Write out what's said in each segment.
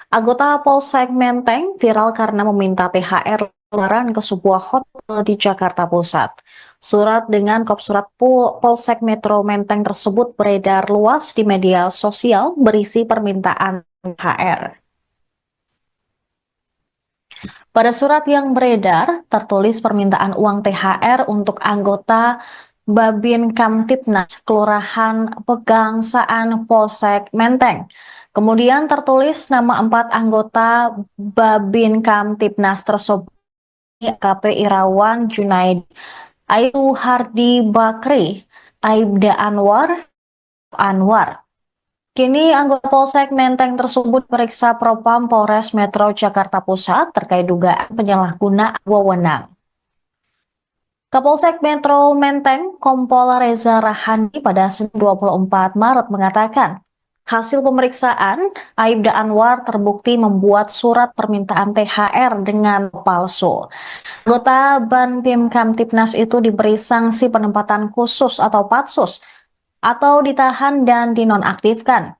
Anggota Polsek Menteng viral karena meminta THR lebaran ke sebuah hotel di Jakarta Pusat. Surat dengan kop surat Polsek Metro Menteng tersebut beredar luas di media sosial berisi permintaan THR. Pada surat yang beredar, tertulis permintaan uang THR untuk anggota Babin Kamtibnas Kelurahan Pegangsaan Polsek Menteng. Kemudian tertulis nama 4 anggota Babin Kamtibnas tersebut, AKP Irawan Junaid, Ayu Hardi Bakri, Aibda Anwar. Kini anggota Polsek Menteng tersebut periksa Propam Polres Metro Jakarta Pusat terkait dugaan penyalahgunaan wewenang. Kapolsek Metro Menteng, Kompol Reza Rahandi pada Senin 24 Maret mengatakan, hasil pemeriksaan, Aibda Anwar terbukti membuat surat permintaan THR dengan palsu. Anggota Banpim Kamtibnas itu diberi sanksi penempatan khusus atau patsus, atau ditahan dan dinonaktifkan.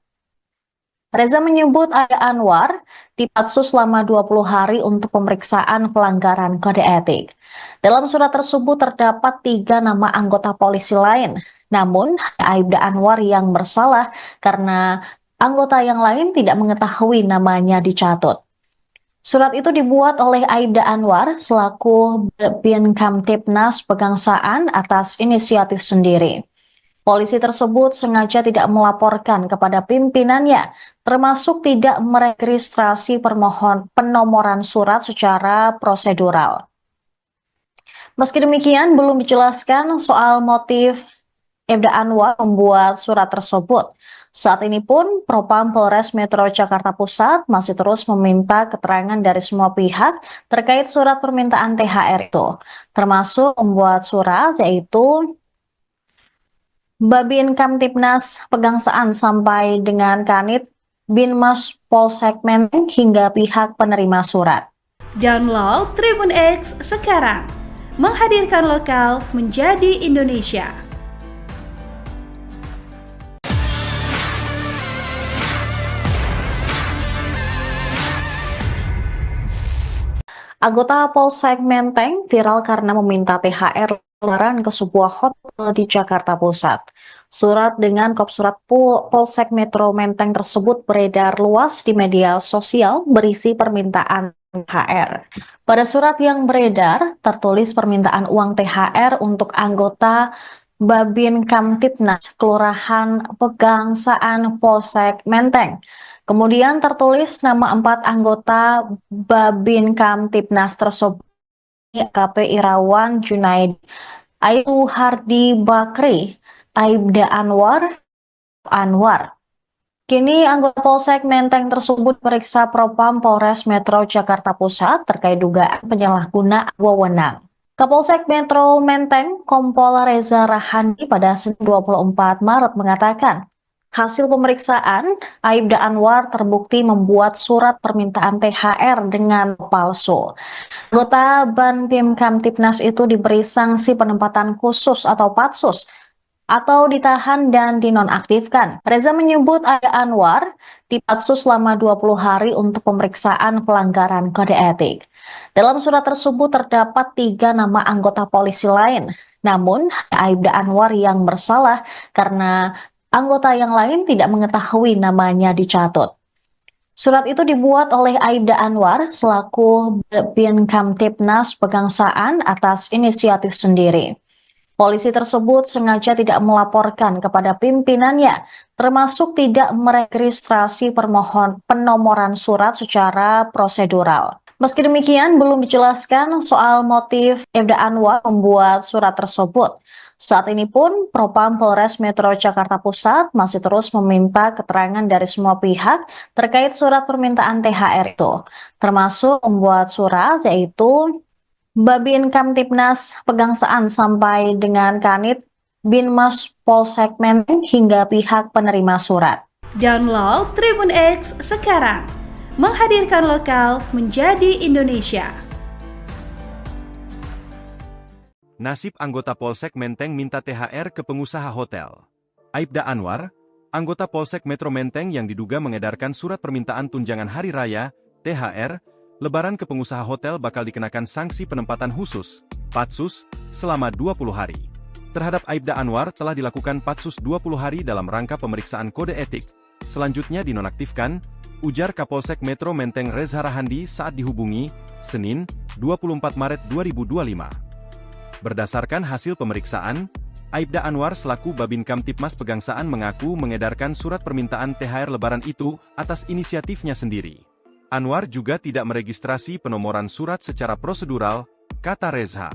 Reza menyebut Aibda Anwar dipatsus selama 20 hari untuk pemeriksaan pelanggaran kode etik. Dalam surat tersebut terdapat 3 nama anggota polisi lain. Namun, Aibda Anwar yang bersalah karena anggota yang lain tidak mengetahui namanya dicatut. Surat itu dibuat oleh Aibda Anwar selaku Bin Kamtibnas Pegangsaan atas inisiatif sendiri. Polisi tersebut sengaja tidak melaporkan kepada pimpinannya, termasuk tidak meregistrasi penomoran surat secara prosedural. Meski demikian, belum dijelaskan soal motif Aibda Anwar membuat surat tersebut. Saat ini pun, Propam Polres Metro Jakarta Pusat masih terus meminta keterangan dari semua pihak terkait surat permintaan THR itu, termasuk membuat surat yaitu Babin Kamtibnas Pegangsaan sampai dengan Kanit Binmas Polsek Menteng hingga pihak penerima surat. Download Tribun X sekarang, menghadirkan lokal menjadi Indonesia. Anggota Polsek Menteng viral karena meminta THR lebaran ke sebuah hotel di Jakarta Pusat. Surat dengan kop surat Polsek Metro Menteng tersebut beredar luas di media sosial berisi permintaan THR. Pada surat yang beredar, tertulis permintaan uang THR untuk anggota Babin Kamtibnas Kelurahan Pegangsaan Polsek Menteng. Kemudian tertulis nama 4 anggota Babin Kamtibnas tersebut, AKP Irawan Junaid, Ayu Hardi Bakri, Aibda Anwar. Kini anggota Polsek Menteng tersebut periksa Propam Polres Metro Jakarta Pusat terkait dugaan penyalahgunaan wewenang. Kapolsek Metro Menteng, Kompol Reza Rahandi pada Senin 24 Maret mengatakan, hasil pemeriksaan, Aibda Anwar terbukti membuat surat permintaan THR dengan palsu. Anggota Banpim Kamtibnas itu diberi sanksi penempatan khusus atau patsus, atau ditahan dan dinonaktifkan. Reza menyebut Aibda Anwar dipatsus selama 20 hari untuk pemeriksaan pelanggaran kode etik. Dalam surat tersebut terdapat 3 nama anggota polisi lain. Namun, Aibda Anwar yang bersalah karena anggota yang lain tidak mengetahui namanya dicatut. Surat itu dibuat oleh Aibda Anwar selaku Bin Kamtibnas Pegangsaan atas inisiatif sendiri. Polisi tersebut sengaja tidak melaporkan kepada pimpinannya, termasuk tidak meregistrasi penomoran surat secara prosedural. Meski demikian, belum dijelaskan soal motif Aibda Anwar membuat surat tersebut. Saat ini pun, Propam Polres Metro Jakarta Pusat masih terus meminta keterangan dari semua pihak terkait surat permintaan THR itu, termasuk membuat surat yaitu Babin Kamtibnas Pegangsaan sampai dengan Kanit Binmas Polsek Menteng hingga pihak penerima surat. Download Tribun X sekarang, menghadirkan lokal menjadi Indonesia. Nasib anggota Polsek Menteng minta THR ke pengusaha hotel. Aibda Anwar, anggota Polsek Metro Menteng yang diduga mengedarkan surat permintaan tunjangan hari raya, THR, Lebaran ke pengusaha hotel bakal dikenakan sanksi penempatan khusus, Patsus, selama 20 hari. Terhadap Aibda Anwar telah dilakukan Patsus 20 hari dalam rangka pemeriksaan kode etik. Selanjutnya dinonaktifkan, ujar Kapolsek Metro Menteng Reza Rahandi saat dihubungi, Senin, 24 Maret 2025. Berdasarkan hasil pemeriksaan, Aibda Anwar selaku Babin Kamtipmas Pegangsaan mengaku mengedarkan surat permintaan THR Lebaran itu atas inisiatifnya sendiri. Anwar juga tidak meregistrasi penomoran surat secara prosedural, kata Reza.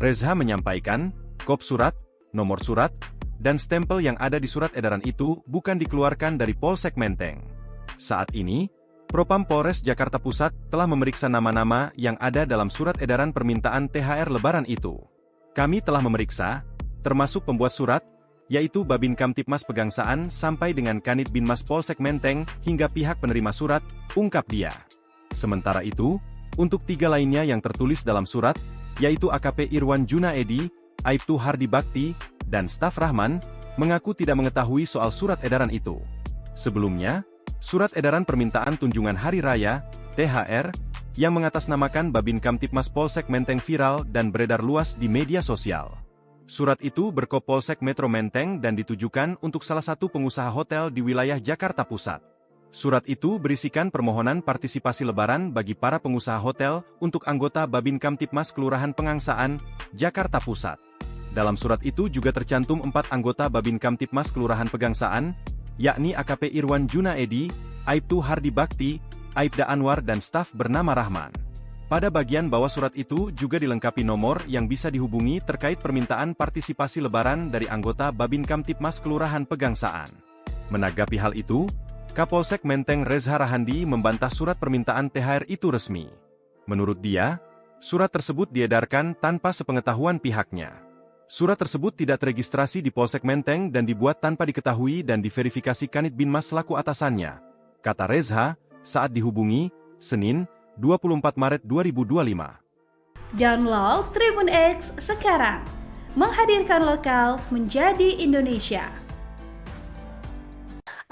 Reza menyampaikan, kop surat, nomor surat, dan stempel yang ada di surat edaran itu bukan dikeluarkan dari Polsek Menteng. Saat ini, Propam Polres Jakarta Pusat telah memeriksa nama-nama yang ada dalam surat edaran permintaan THR Lebaran itu. Kami telah memeriksa, termasuk pembuat surat, yaitu Babin Kamtipmas Pegangsaan sampai dengan Kanit Binmas Polsek Menteng hingga pihak penerima surat, ungkap dia. Sementara itu, untuk 3 lainnya yang tertulis dalam surat, yaitu AKP Irwan Junaedi, Aibtu Hardi Bakti, dan staf Rahman, mengaku tidak mengetahui soal surat edaran itu. Sebelumnya, surat edaran permintaan tunjangan hari raya, THR, yang mengatasnamakan Babin Kamtipmas Polsek Menteng viral dan beredar luas di media sosial. Surat itu berkop Polsek Metro Menteng dan ditujukan untuk salah satu pengusaha hotel di wilayah Jakarta Pusat. Surat itu berisikan permohonan partisipasi Lebaran bagi para pengusaha hotel untuk anggota Babin Kamtipmas Kelurahan Pegangsaan, Jakarta Pusat. Dalam surat itu juga tercantum 4 anggota Babin Kamtipmas Kelurahan Pegangsaan, yakni AKP Irwan Junaedi, Aibtu Hardi Bakti, Aibda Anwar dan staf bernama Rahman. Pada bagian bawah surat itu juga dilengkapi nomor yang bisa dihubungi terkait permintaan partisipasi Lebaran dari anggota Babin Kamtipmas Kelurahan Pegangsaan. Menanggapi hal itu, Kapolsek Menteng Reza Rahandi membantah surat permintaan THR itu resmi. Menurut dia, surat tersebut diedarkan tanpa sepengetahuan pihaknya. Surat tersebut tidak teregistrasi di Polsek Menteng dan dibuat tanpa diketahui dan diverifikasi Kanit Binmas selaku atasannya, kata Reza saat dihubungi, Senin, 24 Maret 2025. Download Tribun X sekarang, menghadirkan lokal menjadi Indonesia.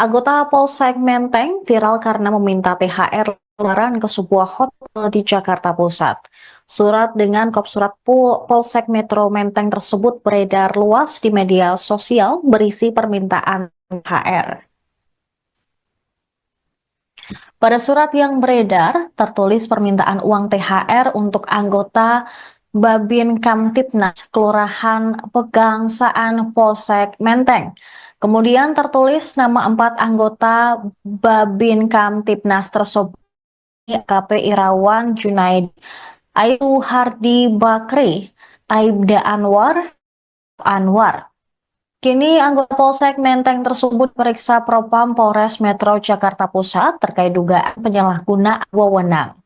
Anggota Polsek Menteng viral karena meminta THR Lebaran ke sebuah hotel di Jakarta Pusat. Surat dengan kop surat Polsek Metro Menteng tersebut beredar luas di media sosial berisi permintaan THR. Pada surat yang beredar, tertulis permintaan uang THR untuk anggota Babin Kamtipnas Kelurahan Pegangsaan Polsek Menteng. Kemudian tertulis nama 4 anggota Babin Kamtipnas tersebut, AKP Irwan Junaedi, Aibtu Hardi Bakri, Aibda Anwar. Kini anggota Polsek Menteng tersebut periksa Propam Polres Metro Jakarta Pusat terkait dugaan penyalahgunaan wewenang.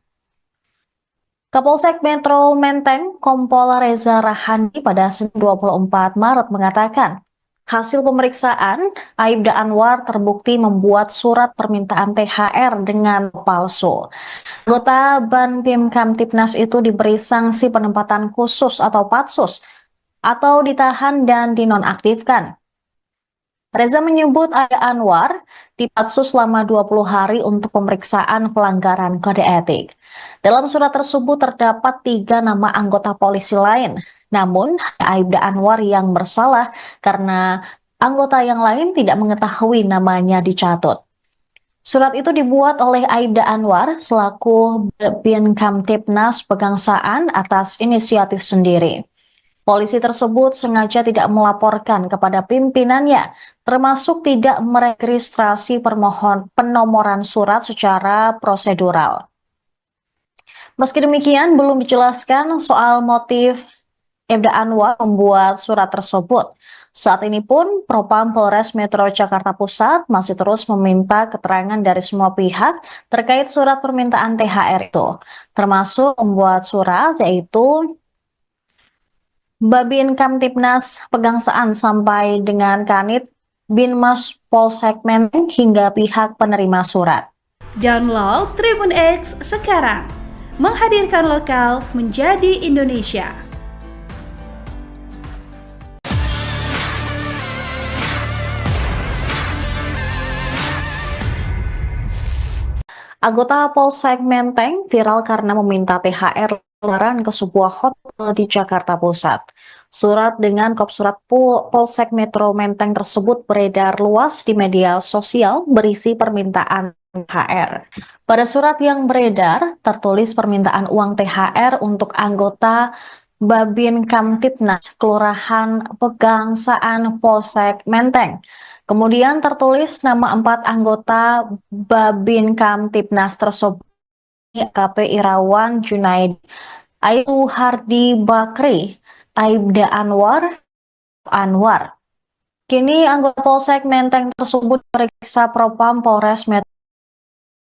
Kapolsek Metro Menteng Kompol Reza Rahandi pada Senin 24 Maret mengatakan, hasil pemeriksaan, Aibda Anwar terbukti membuat surat permintaan THR dengan palsu. Anggota Babin Kamtipnas itu diberi sanksi penempatan khusus atau Patsus, atau ditahan dan dinonaktifkan. Reza menyebut Aibda Anwar dipatsus selama 20 hari untuk pemeriksaan pelanggaran kode etik. Dalam surat tersebut terdapat 3 nama anggota polisi lain, namun Aibda Anwar yang bersalah karena anggota yang lain tidak mengetahui namanya dicatut. Surat itu dibuat oleh Aibda Anwar selaku Babin Kamtipnas Pegangsaan atas inisiatif sendiri. Polisi tersebut sengaja tidak melaporkan kepada pimpinannya, termasuk tidak meregistrasi penomoran surat secara prosedural. Meski demikian, belum dijelaskan soal motif Aibda Anwar membuat surat tersebut. Saat ini pun, Propam Polres Metro Jakarta Pusat masih terus meminta keterangan dari semua pihak terkait surat permintaan THR itu, termasuk membuat surat yaitu Babin Kamtipnas Pegangsaan sampai dengan Kanit Binmas Polsek Menteng hingga pihak penerima surat. Download Tribun X sekarang, menghadirkan lokal menjadi Indonesia. Anggota Polsek Menteng viral karena meminta THR lebaran ke sebuah hotel di Jakarta Pusat. Surat dengan kop surat Polsek Metro Menteng tersebut beredar luas di media sosial berisi permintaan THR. Pada surat yang beredar, tertulis permintaan uang THR untuk anggota Babin Kamtibnas Kelurahan Pegangsaan Polsek Menteng. Kemudian tertulis nama 4 anggota Babin Kamtibnas tersebut, AKP Irawan Junaidi, Aibtu Hardi Bakri, Aibda Anwar. Kini anggota Polsek Menteng tersebut diperiksa Propam Polres Metro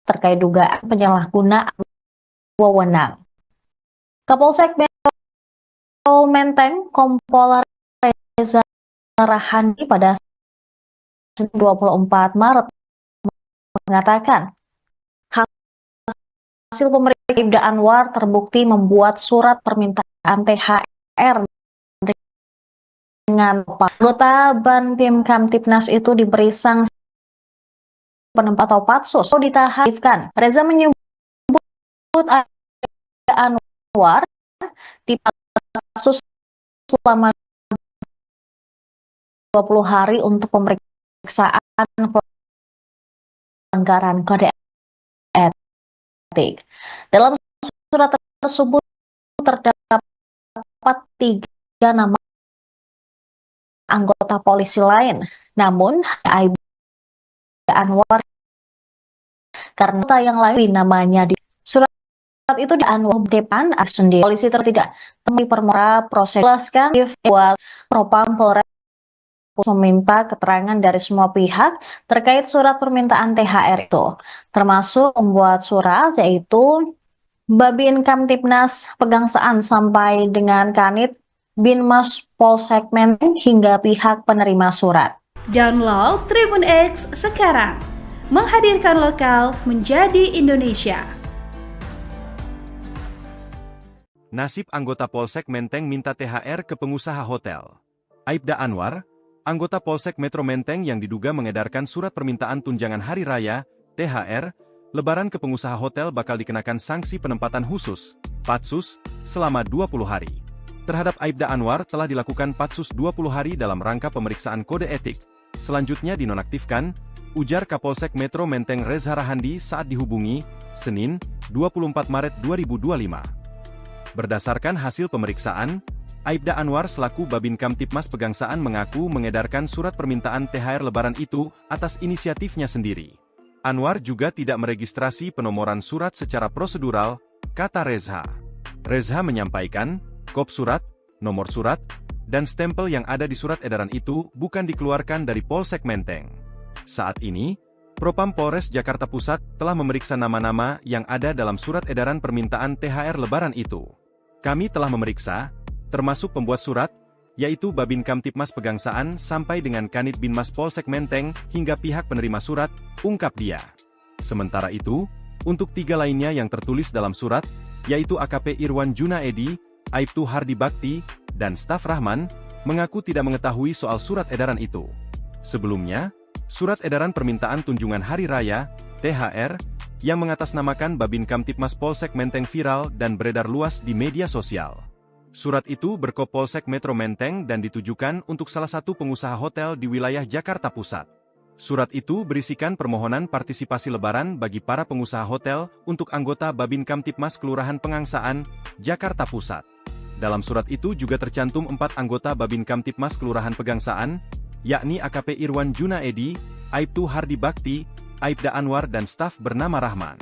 terkait dugaan penyalahgunaan wewenang. Kapolsek Metro Menteng Kompol Reza Rahandi pada 24 Maret mengatakan hasil pemeriksaan Aibda Anwar terbukti membuat surat permintaan THR dengan anggota Banpim Kamtibnas itu diberi sanksi penempat atau patsus atau ditahan. Reza menyebut Aibda Anwar di patsus selama 20 hari untuk pemeriksaan pelanggaran kode etik. Dalam surat tersebut terdapat 3 nama anggota polisi lain, namun Aibda Anwar karena yang lain namanya di surat itu di Anwar depan sendiri. Polisi tidak temui permohonan proses jelaskan buat Propam Polres meminta keterangan dari semua pihak terkait surat permintaan THR itu, termasuk membuat surat yaitu Babin Kamtibnas Pegangsaan sampai dengan Kanit Binmas Polsek Menteng hingga pihak penerima surat. Download Tribun X sekarang, menghadirkan lokal menjadi Indonesia. Nasib anggota Polsek Menteng minta THR ke pengusaha hotel. Aibda Anwar, anggota Polsek Metro Menteng yang diduga mengedarkan surat permintaan tunjangan hari raya, THR, lebaran ke pengusaha hotel bakal dikenakan sanksi penempatan khusus, patsus, selama 20 hari. Terhadap Aibda Anwar telah dilakukan patsus 20 hari dalam rangka pemeriksaan kode etik, selanjutnya dinonaktifkan, ujar Kapolsek Metro Menteng Reza Rahandi saat dihubungi, Senin, 24 Maret 2025. Berdasarkan hasil pemeriksaan, Aibda Anwar selaku Babin Kamtibmas Pegangsaan mengaku mengedarkan surat permintaan THR lebaran itu atas inisiatifnya sendiri. Anwar juga tidak meregistrasi penomoran surat secara prosedural, kata Reza. Reza menyampaikan, kop surat, nomor surat, dan stempel yang ada di surat edaran itu bukan dikeluarkan dari Polsek Menteng. Saat ini, Propam Polres Jakarta Pusat telah memeriksa nama-nama yang ada dalam surat edaran permintaan THR lebaran itu. Kami telah memeriksa, termasuk pembuat surat, yaitu Babin Kamtibmas Pegangsaan sampai dengan Kanit Binmas Polsek Menteng hingga pihak penerima surat, ungkap dia. Sementara itu, untuk 3 lainnya yang tertulis dalam surat, yaitu AKP Irwan Junaidi, Aibtu Hardi Bakti, dan staf Rahman, mengaku tidak mengetahui soal surat edaran itu. Sebelumnya, surat edaran permintaan tunjangan hari raya, THR, yang mengatasnamakan Babin Kamtibmas Polsek Menteng viral dan beredar luas di media sosial. Surat itu berkop Polsek Metro Menteng dan ditujukan untuk salah satu pengusaha hotel di wilayah Jakarta Pusat. Surat itu berisikan permohonan partisipasi lebaran bagi para pengusaha hotel untuk anggota Babin Kamtibmas Kelurahan Pegangsaan, Jakarta Pusat. Dalam surat itu juga tercantum 4 anggota Babin Kamtibmas Kelurahan Pegangsaan, yakni AKP Irwan Junaidi, Aibtu Hardi Bakti, Aibda Anwar dan staf bernama Rahman.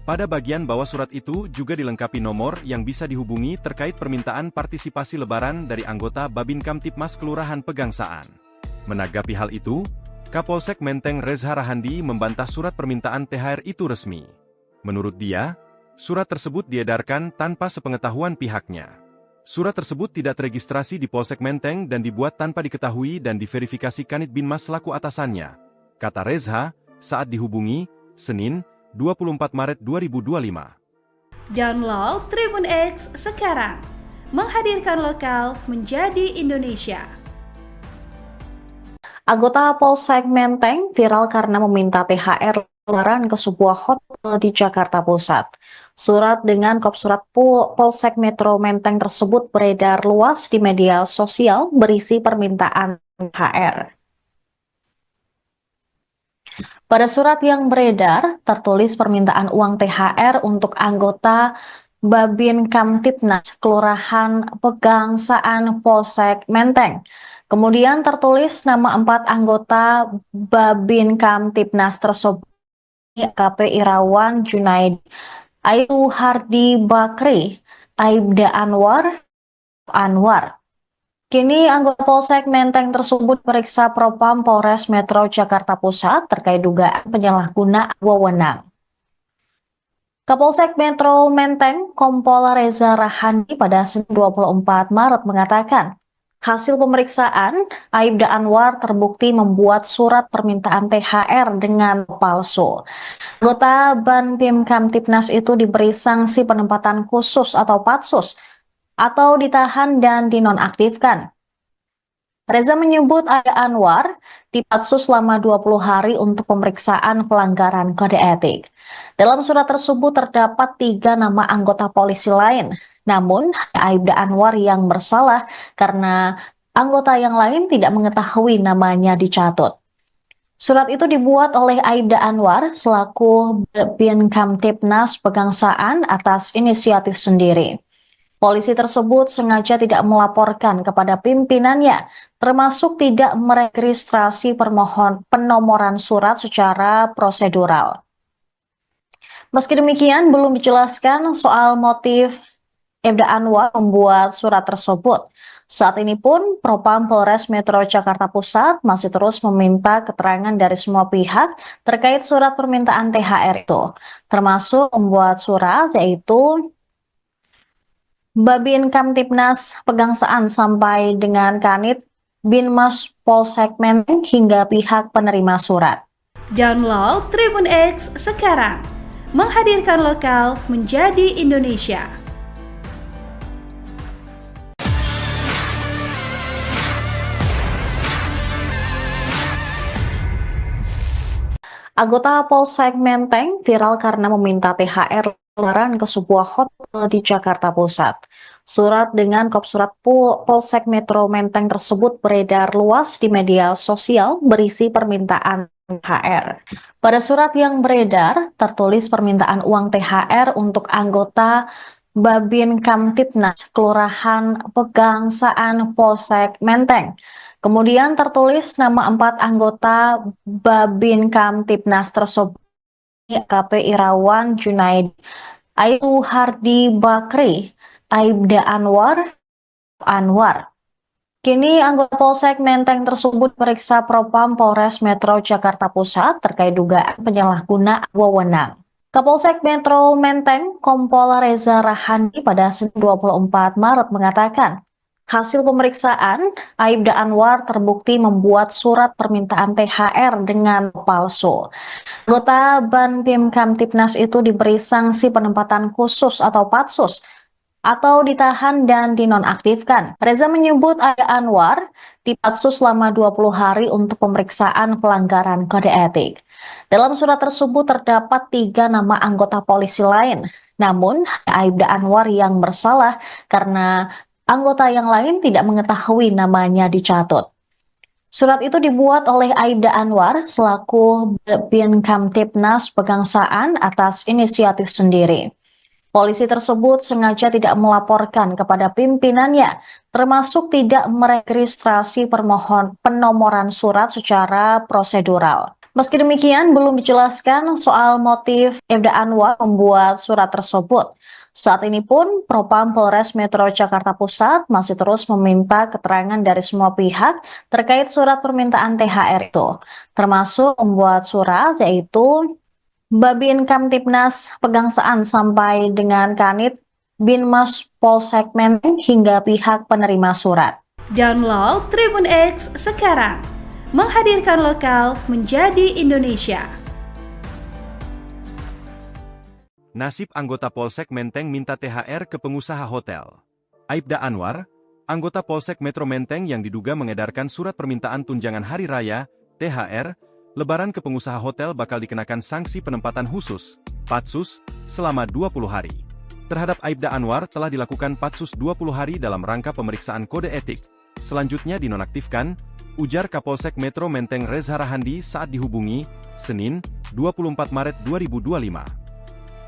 Pada bagian bawah surat itu juga dilengkapi nomor yang bisa dihubungi terkait permintaan partisipasi lebaran dari anggota Babin Kamtibmas Kelurahan Pegangsaan. Menanggapi hal itu, Kapolsek Menteng Reza Rahandi membantah surat permintaan THR itu resmi. Menurut dia, surat tersebut diedarkan tanpa sepengetahuan pihaknya. Surat tersebut tidak teregistrasi di Polsek Menteng dan dibuat tanpa diketahui dan diverifikasi Kanit Binmas selaku atasannya, kata Reza saat dihubungi, Senin, 24 Maret 2025. Download Tribun X sekarang, menghadirkan lokal menjadi Indonesia. Anggota Polsek Menteng viral karena meminta THR Lebaran ke sebuah hotel di Jakarta Pusat. Surat dengan kop surat Polsek Metro Menteng tersebut beredar luas di media sosial berisi permintaan THR. Pada surat yang beredar, tertulis permintaan uang THR untuk anggota Babin Kamtibnas Kelurahan Pegangsaan Polsek Menteng. Kemudian tertulis nama 4 anggota Babin Kamtibnas tersebut, AKP Irawan Junaid, Ayu Hardi Bakri, Aibda Anwar. Kini anggota Polsek Menteng tersebut periksa Propam Polres Metro Jakarta Pusat terkait dugaan penyalahgunaan wewenang. Kapolsek Metro Menteng Kompol Reza Rahandi pada Senin 24 Maret mengatakan, hasil pemeriksaan, Aibda Anwar terbukti membuat surat permintaan THR dengan palsu. Anggota Banpim Kamtibnas itu diberi sanksi penempatan khusus atau patsus, atau ditahan dan dinonaktifkan. Reza menyebut Aibda Anwar dipatsus selama 20 hari untuk pemeriksaan pelanggaran kode etik. Dalam surat tersebut terdapat 3 nama anggota polisi lain. Namun, Aibda Anwar yang bersalah karena anggota yang lain tidak mengetahui namanya dicatut. Surat itu dibuat oleh Aibda Anwar selaku Bin Kamtibnas Pegangsaan atas inisiatif sendiri. Polisi tersebut sengaja tidak melaporkan kepada pimpinannya, termasuk tidak meregistrasi penomoran surat secara prosedural. Meski demikian, belum dijelaskan soal motif Aibda Anwar membuat surat tersebut. Saat ini pun, Propam Polres Metro Jakarta Pusat masih terus meminta keterangan dari semua pihak terkait surat permintaan THR itu, termasuk membuat surat yaitu Babin Kamtibnas Pegangsaan sampai dengan Kanit Binmas Polsek Menteng hingga pihak penerima surat. Download Tribun X sekarang, menghadirkan lokal menjadi Indonesia. Anggota Polsek Menteng viral karena meminta THR lebaran ke sebuah hotel di Jakarta Pusat. Surat dengan kop surat Polsek Metro Menteng tersebut beredar luas di media sosial berisi permintaan THR. Pada surat yang beredar, tertulis permintaan uang THR untuk anggota Babin Kamtibnas Kelurahan Pegangsaan Polsek Menteng. Kemudian tertulis nama 4 anggota Babin Kamtibnas tersebut, AKP Irawan Junaid, Ayu Hardi Bakri, Aibda Anwar. Kini anggota Polsek Menteng tersebut periksa Propam Polres Metro Jakarta Pusat terkait dugaan penyalahgunaan wewenang. Kapolsek Metro Menteng Kompol Reza Rahandi pada Senin 24 Maret mengatakan, hasil pemeriksaan, Aibda Anwar terbukti membuat surat permintaan THR dengan palsu. Anggota Banpim Kamtibnas itu diberi sanksi penempatan khusus atau patsus, atau ditahan dan dinonaktifkan. Reza menyebut Aibda Anwar dipatsus selama 20 hari untuk pemeriksaan pelanggaran kode etik. Dalam surat tersebut terdapat 3 nama anggota polisi lain. Namun, Aibda Anwar yang bersalah karena anggota yang lain tidak mengetahui namanya dicatut. Surat itu dibuat oleh Aibda Anwar selaku Bin Kamtibnas Pegangsaan atas inisiatif sendiri. Polisi tersebut sengaja tidak melaporkan kepada pimpinannya, termasuk tidak meregistrasi penomoran surat secara prosedural. Meski demikian, belum dijelaskan soal motif Aibda Anwar membuat surat tersebut. Saat ini pun, Propam Polres Metro Jakarta Pusat masih terus meminta keterangan dari semua pihak terkait surat permintaan THR itu, termasuk membuat surat yaitu Babin Kamtibnas Pegangsaan sampai dengan Kanit Binmas Polsek Menteng hingga pihak penerima surat. Download Tribun X sekarang, menghadirkan lokal menjadi Indonesia. Nasib anggota Polsek Menteng minta THR ke pengusaha hotel. Aibda Anwar, anggota Polsek Metro Menteng yang diduga mengedarkan surat permintaan tunjangan hari raya, THR, lebaran ke pengusaha hotel bakal dikenakan sanksi penempatan khusus, Patsus, selama 20 hari. Terhadap Aibda Anwar telah dilakukan Patsus 20 hari dalam rangka pemeriksaan kode etik. Selanjutnya dinonaktifkan, ujar Kapolsek Metro Menteng Reza Rahandi saat dihubungi, Senin, 24 Maret 2025.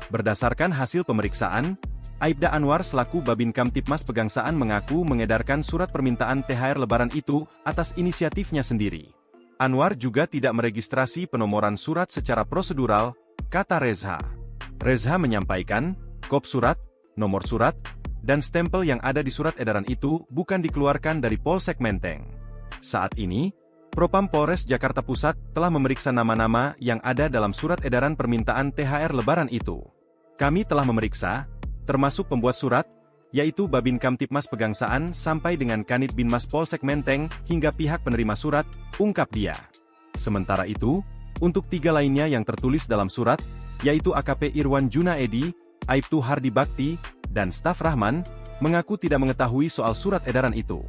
Berdasarkan hasil pemeriksaan, Aibda Anwar selaku Babin Kamtipmas Pegangsaan mengaku mengedarkan surat permintaan THR Lebaran itu atas inisiatifnya sendiri. Anwar juga tidak meregistrasi penomoran surat secara prosedural, kata Reza. Reza menyampaikan, kop surat, nomor surat, dan stempel yang ada di surat edaran itu bukan dikeluarkan dari Polsek Menteng. Saat ini, Propam Polres Jakarta Pusat telah memeriksa nama-nama yang ada dalam surat edaran permintaan THR Lebaran itu. Kami telah memeriksa, termasuk pembuat surat, yaitu Babin Kamtipmas Pegangsaan sampai dengan Kanit Binmas Polsek Menteng hingga pihak penerima surat, ungkap dia. Sementara itu, untuk 3 lainnya yang tertulis dalam surat, yaitu AKP Irwan Junaedi, Aibtu Hardi Bakti, dan staf Rahman, mengaku tidak mengetahui soal surat edaran itu.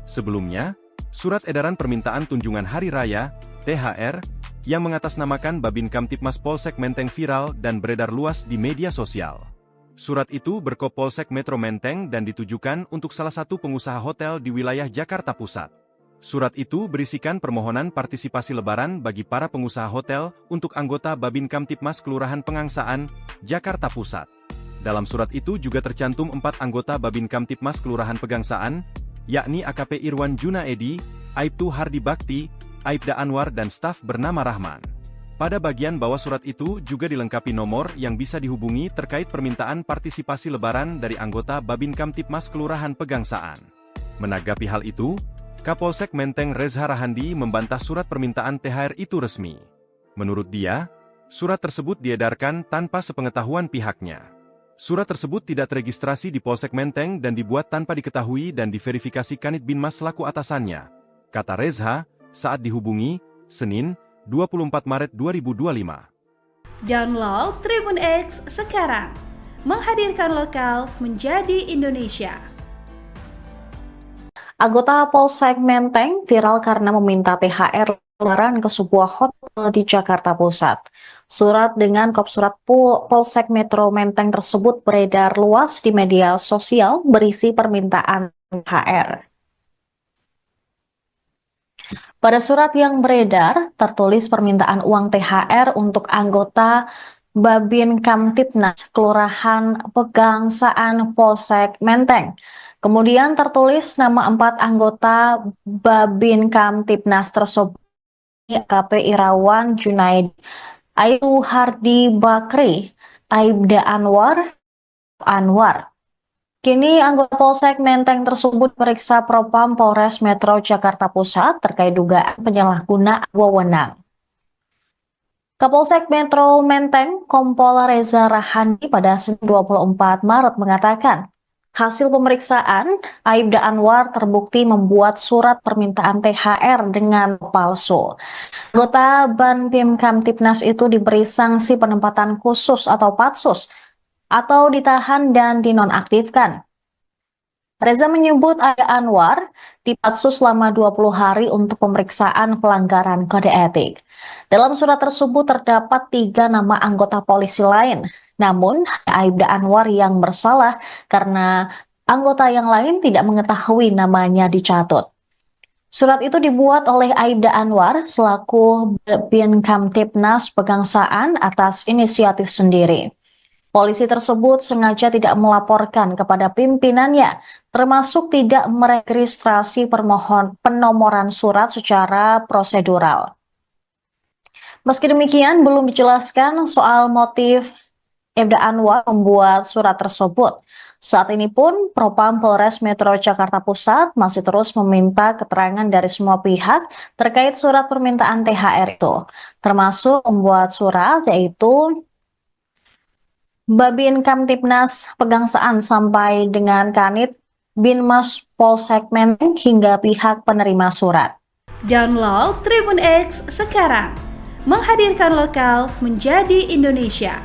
Sebelumnya, surat edaran permintaan tunjangan Hari Raya, THR, yang mengatasnamakan Babin Kamtipmas Polsek Menteng viral dan beredar luas di media sosial. Surat itu berkop Polsek Metro Menteng dan ditujukan untuk salah satu pengusaha hotel di wilayah Jakarta Pusat. Surat itu berisikan permohonan partisipasi Lebaran bagi para pengusaha hotel untuk anggota Babin Kamtipmas Kelurahan Pegangsaan, Jakarta Pusat. Dalam surat itu juga tercantum 4 anggota Babin Kamtipmas Kelurahan Pegangsaan, yakni AKP Irwan Junaedi, Aibtu Hardi Bakti, Aibda Anwar dan staf bernama Rahman. Pada bagian bawah surat itu juga dilengkapi nomor yang bisa dihubungi terkait permintaan partisipasi Lebaran dari anggota Babin Kamtipmas Kelurahan Pegangsaan. Menanggapi hal itu, Kapolsek Menteng Reza Rahandi membantah surat permintaan THR itu resmi. Menurut dia, surat tersebut diedarkan tanpa sepengetahuan pihaknya. Surat tersebut tidak teregistrasi di Polsek Menteng dan dibuat tanpa diketahui dan diverifikasi Kanit Binmas selaku atasannya, kata Reza saat dihubungi, Senin, 24 Maret 2025. Download Tribun X sekarang, menghadirkan lokal menjadi Indonesia. Anggota Polsek Menteng viral karena meminta THR Lebaran ke sebuah hotel di Jakarta Pusat. Surat dengan kop surat Polsek Metro Menteng tersebut beredar luas di media sosial berisi permintaan THR. Pada surat yang beredar, tertulis permintaan uang THR untuk anggota Babin Kamtipnas Kelurahan Pegangsaan Polsek Menteng. Kemudian tertulis nama 4 anggota Babin Kamtipnas tersebut, AKP Irwan Junaedi, Aibtu Hardi Bakri, Aibda Anwar. Kini anggota Polsek Menteng tersebut periksa Propam Polres Metro Jakarta Pusat terkait dugaan penyalahgunaan wewenang. Kapolsek Metro Menteng Kompol Reza Rahandi pada Senin 24 Maret mengatakan, hasil pemeriksaan, Aibda Anwar terbukti membuat surat permintaan THR dengan palsu. Anggota Babin Kamtipnas itu diberi sanksi penempatan khusus atau Patsus, atau ditahan dan dinonaktifkan. Reza menyebut Aibda Anwar dipatsus selama 20 hari untuk pemeriksaan pelanggaran kode etik. Dalam surat tersebut terdapat 3 nama anggota polisi lain. Namun, Aibda Anwar yang bersalah karena anggota yang lain tidak mengetahui namanya dicatut. Surat itu dibuat oleh Aibda Anwar selaku Babin Kamtipnas Pegangsaan atas inisiatif sendiri. Polisi tersebut sengaja tidak melaporkan kepada pimpinannya, termasuk tidak meregistrasi penomoran surat secara prosedural. Meski demikian, belum dijelaskan soal motif Aibda Anwar membuat surat tersebut. Saat ini pun, Propam Polres Metro Jakarta Pusat masih terus meminta keterangan dari semua pihak terkait surat permintaan THR itu, termasuk membuat surat yaitu Babin Kamtipnas Pegangsaan sampai dengan Kanit Binmas Polsek Menteng hingga pihak penerima surat. Download Tribun X sekarang, menghadirkan lokal menjadi Indonesia.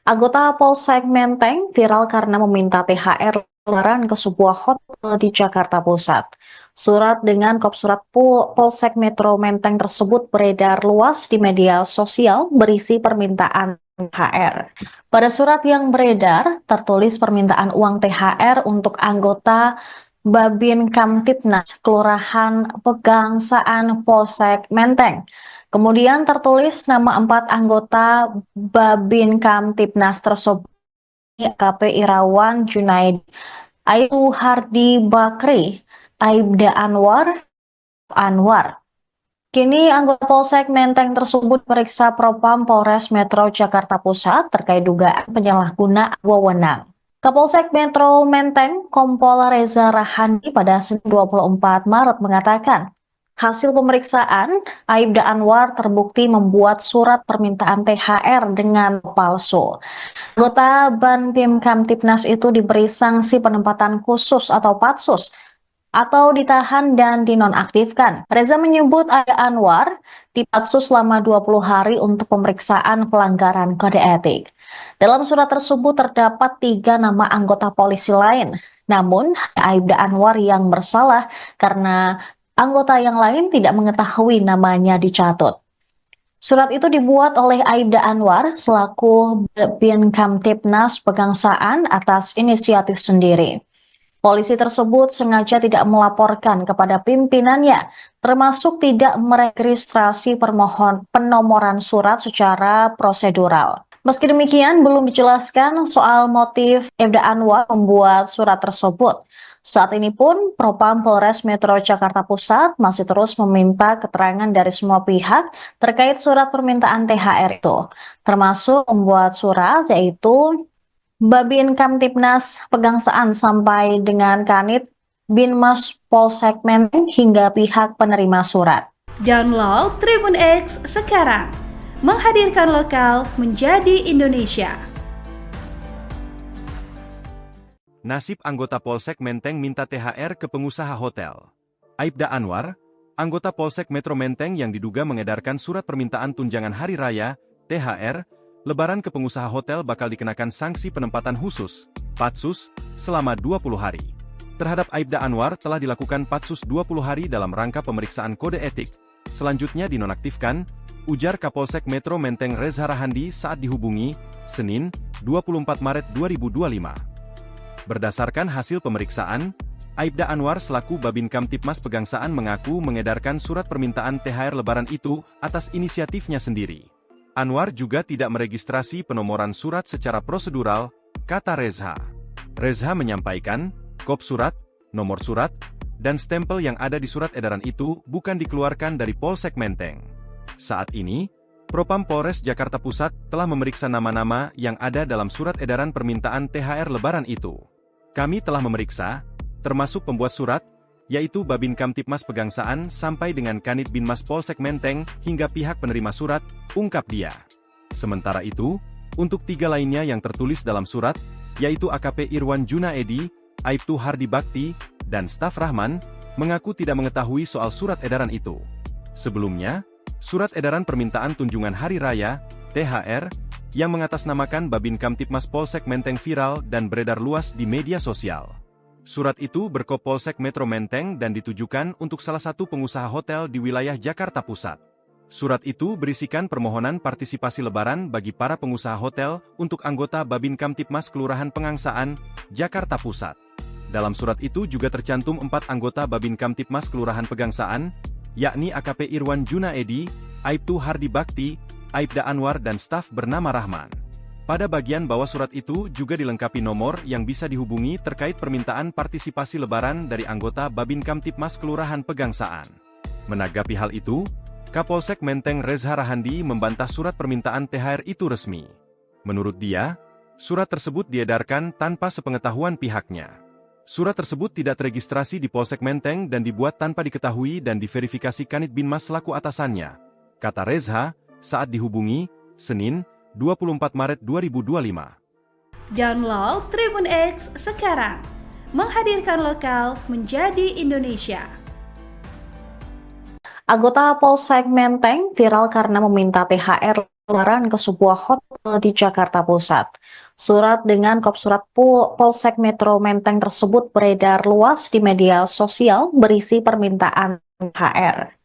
Anggota Polsek Menteng viral karena meminta THR lebaran ke sebuah hotel di Jakarta Pusat. Surat dengan kop surat Polsek Metro Menteng tersebut beredar luas di media sosial berisi permintaan THR. Pada surat yang beredar, tertulis permintaan uang THR untuk anggota Babin Kamtibnas Kelurahan Pegangsaan Polsek Menteng. Kemudian tertulis nama 4 anggota Babin Kamtibnas tersebut, AKP Irawan Junaidi, Aibtu Hardi Bakri, Aibda Anwar. Kini anggota Polsek Menteng tersebut periksa Propam Polres Metro Jakarta Pusat terkait dugaan penyalahgunaan wewenang. Kapolsek Metro Menteng Kompol Reza Rahandi pada Senin 24 Maret mengatakan, hasil pemeriksaan, Aibda Anwar terbukti membuat surat permintaan THR dengan palsu. Anggota Banbim Kamtibnas itu diberi sanksi penempatan khusus atau patsus atau ditahan dan dinonaktifkan. Reza menyebut Aibda Anwar dipatsus selama 20 hari untuk pemeriksaan pelanggaran kode etik. Dalam surat tersebut terdapat 3 nama anggota polisi lain. Namun, Aibda Anwar yang bersalah karena anggota yang lain tidak mengetahui namanya dicatut. Surat itu dibuat oleh Aibda Anwar selaku Babin Kamtibnas Pegangsaan atas inisiatif sendiri. Polisi tersebut sengaja tidak melaporkan kepada pimpinannya, termasuk tidak meregistrasi penomoran surat secara prosedural. Meski demikian, belum dijelaskan soal motif Aibda Anwar membuat surat tersebut. Saat ini pun, Propam Polres Metro Jakarta Pusat masih terus meminta keterangan dari semua pihak terkait surat permintaan THR itu, termasuk membuat surat yaitu Babin Kamtibnas Pegangsaan sampai dengan Kanit Binmas Polsek Menteng hingga pihak penerima surat. Download Tribun X sekarang, menghadirkan lokal menjadi Indonesia. Nasib anggota Polsek Menteng minta THR ke pengusaha hotel. Aibda Anwar, anggota Polsek Metro Menteng yang diduga mengedarkan surat permintaan tunjangan hari raya, THR, lebaran ke pengusaha hotel bakal dikenakan sanksi penempatan khusus, patsus, selama 20 hari. Terhadap Aibda Anwar telah dilakukan patsus 20 hari dalam rangka pemeriksaan kode etik. Selanjutnya dinonaktifkan, ujar Kapolsek Metro Menteng Reza Rahandi saat dihubungi, Senin, 24 Maret 2025. Berdasarkan hasil pemeriksaan, Aibda Anwar selaku Babin Kamtibmas Pegangsaan mengaku mengedarkan surat permintaan THR lebaran itu atas inisiatifnya sendiri. Anwar juga tidak meregistrasi penomoran surat secara prosedural, kata Reza. Reza menyampaikan, kop surat, nomor surat, dan stempel yang ada di surat edaran itu bukan dikeluarkan dari Polsek Menteng. Saat ini, Propam Polres Jakarta Pusat telah memeriksa nama-nama yang ada dalam surat edaran permintaan THR lebaran itu. Kami telah memeriksa, termasuk pembuat surat, yaitu Babin Kamtibmas Pegangsaan sampai dengan Kanit Binmas Polsek Menteng hingga pihak penerima surat, ungkap dia. Sementara itu, untuk 3 lainnya yang tertulis dalam surat, yaitu AKP Irwan Junaidi, Aibtu Hardi Bakti, dan staf Rahman, mengaku tidak mengetahui soal surat edaran itu. Sebelumnya, surat edaran permintaan tunjangan hari raya, THR, yang mengatasnamakan Babin Kamtibmas Polsek Menteng viral dan beredar luas di media sosial. Surat itu berkop Polsek Metro Menteng dan ditujukan untuk salah satu pengusaha hotel di wilayah Jakarta Pusat. Surat itu berisikan permohonan partisipasi lebaran bagi para pengusaha hotel untuk anggota Babin Kamtibmas Kelurahan Pegangsaan, Jakarta Pusat. Dalam surat itu juga tercantum 4 anggota Babin Kamtibmas Kelurahan Pegangsaan, yakni AKP Irwan Junaidi, Aibtu Hardi Bakti, Aibda Anwar dan staf bernama Rahman. Pada bagian bawah surat itu juga dilengkapi nomor yang bisa dihubungi terkait permintaan partisipasi lebaran dari anggota Babin Kamtibmas Kelurahan Pegangsaan. Menanggapi hal itu, Kapolsek Menteng Reza Rahandi membantah surat permintaan THR itu resmi. Menurut dia, surat tersebut diedarkan tanpa sepengetahuan pihaknya. Surat tersebut tidak teregistrasi di Polsek Menteng dan dibuat tanpa diketahui dan diverifikasi Kanit Binmas selaku atasannya, kata Reza saat dihubungi, Senin, 24 Maret 2025. Download Tribun X sekarang, menghadirkan lokal menjadi Indonesia. Anggota Polsek Menteng viral karena meminta THR lebaran ke sebuah hotel di Jakarta Pusat. Surat dengan kop surat Polsek Metro Menteng tersebut beredar luas di media sosial berisi permintaan THR.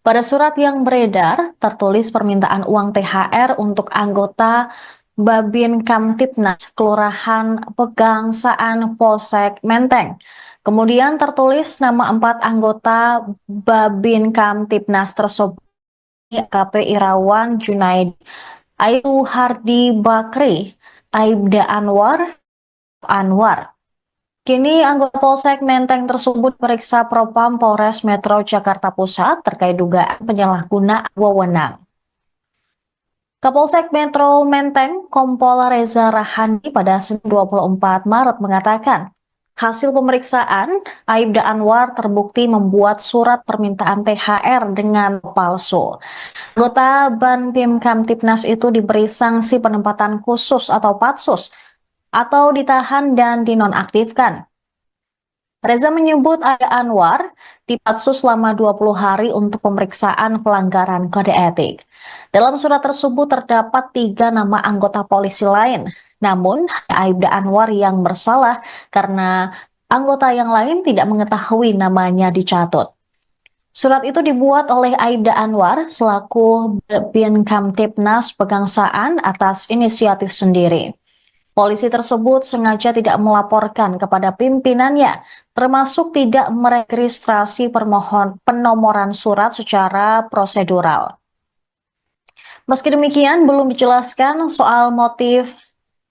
Pada surat yang beredar, tertulis permintaan uang THR untuk anggota Babin Kamtibnas Kelurahan Pegangsaan Polsek Menteng. Kemudian tertulis nama 4 anggota Babin Kamtibnas tersebut, AKP Irawan Junaidi, Ayu Hardi Bakri, Aibda Anwar. Kini anggota Polsek Menteng tersebut periksa Propam Polres Metro Jakarta Pusat terkait dugaan penyalahgunaan wewenang. Kapolsek Metro Menteng, Kompol Reza Rahandi pada Senin 24 Maret mengatakan, hasil pemeriksaan, Aibda Anwar terbukti membuat surat permintaan THR dengan palsu. Anggota Banpim Kamtibnas itu diberi sanksi penempatan khusus atau patsus, atau ditahan dan dinonaktifkan. Reza menyebut Aibda Anwar dipatsus selama 20 hari untuk pemeriksaan pelanggaran kode etik. Dalam surat tersebut terdapat 3 nama anggota polisi lain. Namun, Aibda Anwar yang bersalah karena anggota yang lain tidak mengetahui namanya dicatut. Surat itu dibuat oleh Aibda Anwar selaku Babin Kamtibnas Pegangsaan atas inisiatif sendiri. Polisi tersebut sengaja tidak melaporkan kepada pimpinannya, termasuk tidak meregistrasi penomoran surat secara prosedural. Meski demikian, belum dijelaskan soal motif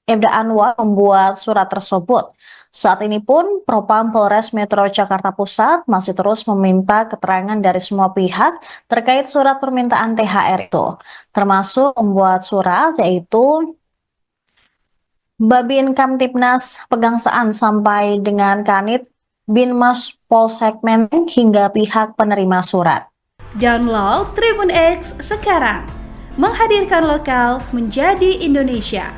Aibda Anwar membuat surat tersebut. Saat ini pun, Propam Polres Metro Jakarta Pusat masih terus meminta keterangan dari semua pihak terkait surat permintaan THR itu, termasuk membuat surat yaitu Babin Kamtibnas Pegangsaan sampai dengan Kanit Binmas Polsek Menteng hingga pihak penerima surat. Download Tribun X sekarang, menghadirkan lokal menjadi Indonesia.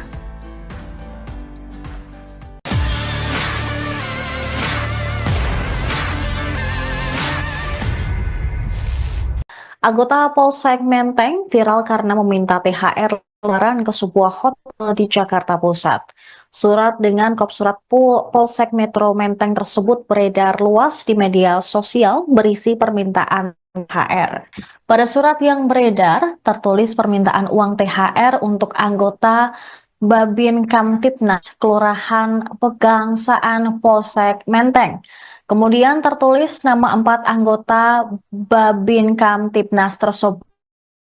Anggota Polsek Menteng viral karena meminta THR lebaran ke sebuah hotel di Jakarta Pusat. Surat dengan kop surat Polsek Metro Menteng tersebut beredar luas di media sosial berisi permintaan THR. Pada surat yang beredar, tertulis permintaan uang THR untuk anggota Babin Kamtibnas Kelurahan Pegangsaan Polsek Menteng. Kemudian tertulis nama 4 anggota Babin Kamtibnas tersebut,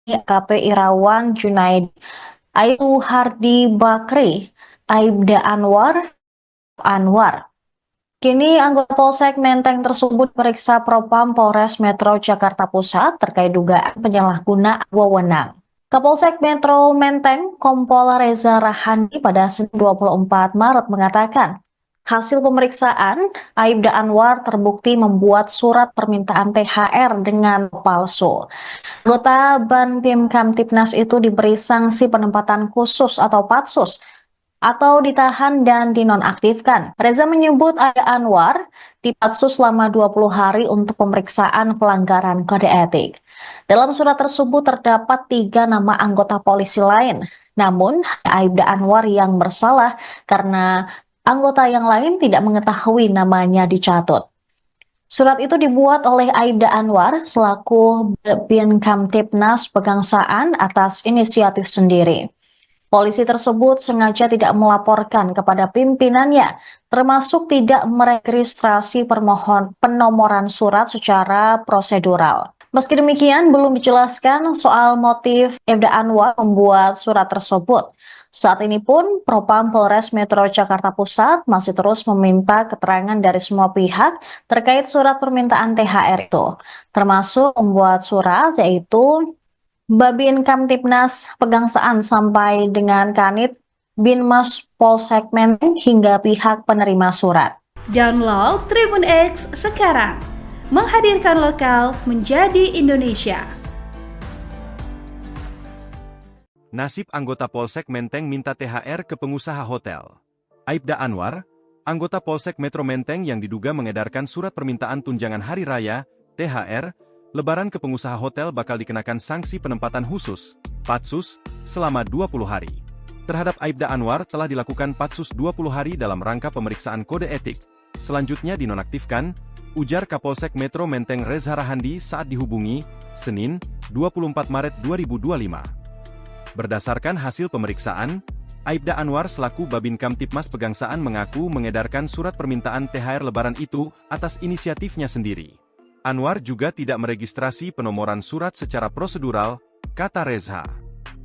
AKP Irawan Junaidi, Ayu Hardi Bakri, Aibda Anwar. Kini anggota Polsek Menteng tersebut periksa Propam Polres Metro Jakarta Pusat terkait dugaan penyalahgunaan wewenang. Kapolsek Metro Menteng, Kompol Reza Rahandi pada Senin 24 Maret mengatakan, hasil pemeriksaan, Aibda Anwar terbukti membuat surat permintaan THR dengan palsu. Anggota Banpim Kamtibnas itu diberi sanksi penempatan khusus atau patsus, atau ditahan dan dinonaktifkan. Reza menyebut Aibda Anwar dipatsus selama 20 hari untuk pemeriksaan pelanggaran kode etik. Dalam surat tersebut terdapat 3 nama anggota polisi lain. Namun, Aibda Anwar yang bersalah karena anggota yang lain tidak mengetahui namanya dicatut. Surat itu dibuat oleh Aibda Anwar selaku Babin Kamtibnas Pegangsaan atas inisiatif sendiri. Polisi tersebut sengaja tidak melaporkan kepada pimpinannya, termasuk tidak meregistrasi penomoran surat secara prosedural. Meski demikian, belum dijelaskan soal motif Aibda Anwar membuat surat tersebut. Saat ini pun, Propam Polres Metro Jakarta Pusat masih terus meminta keterangan dari semua pihak terkait surat permintaan THR itu, termasuk membuat surat yaitu Babin Kamtibnas Pegangsaan sampai dengan Kanit Binmas Polsek Menteng hingga pihak penerima surat. Download Tribun X sekarang, menghadirkan lokal menjadi Indonesia. Nasib anggota Polsek Menteng minta THR ke pengusaha hotel. Aibda Anwar, anggota Polsek Metro Menteng yang diduga mengedarkan surat permintaan tunjangan hari raya, THR, lebaran ke pengusaha hotel bakal dikenakan sanksi penempatan khusus, Patsus, selama 20 hari. Terhadap Aibda Anwar telah dilakukan Patsus 20 hari dalam rangka pemeriksaan kode etik. Selanjutnya dinonaktifkan, ujar Kapolsek Metro Menteng Reza Rahandi saat dihubungi, Senin, 24 Maret 2025. Berdasarkan hasil pemeriksaan, Aibda Anwar selaku Babin Kamtipmas Pegangsaan mengaku mengedarkan surat permintaan THR Lebaran itu atas inisiatifnya sendiri. Anwar juga tidak meregistrasi penomoran surat secara prosedural, kata Reza.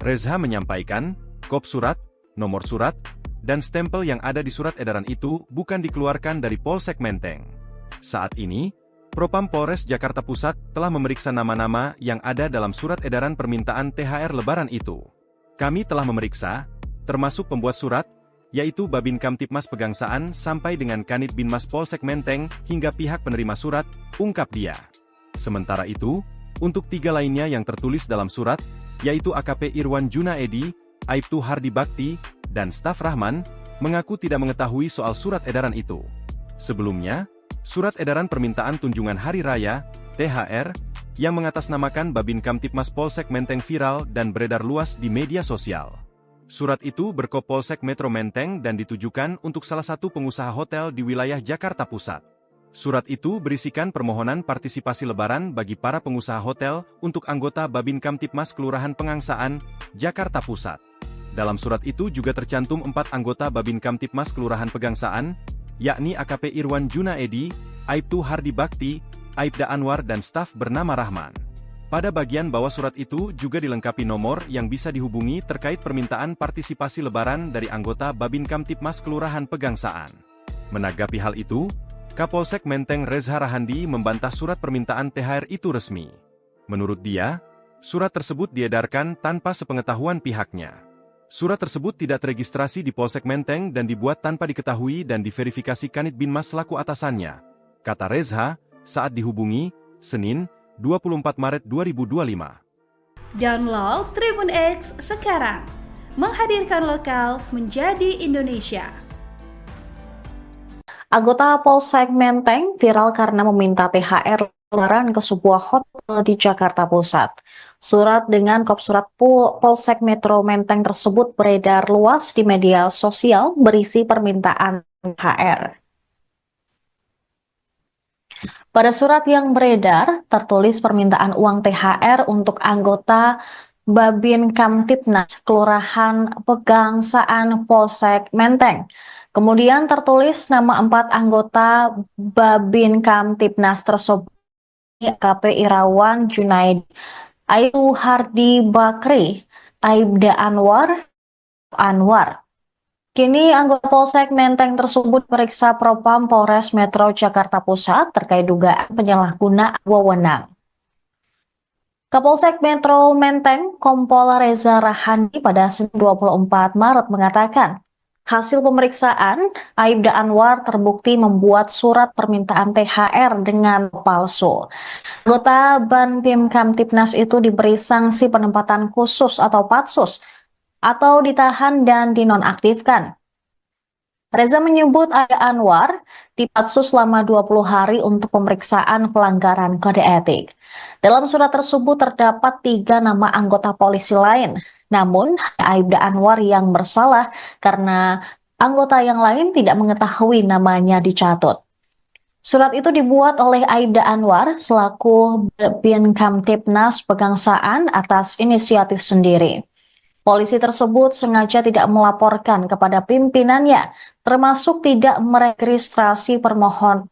Reza menyampaikan, kop surat, nomor surat, dan stempel yang ada di surat edaran itu bukan dikeluarkan dari Polsek Menteng. Saat ini, Propam Polres Jakarta Pusat telah memeriksa nama-nama yang ada dalam surat edaran permintaan THR Lebaran itu. Kami telah memeriksa, termasuk pembuat surat, yaitu Babin Kamtipmas Pegangsaan sampai dengan Kanit Binmas Polsek Menteng hingga pihak penerima surat, ungkap dia. Sementara itu, untuk 3 lainnya yang tertulis dalam surat, yaitu AKP Irwan Junaedi, Aibtu Hardi Bakti, dan staf Rahman, mengaku tidak mengetahui soal surat edaran itu. Sebelumnya, surat edaran permintaan tunjangan Hari Raya, THR, yang mengatasnamakan Babin Kamtipmas Polsek Menteng viral dan beredar luas di media sosial. Surat itu berkop Polsek Metro Menteng dan ditujukan untuk salah satu pengusaha hotel di wilayah Jakarta Pusat. Surat itu berisikan permohonan partisipasi lebaran bagi para pengusaha hotel untuk anggota Babin Kamtipmas Kelurahan Pegangsaan, Jakarta Pusat. Dalam surat itu juga tercantum 4 anggota Babin Kamtipmas Kelurahan Pegangsaan, yakni AKP Irwan Junaedi, Aibtu Hardi Bakti, Aibda Anwar dan staf bernama Rahman. Pada bagian bawah surat itu juga dilengkapi nomor yang bisa dihubungi terkait permintaan partisipasi lebaran dari anggota Babin Kamtipmas Kelurahan Pegangsaan. Menanggapi hal itu, Kapolsek Menteng Reza Rahandi membantah surat permintaan THR itu resmi. Menurut dia, surat tersebut diedarkan tanpa sepengetahuan pihaknya. Surat tersebut tidak teregistrasi di Polsek Menteng dan dibuat tanpa diketahui dan diverifikasi Kanit Binmas selaku atasannya, kata Reza saat dihubungi, Senin, 24 Maret 2025. Download Tribun X sekarang, menghadirkan lokal menjadi Indonesia. Anggota Polsek Menteng viral karena meminta THR Lebaran ke sebuah hotel di Jakarta Pusat. Surat dengan kop surat Polsek Metro Menteng tersebut beredar luas di media sosial berisi permintaan THR. Pada surat yang beredar, tertulis permintaan uang THR untuk anggota Babin Kamtipnas Kelurahan Pegangsaan Polsek Menteng. Kemudian tertulis nama 4 anggota Babin Kamtipnas tersebut, AKP Irawan Junaedi, Aibtu Hardi Bakri, Aibda Anwar. Kini anggota Polsek Menteng tersebut periksa Propam Polres Metro Jakarta Pusat terkait dugaan penyalahgunaan wewenang. Kapolsek Metro Menteng Kompol Reza Rahandi pada Senin 24 Maret mengatakan, hasil pemeriksaan, Aibda Anwar terbukti membuat surat permintaan THR dengan palsu. Anggota Babin Kamtipnas itu diberi sanksi penempatan khusus atau Patsus, atau ditahan dan dinonaktifkan. Reza menyebut Aibda Anwar dipatsus selama 20 hari untuk pemeriksaan pelanggaran kode etik. Dalam surat tersebut terdapat 3 nama anggota polisi lain. Namun, Aibda Anwar yang bersalah karena anggota yang lain tidak mengetahui namanya dicatut. Surat itu dibuat oleh Aibda Anwar selaku Babin Kamtipnas Pegangsaan atas inisiatif sendiri. Polisi tersebut sengaja tidak melaporkan kepada pimpinannya, termasuk tidak meregistrasi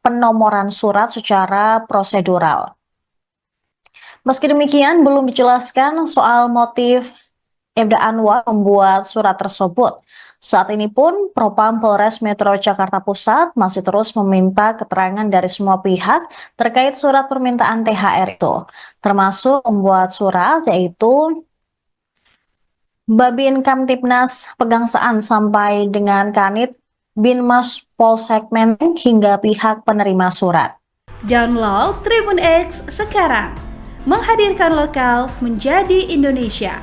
penomoran surat secara prosedural. Meski demikian, belum dijelaskan soal motif Aibda Anwar membuat surat tersebut. Saat ini pun, Propam Polres Metro Jakarta Pusat masih terus meminta keterangan dari semua pihak terkait surat permintaan THR itu, termasuk membuat surat yaitu Babin Kamtipnas Pegangsaan sampai dengan Kanit Binmas Polsek Menteng hingga pihak penerima surat. Download Tribun X sekarang, menghadirkan lokal menjadi Indonesia.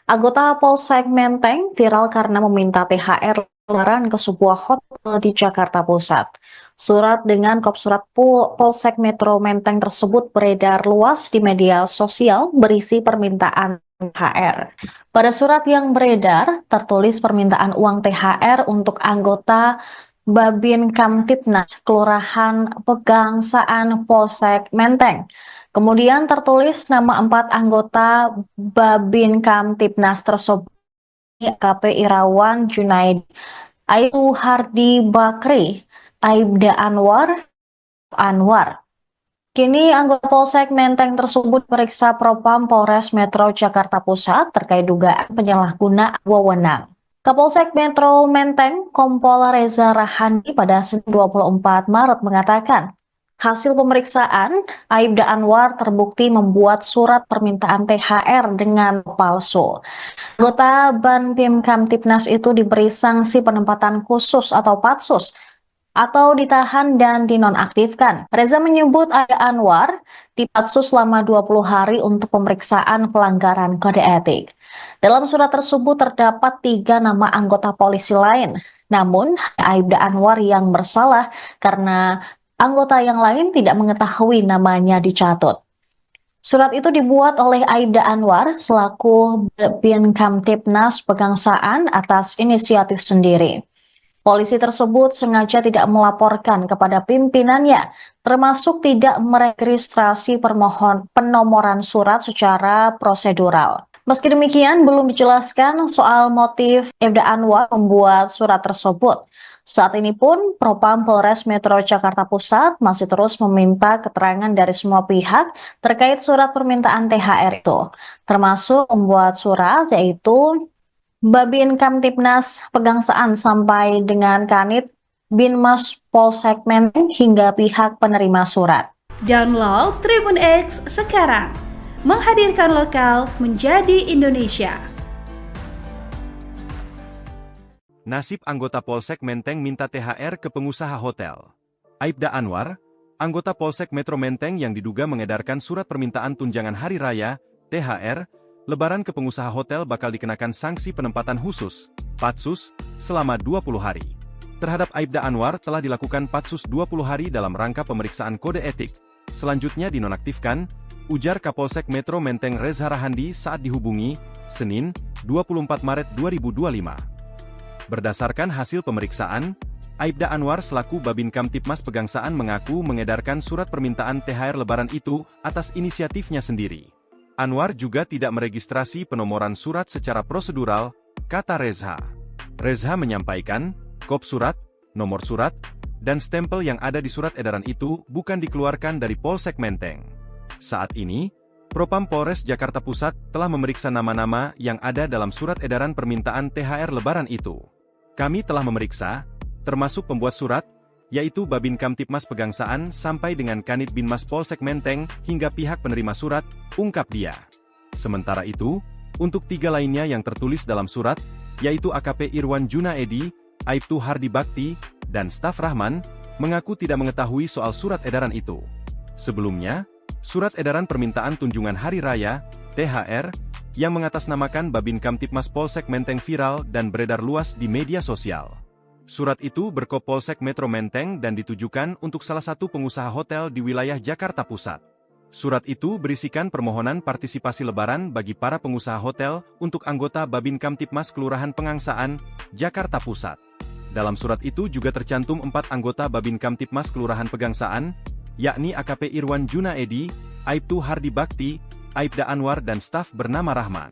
Anggota Polsek Menteng viral karena meminta THR lebaran ke sebuah hotel di Jakarta Pusat. Surat dengan kop surat Polsek Metro Menteng tersebut beredar luas di media sosial berisi permintaan THR. Pada surat yang beredar, tertulis permintaan uang THR untuk anggota Babin Kamtibnas Kelurahan Pegangsaan Polsek Menteng. Kemudian tertulis nama 4 anggota Babin Kamtibnas tersebut, AKP Irawan Junaidi, Aibtu Hardi Bakri, Aibda Anwar. Kini anggota Polsek Menteng tersebut periksa Propam Polres Metro Jakarta Pusat terkait dugaan penyalahgunaan wewenang. Kapolsek Metro Menteng Kompol Reza Rahandi pada Senin 24 Maret mengatakan, hasil pemeriksaan, Aibda Anwar terbukti membuat surat permintaan THR dengan palsu. Anggota Banpim Kamtibnas itu diberi sanksi penempatan khusus atau patsus atau ditahan dan dinonaktifkan. Reza menyebut Aibda Anwar dipatsus selama 20 hari untuk pemeriksaan pelanggaran kode etik. Dalam surat tersebut terdapat 3 nama anggota polisi lain. Namun, Aibda Anwar yang bersalah karena anggota yang lain tidak mengetahui namanya dicatut. Surat itu dibuat oleh Aibda Anwar selaku Bin Kamtibnas Pegangsaan atas inisiatif sendiri. Polisi tersebut sengaja tidak melaporkan kepada pimpinannya, termasuk tidak meregistrasi penomoran surat secara prosedural. Meski demikian, belum dijelaskan soal motif Aibda Anwar membuat surat tersebut. Saat ini pun, Propam Polres Metro Jakarta Pusat masih terus meminta keterangan dari semua pihak terkait surat permintaan THR itu, termasuk membuat surat yaitu Babin Kamtibnas Pegangsaan sampai dengan Kanit Binmas Polsek Menteng hingga pihak penerima surat. Download Tribun X sekarang, menghadirkan lokal menjadi Indonesia. Nasib anggota Polsek Menteng minta THR ke pengusaha hotel. Aibda Anwar, anggota Polsek Metro Menteng yang diduga mengedarkan surat permintaan tunjangan hari raya, THR, lebaran ke pengusaha hotel bakal dikenakan sanksi penempatan khusus, patsus, selama 20 hari. Terhadap Aibda Anwar telah dilakukan patsus 20 hari dalam rangka pemeriksaan kode etik. Selanjutnya dinonaktifkan, ujar Kapolsek Metro Menteng Reza Rahandi saat dihubungi, Senin, 24 Maret 2025. Berdasarkan hasil pemeriksaan, Aibda Anwar selaku Babin Kamtibmas Pegangsaan mengaku mengedarkan surat permintaan THR lebaran itu atas inisiatifnya sendiri. Anwar juga tidak meregistrasi penomoran surat secara prosedural, kata Reza. Reza menyampaikan, kop surat, nomor surat, dan stempel yang ada di surat edaran itu bukan dikeluarkan dari Polsek Menteng. Saat ini, Propam Polres Jakarta Pusat telah memeriksa nama-nama yang ada dalam surat edaran permintaan THR lebaran itu. Kami telah memeriksa, termasuk pembuat surat, yaitu Babin Kamtibmas Pegangsaan sampai dengan Kanit Binmas Polsek Menteng hingga pihak penerima surat, ungkap dia. Sementara itu, untuk 3 lainnya yang tertulis dalam surat, yaitu AKP Irwan Junaidi, Aibtu Hardi Bakti, dan staf Rahman, mengaku tidak mengetahui soal surat edaran itu. Sebelumnya, surat edaran permintaan tunjangan hari raya, THR, yang mengatasnamakan Babin Kamtibmas Polsek Menteng viral dan beredar luas di media sosial. Surat itu berkop Polsek Metro Menteng dan ditujukan untuk salah satu pengusaha hotel di wilayah Jakarta Pusat. Surat itu berisikan permohonan partisipasi lebaran bagi para pengusaha hotel untuk anggota Babin Kamtibmas Kelurahan Pegangsaan, Jakarta Pusat. Dalam surat itu juga tercantum 4 anggota Babin Kamtibmas Kelurahan Pegangsaan, yakni AKP Irwan Junaidi, Aibtu Hardi Bakti, Aibda Anwar dan staf bernama Rahman.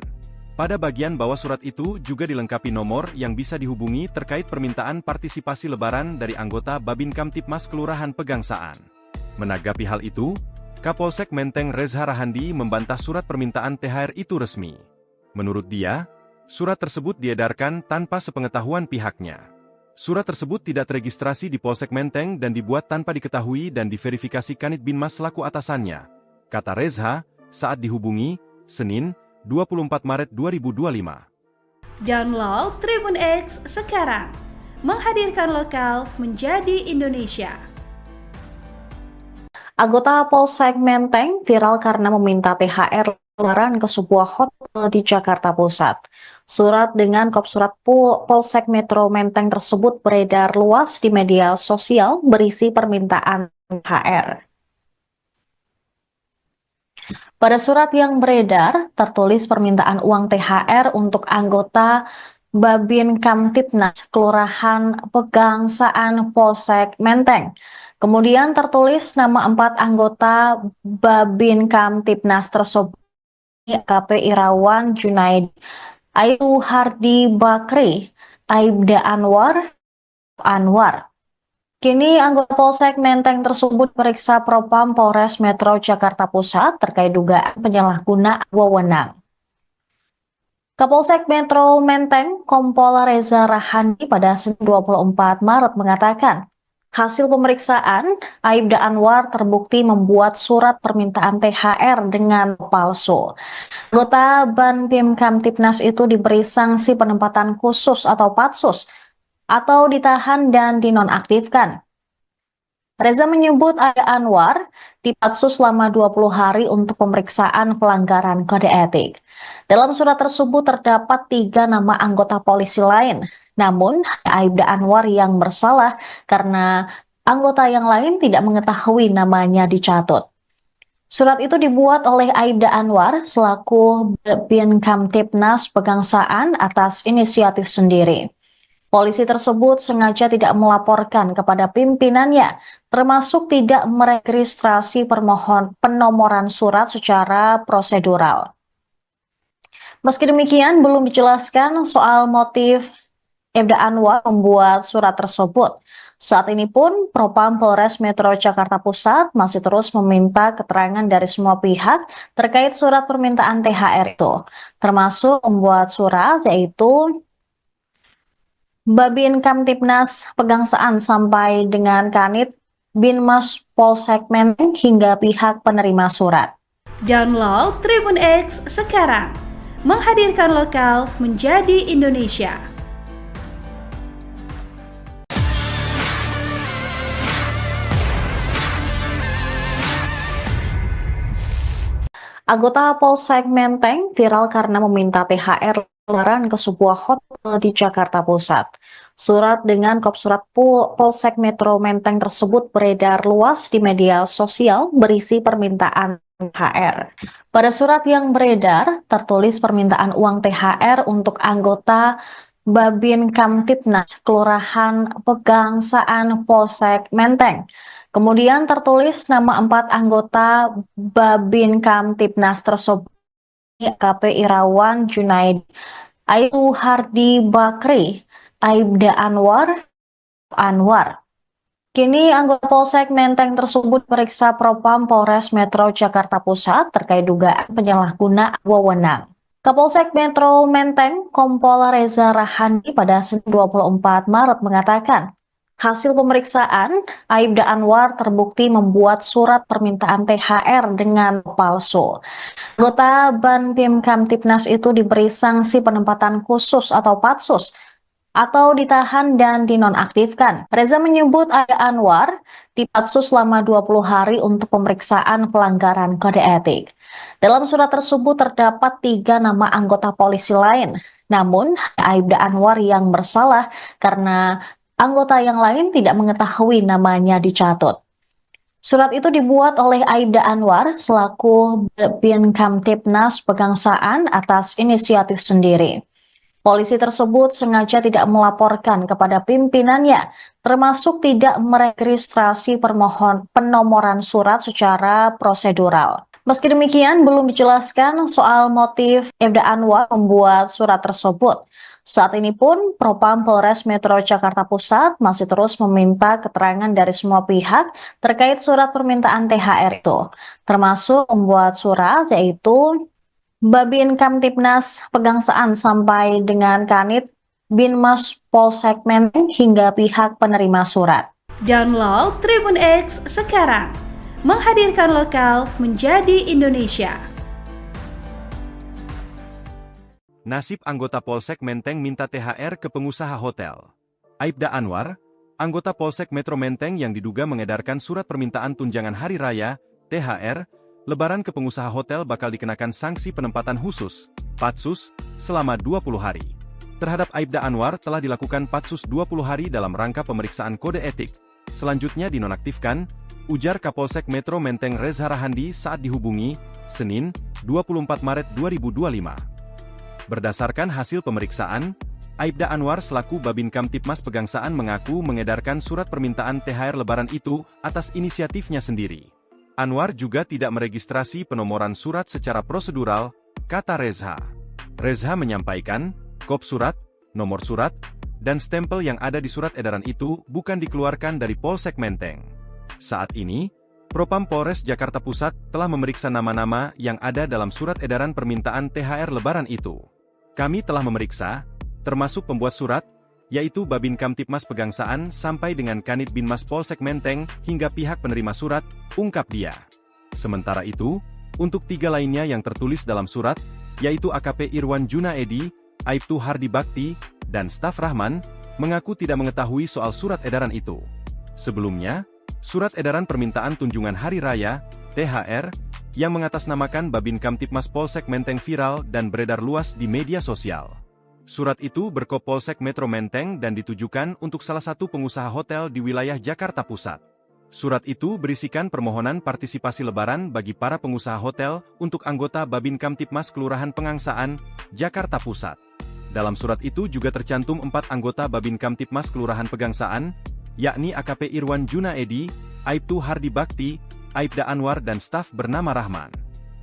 Pada bagian bawah surat itu juga dilengkapi nomor yang bisa dihubungi terkait permintaan partisipasi lebaran dari anggota Babin Kamtibmas Kelurahan Pegangsaan. Menanggapi hal itu, Kapolsek Menteng Reza Rahandi membantah surat permintaan THR itu resmi. Menurut dia, surat tersebut diedarkan tanpa sepengetahuan pihaknya. Surat tersebut tidak teregistrasi di Polsek Menteng dan dibuat tanpa diketahui dan diverifikasi Kanit Binmas selaku atasannya, kata Reza saat dihubungi, Senin, 24 Maret 2025. Download Tribun X sekarang, menghadirkan lokal menjadi Indonesia. Anggota Polsek Menteng viral karena meminta THR Lebaran ke sebuah hotel di Jakarta Pusat. Surat dengan kop surat Polsek Metro Menteng tersebut beredar luas di media sosial berisi permintaan THR. Pada surat yang beredar, tertulis permintaan uang THR untuk anggota Babin Kamtibnas Kelurahan Pegangsaan Polsek Menteng. Kemudian tertulis nama 4 anggota Babin Kamtibnas tersebut, AKP Irawan Junaidi, Ayu Hardi Bakri, Aibda Anwar. Kini anggota Polsek Menteng tersebut periksa Propam Polres Metro Jakarta Pusat terkait dugaan penyalahgunaan wewenang. Kapolsek Metro Menteng Kompol Reza Rahandi pada Senin 24 Maret mengatakan, hasil pemeriksaan, Aibda Anwar terbukti membuat surat permintaan THR dengan palsu. Anggota Banpim Kamtibnas itu diberi sanksi penempatan khusus atau patsus, atau ditahan dan dinonaktifkan. Reza menyebut Aibda Anwar dipatsus selama 20 hari untuk pemeriksaan pelanggaran kode etik. Dalam surat tersebut terdapat 3 nama anggota polisi lain. Namun, Aibda Anwar yang bersalah karena anggota yang lain tidak mengetahui namanya dicatut. Surat itu dibuat oleh Aibda Anwar selaku Bin Kamtibnas Pegangsaan atas inisiatif sendiri. Polisi tersebut sengaja tidak melaporkan kepada pimpinannya, termasuk tidak meregistrasi penomoran surat secara prosedural. Meski demikian, belum dijelaskan soal motif Aibda Anwar membuat surat tersebut. Saat ini pun, Propam Polres Metro Jakarta Pusat masih terus meminta keterangan dari semua pihak terkait surat permintaan THR itu, termasuk membuat surat yaitu Babin Kamtibnas Pegangsaan sampai dengan Kanit Binmas Polsek Menteng hingga pihak penerima surat. Download Tribun X sekarang, menghadirkan lokal menjadi Indonesia. Anggota Polsek Menteng viral karena meminta THR Lebaran ke sebuah hotel di Jakarta Pusat. Surat dengan kop surat Polsek Metro Menteng tersebut beredar luas di media sosial berisi permintaan THR. Pada surat yang beredar, tertulis permintaan uang THR untuk anggota Babin Kamtibnas Kelurahan Pegangsaan Polsek Menteng. Kemudian tertulis nama 4 anggota Babin Kamtibnas tersebut, AKP Irawan Junaidi, Ayu Hardi Bakri, Aibda Anwar. Kini anggota Polsek Menteng tersebut periksa Propam Polres Metro Jakarta Pusat terkait dugaan penyalahgunaan wewenang. Kapolsek Metro Menteng Kompol Reza Rahandi pada Senin 24 Maret mengatakan, hasil pemeriksaan, Aibda Anwar terbukti membuat surat permintaan THR dengan palsu. Anggota Banpim Kamtibnas itu diberi sanksi penempatan khusus atau patsus, atau ditahan dan dinonaktifkan. Reza menyebut Aibda Anwar dipatsus selama 20 hari untuk pemeriksaan pelanggaran kode etik. Dalam surat tersebut terdapat 3 nama anggota polisi lain. Namun, Aibda Anwar yang bersalah karena anggota yang lain tidak mengetahui namanya dicatut. Surat itu dibuat oleh Aibda Anwar selaku Bin Kamtibnas Pegangsaan atas inisiatif sendiri. Polisi tersebut sengaja tidak melaporkan kepada pimpinannya, termasuk tidak meregistrasi penomoran surat secara prosedural. Meski demikian, belum dijelaskan soal motif Aibda Anwar membuat surat tersebut. Saat ini pun, Propam Polres Metro Jakarta Pusat masih terus meminta keterangan dari semua pihak terkait surat permintaan THR itu, termasuk membuat surat yaitu Babin Kamtibnas Pegangsaan sampai dengan Kanit Binmas Polsek Menteng hingga pihak penerima surat. Download Tribun X sekarang, menghadirkan lokal menjadi Indonesia. Nasib anggota Polsek Menteng minta THR ke pengusaha hotel. Aibda Anwar, anggota Polsek Metro Menteng yang diduga mengedarkan surat permintaan tunjangan hari raya, THR, Lebaran ke pengusaha hotel bakal dikenakan sanksi penempatan khusus, Patsus, selama 20 hari. Terhadap Aibda Anwar telah dilakukan Patsus 20 hari dalam rangka pemeriksaan kode etik. Selanjutnya dinonaktifkan, ujar Kapolsek Metro Menteng Reza Rahandi saat dihubungi, Senin, 24 Maret 2025. Berdasarkan hasil pemeriksaan, Aibda Anwar selaku Babin Kamtipmas Pegangsaan mengaku mengedarkan surat permintaan THR Lebaran itu atas inisiatifnya sendiri. Anwar juga tidak meregistrasi penomoran surat secara prosedural, kata Reza. Reza menyampaikan, kop surat, nomor surat, dan stempel yang ada di surat edaran itu bukan dikeluarkan dari Polsek Menteng. Saat ini, Propam Polres Jakarta Pusat telah memeriksa nama-nama yang ada dalam surat edaran permintaan THR Lebaran itu. Kami telah memeriksa, termasuk pembuat surat, yaitu Babin Kamtipmas Pegangsaan sampai dengan Kanit Binmas Polsek Menteng hingga pihak penerima surat, ungkap dia. Sementara itu, untuk 3 lainnya yang tertulis dalam surat, yaitu AKP Irwan Junaedi, Aibtu Hardi Bakti, dan staf Rahman, mengaku tidak mengetahui soal surat edaran itu. Sebelumnya, surat edaran permintaan tunjangan Hari Raya, THR, yang mengatasnamakan Babin Kamtipmas Polsek Menteng viral dan beredar luas di media sosial. Surat itu berkop Polsek Metro Menteng dan ditujukan untuk salah satu pengusaha hotel di wilayah Jakarta Pusat. Surat itu berisikan permohonan partisipasi Lebaran bagi para pengusaha hotel untuk anggota Babin Kamtipmas Kelurahan Pegangsaan, Jakarta Pusat. Dalam surat itu juga tercantum 4 anggota Babin Kamtipmas Kelurahan Pegangsaan, yakni AKP Irwan Junaedi, Aibtu Hardi Bakti, Aibda Anwar dan staf bernama Rahman.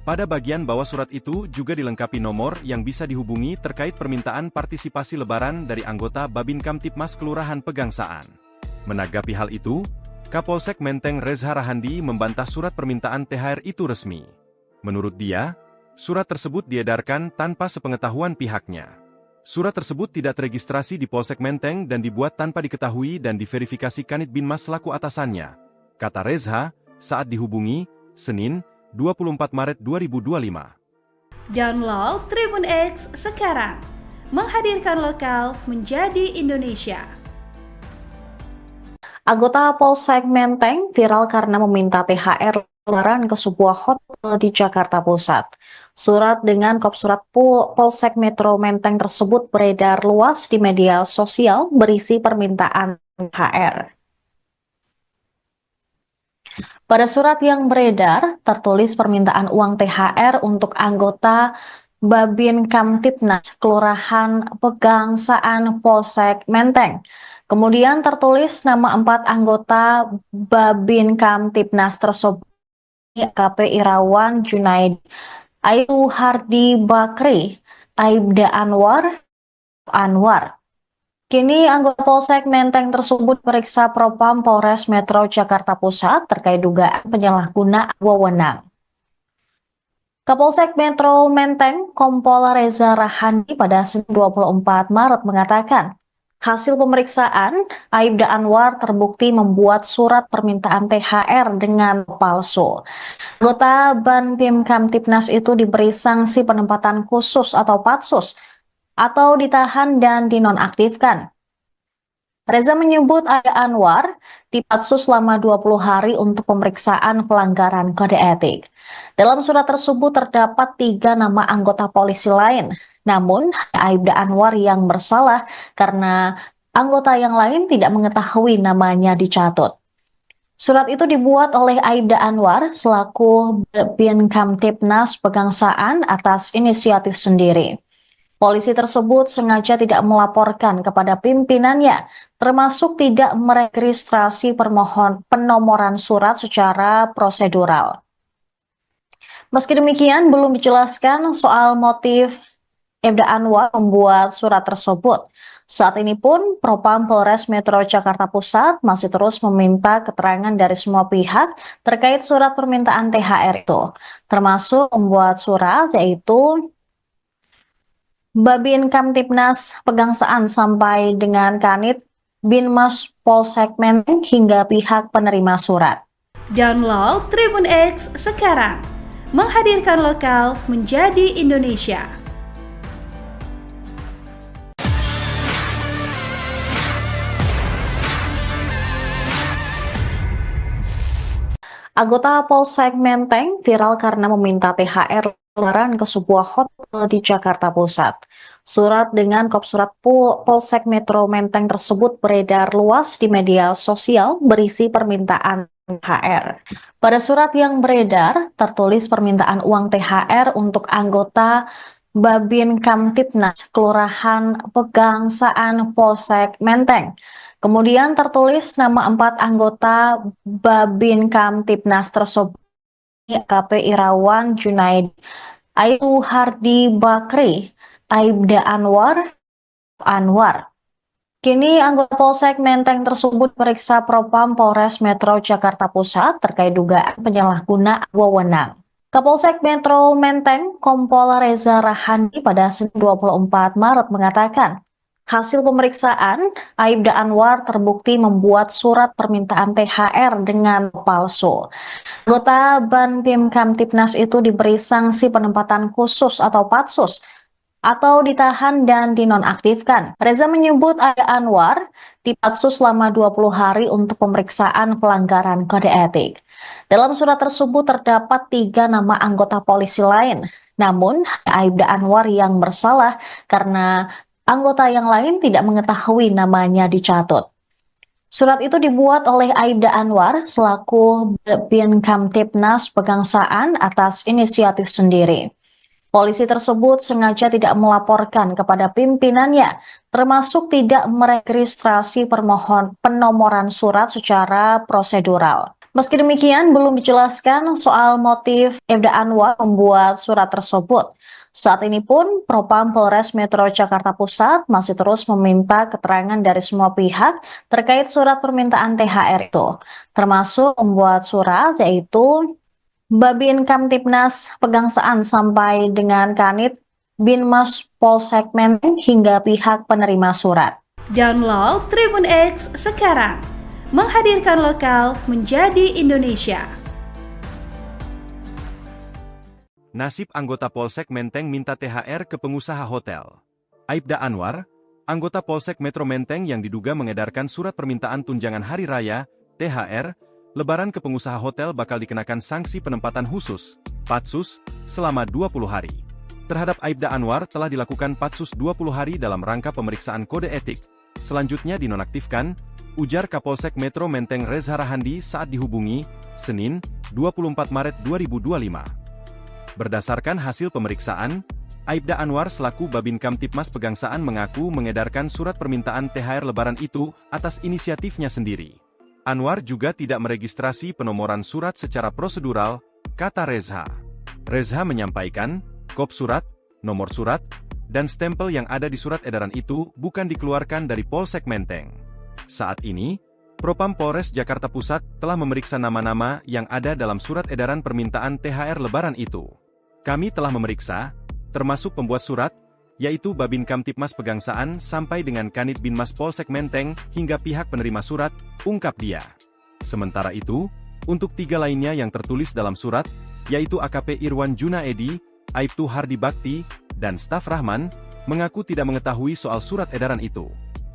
Pada bagian bawah surat itu juga dilengkapi nomor yang bisa dihubungi terkait permintaan partisipasi Lebaran dari anggota Babin Kamtipmas Kelurahan Pegangsaan. Menanggapi hal itu, Kapolsek Menteng Reza Rahandi membantah surat permintaan THR itu resmi. Menurut dia, surat tersebut diedarkan tanpa sepengetahuan pihaknya. Surat tersebut tidak teregistrasi di Polsek Menteng dan dibuat tanpa diketahui dan diverifikasi Kanit Binmas selaku atasannya, kata Reza saat dihubungi, Senin, 24 Maret 2025. Download Tribun X sekarang, menghadirkan lokal menjadi Indonesia. Anggota Polsek Menteng viral karena meminta THR Lebaran ke sebuah hotel di Jakarta Pusat. Surat dengan kop surat Polsek Metro Menteng tersebut beredar luas di media sosial berisi permintaan THR. Pada surat yang beredar, tertulis permintaan uang THR untuk anggota Babin Kamtipnas Kelurahan Pegangsaan Polsek Menteng. Kemudian tertulis nama 4 anggota Babin Kamtipnas tersebut, AKP Irwan Junaedi, Aibtu Hardi Bakri, Aibda Anwar. Kini anggota Polsek Menteng tersebut periksa Propam Polres Metro Jakarta Pusat terkait dugaan penyalahgunaan wewenang. Kapolsek Metro Menteng Kompol Reza Rahandi pada Senin 24 Maret mengatakan, hasil pemeriksaan, Aibda Anwar terbukti membuat surat permintaan THR dengan palsu. Anggota Babin Kamtipnas itu diberi sanksi penempatan khusus atau patsus, atau ditahan dan dinonaktifkan. Reza menyebut Aibda Anwar dipatsus selama 20 hari untuk pemeriksaan pelanggaran kode etik. Dalam surat tersebut terdapat 3 nama anggota polisi lain. Namun, Aibda Anwar yang bersalah karena anggota yang lain tidak mengetahui namanya dicatut. Surat itu dibuat oleh Aibda Anwar selaku Babin Kamtipnas Pegangsaan atas inisiatif sendiri. Polisi tersebut sengaja tidak melaporkan kepada pimpinannya, termasuk tidak meregistrasi penomoran surat secara prosedural. Meski demikian, belum dijelaskan soal motif Aibda Anwar membuat surat tersebut. Saat ini pun, Propam Polres Metro Jakarta Pusat masih terus meminta keterangan dari semua pihak terkait surat permintaan THR itu, termasuk membuat surat yaitu Babin Kamtipnas Pegangsaan sampai dengan Kanit Binmas Polsek Menteng hingga pihak penerima surat. Download Tribun X sekarang, menghadirkan lokal menjadi Indonesia. Anggota Polsek Menteng viral karena meminta THR lebaran ke sebuah hotel di Jakarta Pusat. Surat dengan kop surat Polsek Metro Menteng tersebut beredar luas di media sosial berisi permintaan THR. Pada surat yang beredar, tertulis permintaan uang THR untuk anggota Babin Kamtibnas Kelurahan Pegangsaan Polsek Menteng. Kemudian tertulis nama 4 anggota Babin Kamtibnas tersebut, AKP Irawan Junaidi, Aibtu Hardi Bakri, Aibda Anwar. Kini anggota Polsek Menteng tersebut periksa Propam Polres Metro Jakarta Pusat terkait dugaan penyalahgunaan wewenang. Kapolsek Metro Menteng, Kompol Reza Rahandi pada Senin 24 Maret mengatakan, hasil pemeriksaan, Aibda Anwar terbukti membuat surat permintaan THR dengan palsu. Anggota Banpim Kamtibnas itu diberi sanksi penempatan khusus atau patsus atau ditahan dan dinonaktifkan. Reza menyebut Aibda Anwar dipatsus selama 20 hari untuk pemeriksaan pelanggaran kode etik. Dalam surat tersebut terdapat 3 nama anggota polisi lain. Namun, Aibda Anwar yang bersalah karena anggota yang lain tidak mengetahui namanya dicatut. Surat itu dibuat oleh Aibda Anwar selaku Bin Kamtibnas Pegangsaan atas inisiatif sendiri. Polisi tersebut sengaja tidak melaporkan kepada pimpinannya, termasuk tidak meregistrasi penomoran surat secara prosedural. Meski demikian, belum dijelaskan soal motif Aibda Anwar membuat surat tersebut. Saat ini pun, Propam Polres Metro Jakarta Pusat masih terus meminta keterangan dari semua pihak terkait surat permintaan THR itu, termasuk membuat surat yaitu Babin Kamtibnas Pegangsaan sampai dengan Kanit Binmas Polsek Menteng hingga pihak penerima surat. Download Tribun X sekarang, menghadirkan lokal menjadi Indonesia. Nasib anggota Polsek Menteng minta THR ke pengusaha hotel. Aibda Anwar, anggota Polsek Metro Menteng yang diduga mengedarkan surat permintaan tunjangan hari raya, THR, Lebaran ke pengusaha hotel bakal dikenakan sanksi penempatan khusus, patsus, selama 20 hari. Terhadap Aibda Anwar telah dilakukan patsus 20 hari dalam rangka pemeriksaan kode etik, selanjutnya dinonaktifkan, ujar Kapolsek Metro Menteng Reza Rahandi saat dihubungi, Senin, 24 Maret 2025. Berdasarkan hasil pemeriksaan, Aibda Anwar selaku Babin Kamtibmas Pegangsaan mengaku mengedarkan surat permintaan THR Lebaran itu atas inisiatifnya sendiri. Anwar juga tidak meregistrasi penomoran surat secara prosedural, kata Reza. Reza menyampaikan, kop surat, nomor surat, dan stempel yang ada di surat edaran itu bukan dikeluarkan dari Polsek Menteng. Saat ini, Propam Polres Jakarta Pusat telah memeriksa nama-nama yang ada dalam surat edaran permintaan THR Lebaran itu. Kami telah memeriksa, termasuk pembuat surat, yaitu Babin Kamtibmas Pegangsaan sampai dengan Kanit Binmas Polsek Menteng hingga pihak penerima surat, ungkap dia. Sementara itu, untuk 3 lainnya yang tertulis dalam surat, yaitu AKP Irwan Junaidi, Aibtu Hardi Bakti, dan staf Rahman, mengaku tidak mengetahui soal surat edaran itu.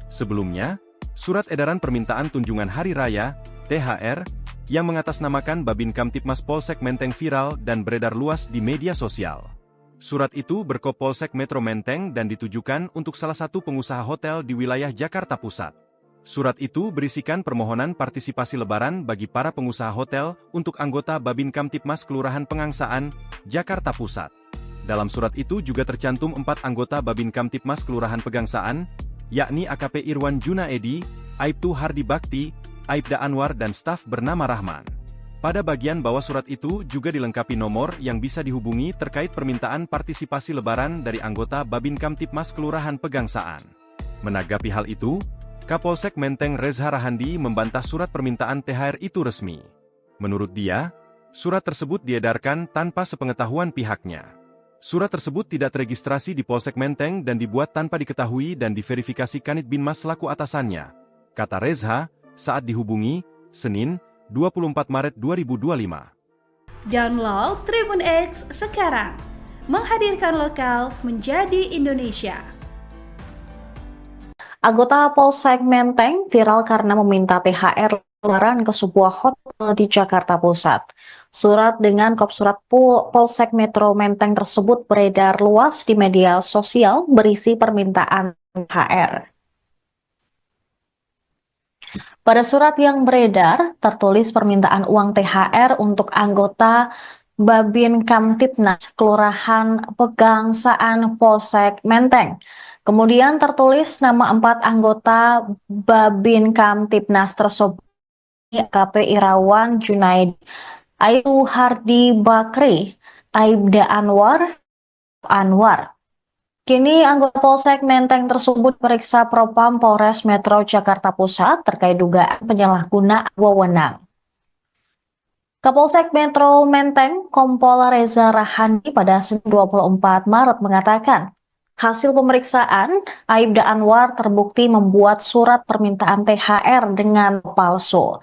Sebelumnya, surat edaran permintaan tunjangan hari raya, THR, yang mengatasnamakan Babin Kamtibmas Polsek Menteng viral dan beredar luas di media sosial. Surat itu berkop Polsek Metro Menteng dan ditujukan untuk salah satu pengusaha hotel di wilayah Jakarta Pusat. Surat itu berisikan permohonan partisipasi Lebaran bagi para pengusaha hotel untuk anggota Babin Kamtibmas Kelurahan Pegangsaan, Jakarta Pusat. Dalam surat itu juga tercantum 4 anggota Babin Kamtibmas Kelurahan Pegangsaan, yakni AKP Irwan Junaidi, Aibtu Hardi Bakti, Aibda Anwar dan staf bernama Rahman. Pada bagian bawah surat itu juga dilengkapi nomor yang bisa dihubungi terkait permintaan partisipasi Lebaran dari anggota Babin Kamtibmas Kelurahan Pegangsaan. Menanggapi hal itu, Kapolsek Menteng Reza Rahandi membantah surat permintaan THR itu resmi. Menurut dia, surat tersebut diedarkan tanpa sepengetahuan pihaknya. Surat tersebut tidak teregistrasi di Polsek Menteng dan dibuat tanpa diketahui dan diverifikasi Kanit Binmas selaku atasannya, kata Reza saat dihubungi, Senin, 24 Maret 2025. Download Tribun X sekarang, menghadirkan lokal menjadi Indonesia. Anggota Polsek Menteng viral karena meminta THR Lebaran ke sebuah hotel di Jakarta Pusat. Surat dengan kop surat Polsek Metro Menteng tersebut beredar luas di media sosial berisi permintaan THR. Pada surat yang beredar, tertulis permintaan uang THR untuk anggota Babin Kamtibnas Kelurahan Pegangsaan Polsek Menteng. Kemudian tertulis nama 4 anggota Babin Kamtibnas tersebut, AKP Irawan Junaidi, Ayu Hardi Bakri, Aibda Anwar. Kini anggota Polsek Menteng tersebut periksa Propam Polres Metro Jakarta Pusat terkait dugaan penyalahgunaan wewenang. Kapolsek Metro Menteng Kompol Reza Rahandi pada Senin 24 Maret mengatakan, hasil pemeriksaan, Aibda Anwar terbukti membuat surat permintaan THR dengan palsu.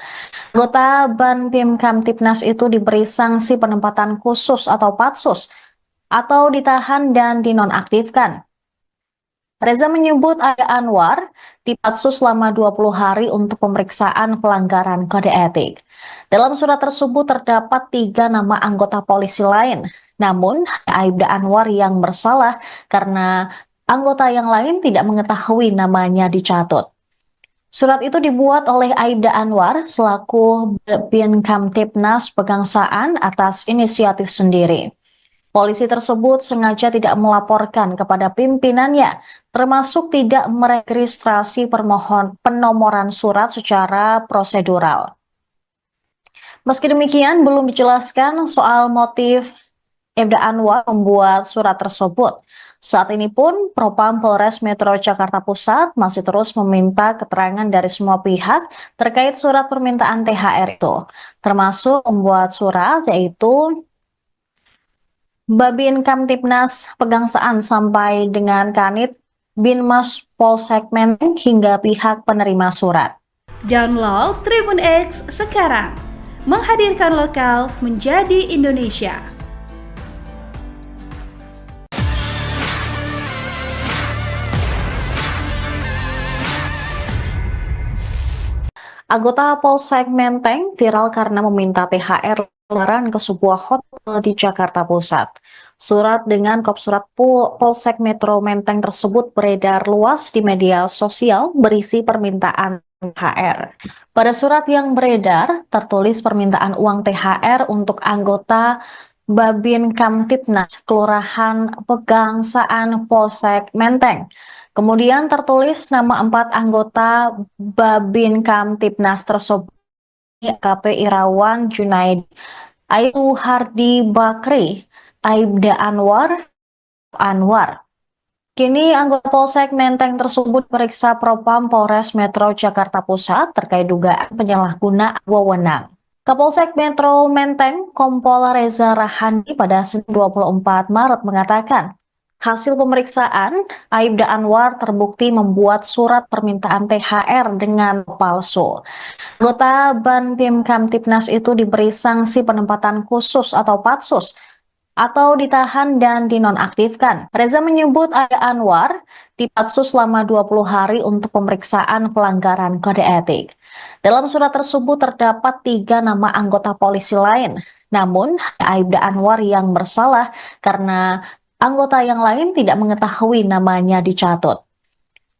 Anggota Banpim Kamtibnas itu diberi sanksi penempatan khusus atau patsus, atau ditahan dan dinonaktifkan. Reza menyebut Aibda Anwar dipatsus selama 20 hari untuk pemeriksaan pelanggaran kode etik. Dalam surat tersebut terdapat 3 nama anggota polisi lain, namun Aibda Anwar yang bersalah karena anggota yang lain tidak mengetahui namanya dicatut. Surat itu dibuat oleh Aibda Anwar selaku Bin Kamtibnas Pegangsaan atas inisiatif sendiri. Polisi tersebut sengaja tidak melaporkan kepada pimpinannya, termasuk tidak meregistrasi penomoran surat secara prosedural. Meski demikian, belum dijelaskan soal motif Aibda Anwar membuat surat tersebut. Saat ini pun, Propam Polres Metro Jakarta Pusat masih terus meminta keterangan dari semua pihak terkait surat permintaan THR itu, termasuk membuat surat yaitu Babin Kamtibnas Pegangsaan sampai dengan Kanit Binmas Polsek Menteng hingga pihak penerima surat. Download Tribun X sekarang, menghadirkan lokal menjadi Indonesia. Anggota Polsek Menteng viral karena meminta THR Lebaran ke sebuah hotel di Jakarta Pusat. Surat dengan kop surat Polsek Metro Menteng tersebut beredar luas di media sosial berisi permintaan THR. Pada surat yang beredar, tertulis permintaan uang THR untuk anggota Babin Kamtibnas Kelurahan Pegangsaan Polsek Menteng. Kemudian tertulis nama 4 anggota Babin Kamtibnas tersebut, AKP Irawan Junaidi, Ayu Hardi Bakri, Aibda Anwar. Kini anggota Polsek Menteng tersebut periksa Propam Polres Metro Jakarta Pusat terkait dugaan penyalahgunaan wewenang. Kapolsek Metro Menteng Kompol Reza Rahandi pada Senin 24 Maret mengatakan, hasil pemeriksaan, Aibda Anwar terbukti membuat surat permintaan THR dengan palsu. Anggota Banpim Kamtibnas itu diberi sanksi penempatan khusus atau patsus, atau ditahan dan dinonaktifkan. Reza menyebut Aibda Anwar dipatsus selama 20 hari untuk pemeriksaan pelanggaran kode etik. Dalam surat tersebut terdapat 3 nama anggota polisi lain, namun Aibda Anwar yang bersalah karena anggota yang lain tidak mengetahui namanya dicatut.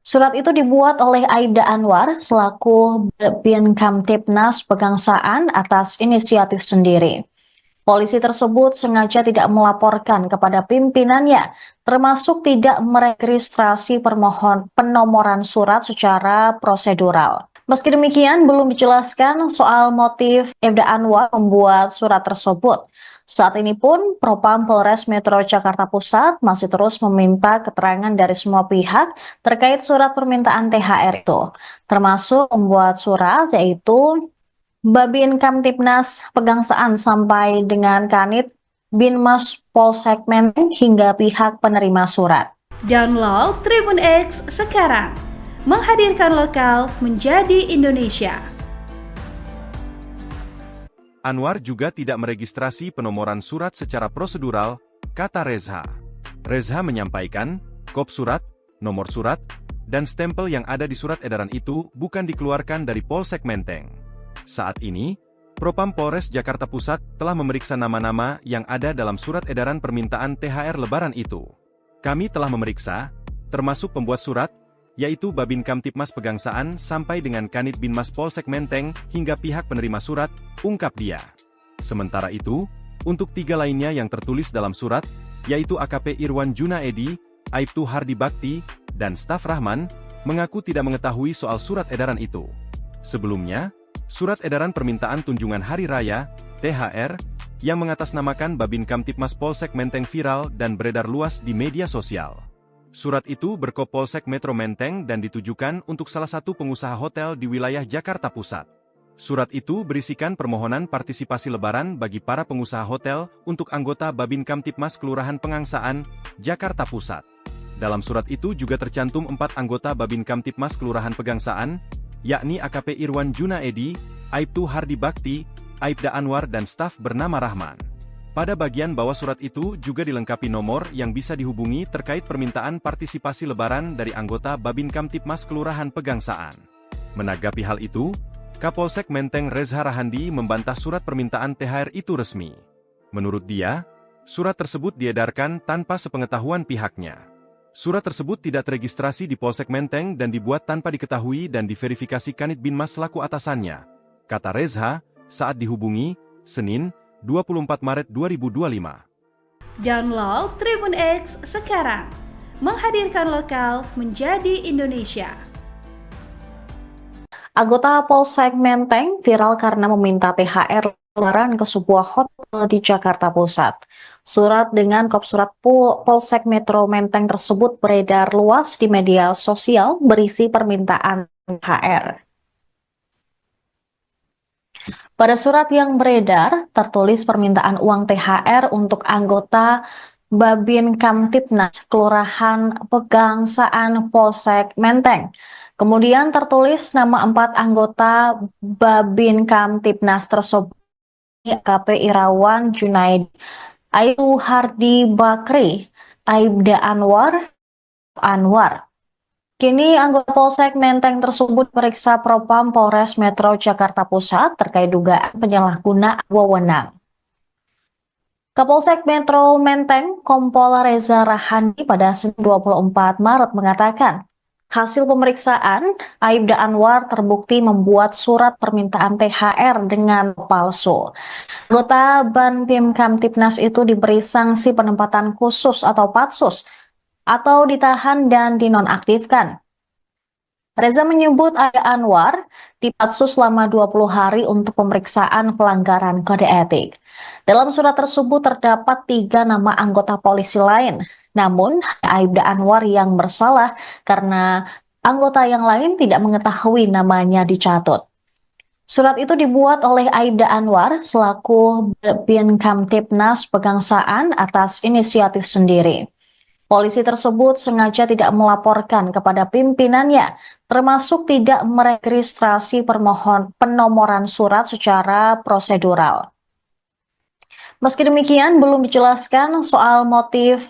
Surat itu dibuat oleh Aibda Anwar selaku Bin Kamtibnas Pegangsaan atas inisiatif sendiri. Polisi tersebut sengaja tidak melaporkan kepada pimpinannya, termasuk tidak meregistrasi penomoran surat secara prosedural. Meski demikian, belum dijelaskan soal motif Aibda Anwar membuat surat tersebut. Saat ini pun, Propam Polres Metro Jakarta Pusat masih terus meminta keterangan dari semua pihak terkait surat permintaan THR itu, termasuk membuat surat yaitu Babin Kamtibnas Pegangsaan sampai dengan Kanit Binmas Polsek Menteng hingga pihak penerima surat. Download Tribun X sekarang, menghadirkan lokal menjadi Indonesia. Anwar juga tidak meregistrasi penomoran surat secara prosedural, kata Reza. Reza menyampaikan, kop surat, nomor surat, dan stempel yang ada di surat edaran itu bukan dikeluarkan dari Polsek Menteng. Saat ini, Propam Polres Jakarta Pusat telah memeriksa nama-nama yang ada dalam surat edaran permintaan THR Lebaran itu. Kami telah memeriksa, termasuk pembuat surat, yaitu Babin Kamtibmas Pegangsaan sampai dengan Kanit Binmas Polsek Menteng hingga pihak penerima surat, ungkap dia. Sementara itu, untuk 3 lainnya yang tertulis dalam surat, yaitu AKP Irwan Junaedi, Aibtu Hardi Bakti, dan staf Rahman, mengaku tidak mengetahui soal surat edaran itu. Sebelumnya, surat edaran permintaan tunjangan Hari Raya, THR, yang mengatasnamakan Babin Kamtibmas Polsek Menteng viral dan beredar luas di media sosial. Surat itu berkop Polsek Metro Menteng dan ditujukan untuk salah satu pengusaha hotel di wilayah Jakarta Pusat. Surat itu berisikan permohonan partisipasi Lebaran bagi para pengusaha hotel untuk anggota Babin Kamtibmas Kelurahan Pegangsaan, Jakarta Pusat. Dalam surat itu juga tercantum 4 anggota Babin Kamtibmas Kelurahan Pegangsaan, yakni AKP Irwan Junaedi, Aibtu Hardi Bakti, Aibda Anwar dan staf bernama Rahman. Pada bagian bawah surat itu juga dilengkapi nomor yang bisa dihubungi terkait permintaan partisipasi Lebaran dari anggota Babin Kamtibmas Kelurahan Pegangsaan. Menanggapi hal itu, Kapolsek Menteng Reza Rahandi membantah surat permintaan THR itu resmi. Menurut dia, surat tersebut diedarkan tanpa sepengetahuan pihaknya. Surat tersebut tidak teregistrasi di Polsek Menteng dan dibuat tanpa diketahui dan diverifikasi Kanit Binmas selaku atasannya, kata Reza saat dihubungi, Senin, 24 Maret 2025. Download Tribun X sekarang, menghadirkan lokal menjadi Indonesia. Anggota Polsek Menteng viral karena meminta THR Lebaran ke sebuah hotel di Jakarta Pusat. Surat dengan kop surat Polsek Metro Menteng tersebut beredar luas di media sosial berisi permintaan THR. Pada surat yang beredar, tertulis permintaan uang THR untuk anggota Babin Kamtibnas Kelurahan Pegangsaan Polsek Menteng. Kemudian tertulis nama 4 anggota Babin Kamtibnas tersebut, AKP Irawan Junaedi, Aibtu Hardi Bakri, Aibda Anwar. Kini anggota Polsek Menteng tersebut periksa Propam Polres Metro Jakarta Pusat terkait dugaan penyalahgunaan wewenang. Kapolsek Metro Menteng Kompol Reza Rahandi pada Senin 24 Maret mengatakan, hasil pemeriksaan, Aibda Anwar terbukti membuat surat permintaan THR dengan palsu. Anggota Babin Kamtibnas itu diberi sanksi penempatan khusus atau patsus, atau ditahan dan dinonaktifkan. Reza menyebut Aibda Anwar dipatsus selama 20 hari untuk pemeriksaan pelanggaran kode etik. Dalam surat tersebut terdapat 3 nama anggota polisi lain. Namun, Aibda Anwar yang bersalah karena anggota yang lain tidak mengetahui namanya dicatut. Surat itu dibuat oleh Aibda Anwar selaku Babin Kamtibnas Pegangsaan atas inisiatif sendiri. Polisi tersebut sengaja tidak melaporkan kepada pimpinannya, termasuk tidak meregistrasi penomoran surat secara prosedural. Meski demikian, belum dijelaskan soal motif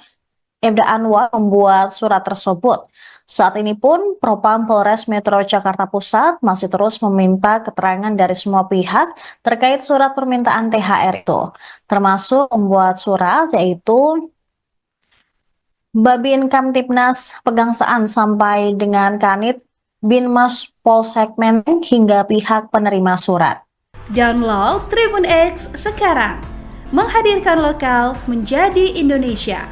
Aibda Anwar membuat surat tersebut. Saat ini pun, Propam Polres Metro Jakarta Pusat masih terus meminta keterangan dari semua pihak terkait surat permintaan THR itu, termasuk membuat surat yaitu Babin Kamtibnas Pegangsaan sampai dengan Kanit Binmas Polsek Menteng hingga pihak penerima surat. Download Tribun X sekarang, menghadirkan lokal menjadi Indonesia.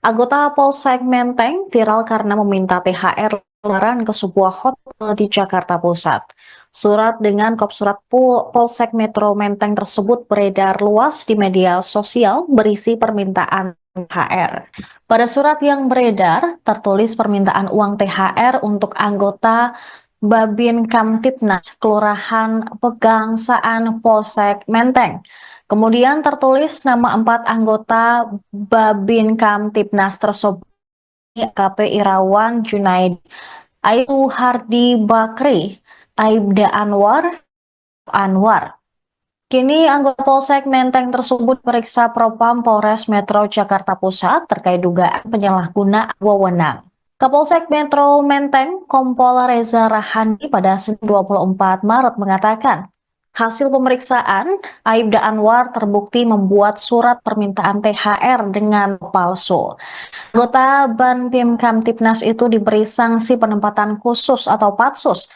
Anggota Polsek Menteng viral karena meminta THR Lebaran ke sebuah hotel di Jakarta Pusat. Surat dengan kop surat Polsek Metro Menteng tersebut beredar luas di media sosial berisi permintaan THR. Pada surat yang beredar, tertulis permintaan uang THR untuk anggota Babin Kamtibnas Kelurahan Pegangsaan Polsek Menteng. Kemudian tertulis nama 4 anggota Babin Kamtibnas tersebut, AKP Irawan Junaedi, Aibtu Hardi Bakri, Aibda Anwar. Kini anggota Polsek Menteng tersebut periksa Propam Polres Metro Jakarta Pusat terkait dugaan penyalahgunaan wewenang. Kapolsek Metro Menteng, Kompol Reza Rahandi pada Senin 24 Maret mengatakan, hasil pemeriksaan, Aibda Anwar terbukti membuat surat permintaan THR dengan palsu. Anggota Banpim Kamtipnas itu diberi sanksi penempatan khusus atau patsus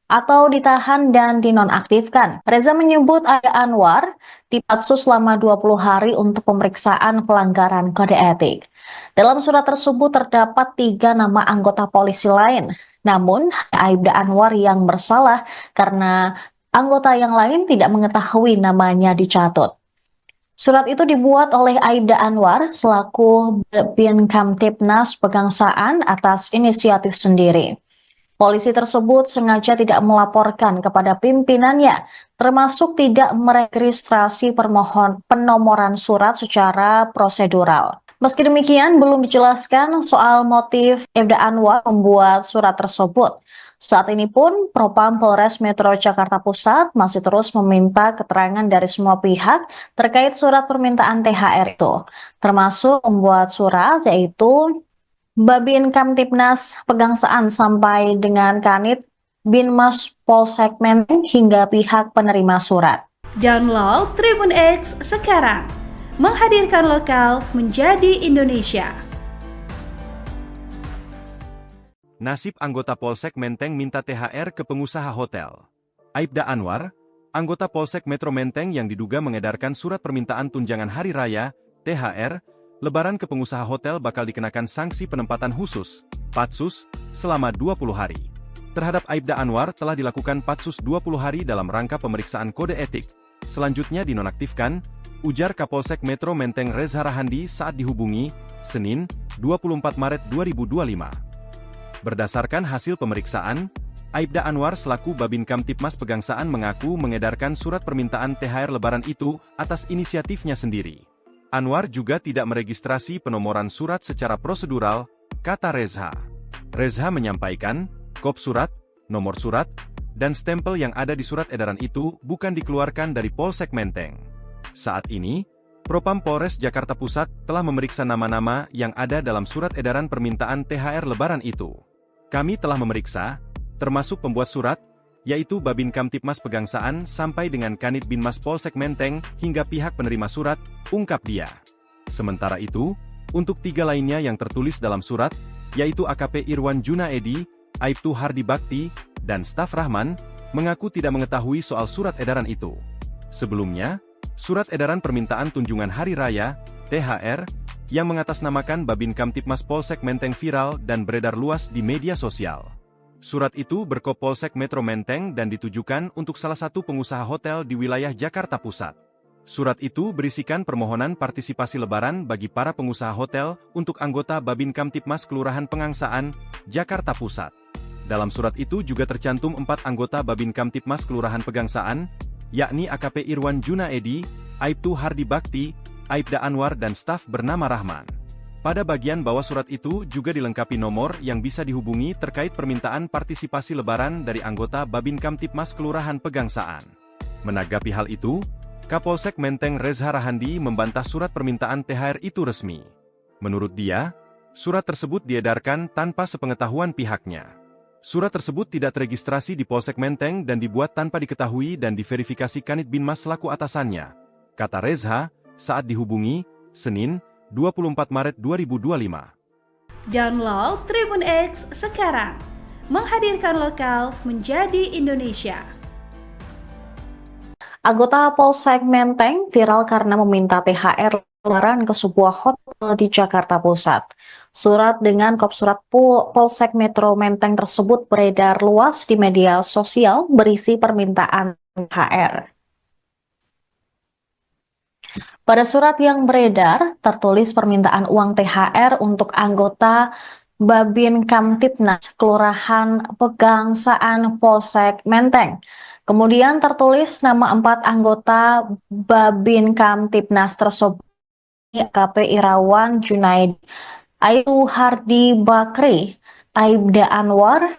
atau ditahan dan dinonaktifkan. Reza menyebut Aibda Anwar dipatsus selama 20 hari untuk pemeriksaan pelanggaran kode etik. Dalam surat tersebut terdapat 3 nama anggota polisi lain. Namun, Aibda Anwar yang bersalah karena anggota yang lain tidak mengetahui namanya dicatut. Surat itu dibuat oleh Aibda Anwar selaku Bin Kamtipnas Pegangsaan atas inisiatif sendiri. Polisi tersebut sengaja tidak melaporkan kepada pimpinannya, termasuk tidak meregistrasi penomoran surat secara prosedural. Meski demikian, belum dijelaskan soal motif Aibda Anwar membuat surat tersebut. Saat ini pun, Propam Polres Metro Jakarta Pusat masih terus meminta keterangan dari semua pihak terkait surat permintaan THR itu, termasuk membuat surat yaitu Babin Kamtipnas Pegangsaan sampai dengan Kanit Binmas Polsek Menteng hingga pihak penerima surat. Download Tribun X sekarang, menghadirkan lokal menjadi Indonesia. Nasib anggota Polsek Menteng minta THR ke pengusaha hotel. Aibda Anwar, anggota Polsek Metro Menteng yang diduga mengedarkan surat permintaan tunjangan hari raya, THR, Lebaran ke pengusaha hotel bakal dikenakan sanksi penempatan khusus, patsus, selama 20 hari. Terhadap Aibda Anwar telah dilakukan patsus 20 hari dalam rangka pemeriksaan kode etik. Selanjutnya dinonaktifkan, ujar Kapolsek Metro Menteng Reza Rahandi saat dihubungi, Senin, 24 Maret 2025. Berdasarkan hasil pemeriksaan, Aibda Anwar selaku Babin Kamtipmas Pegangsaan mengaku mengedarkan surat permintaan THR Lebaran itu atas inisiatifnya sendiri. Anwar juga tidak meregistrasi penomoran surat secara prosedural, kata Reza. Reza menyampaikan, kop surat, nomor surat, dan stempel yang ada di surat edaran itu bukan dikeluarkan dari Polsek Menteng. Saat ini, Propam Polres Jakarta Pusat telah memeriksa nama-nama yang ada dalam surat edaran permintaan THR Lebaran itu. Kami telah memeriksa, termasuk pembuat surat, yaitu Babin Kamtipmas Pegangsaan sampai dengan Kanit Binmas Polsek Menteng hingga pihak penerima surat, ungkap dia. Sementara itu, untuk 3 lainnya yang tertulis dalam surat, yaitu AKP Irwan Junaedi, Aibtu Hardi Bakti, dan staf Rahman, mengaku tidak mengetahui soal surat edaran itu. Sebelumnya, surat edaran permintaan tunjangan hari raya, THR, yang mengatasnamakan Babin Kamtipmas Polsek Menteng viral dan beredar luas di media sosial. Surat itu berkop Polsek Metro Menteng dan ditujukan untuk salah satu pengusaha hotel di wilayah Jakarta Pusat. Surat itu berisikan permohonan partisipasi Lebaran bagi para pengusaha hotel untuk anggota Babin Kamtipmas Kelurahan Pegangsaan, Jakarta Pusat. Dalam surat itu juga tercantum 4 anggota Babin Kamtipmas Kelurahan Pegangsaan, yakni AKP Irwan Junaedi, Aibtu Hardi Bakti, Aibda Anwar dan staf bernama Rahman. Pada bagian bawah surat itu juga dilengkapi nomor yang bisa dihubungi terkait permintaan partisipasi Lebaran dari anggota Babin Kamtipmas Kelurahan Pegangsaan. Menanggapi hal itu, Kapolsek Menteng Reza Rahandi membantah surat permintaan THR itu resmi. Menurut dia, surat tersebut diedarkan tanpa sepengetahuan pihaknya. Surat tersebut tidak teregistrasi di Polsek Menteng dan dibuat tanpa diketahui dan diverifikasi Kanit Binmas selaku atasannya, kata Reza saat dihubungi, Senin, 24 Maret 2025. Download Tribun X sekarang, menghadirkan lokal menjadi Indonesia. Anggota Polsek Menteng viral karena meminta THR Lebaran ke sebuah hotel di Jakarta Pusat. Surat dengan kop surat Polsek Metro Menteng tersebut beredar luas di media sosial berisi permintaan THR. Pada surat yang beredar, tertulis permintaan uang THR untuk anggota Babin Kamtipnas Kelurahan Pegangsaan Polsek Menteng. Kemudian tertulis nama 4 anggota Babin Kamtipnas tersebut, AKP Irawan Junaedi, Aibtu Hardi Bakri, Aibda Anwar.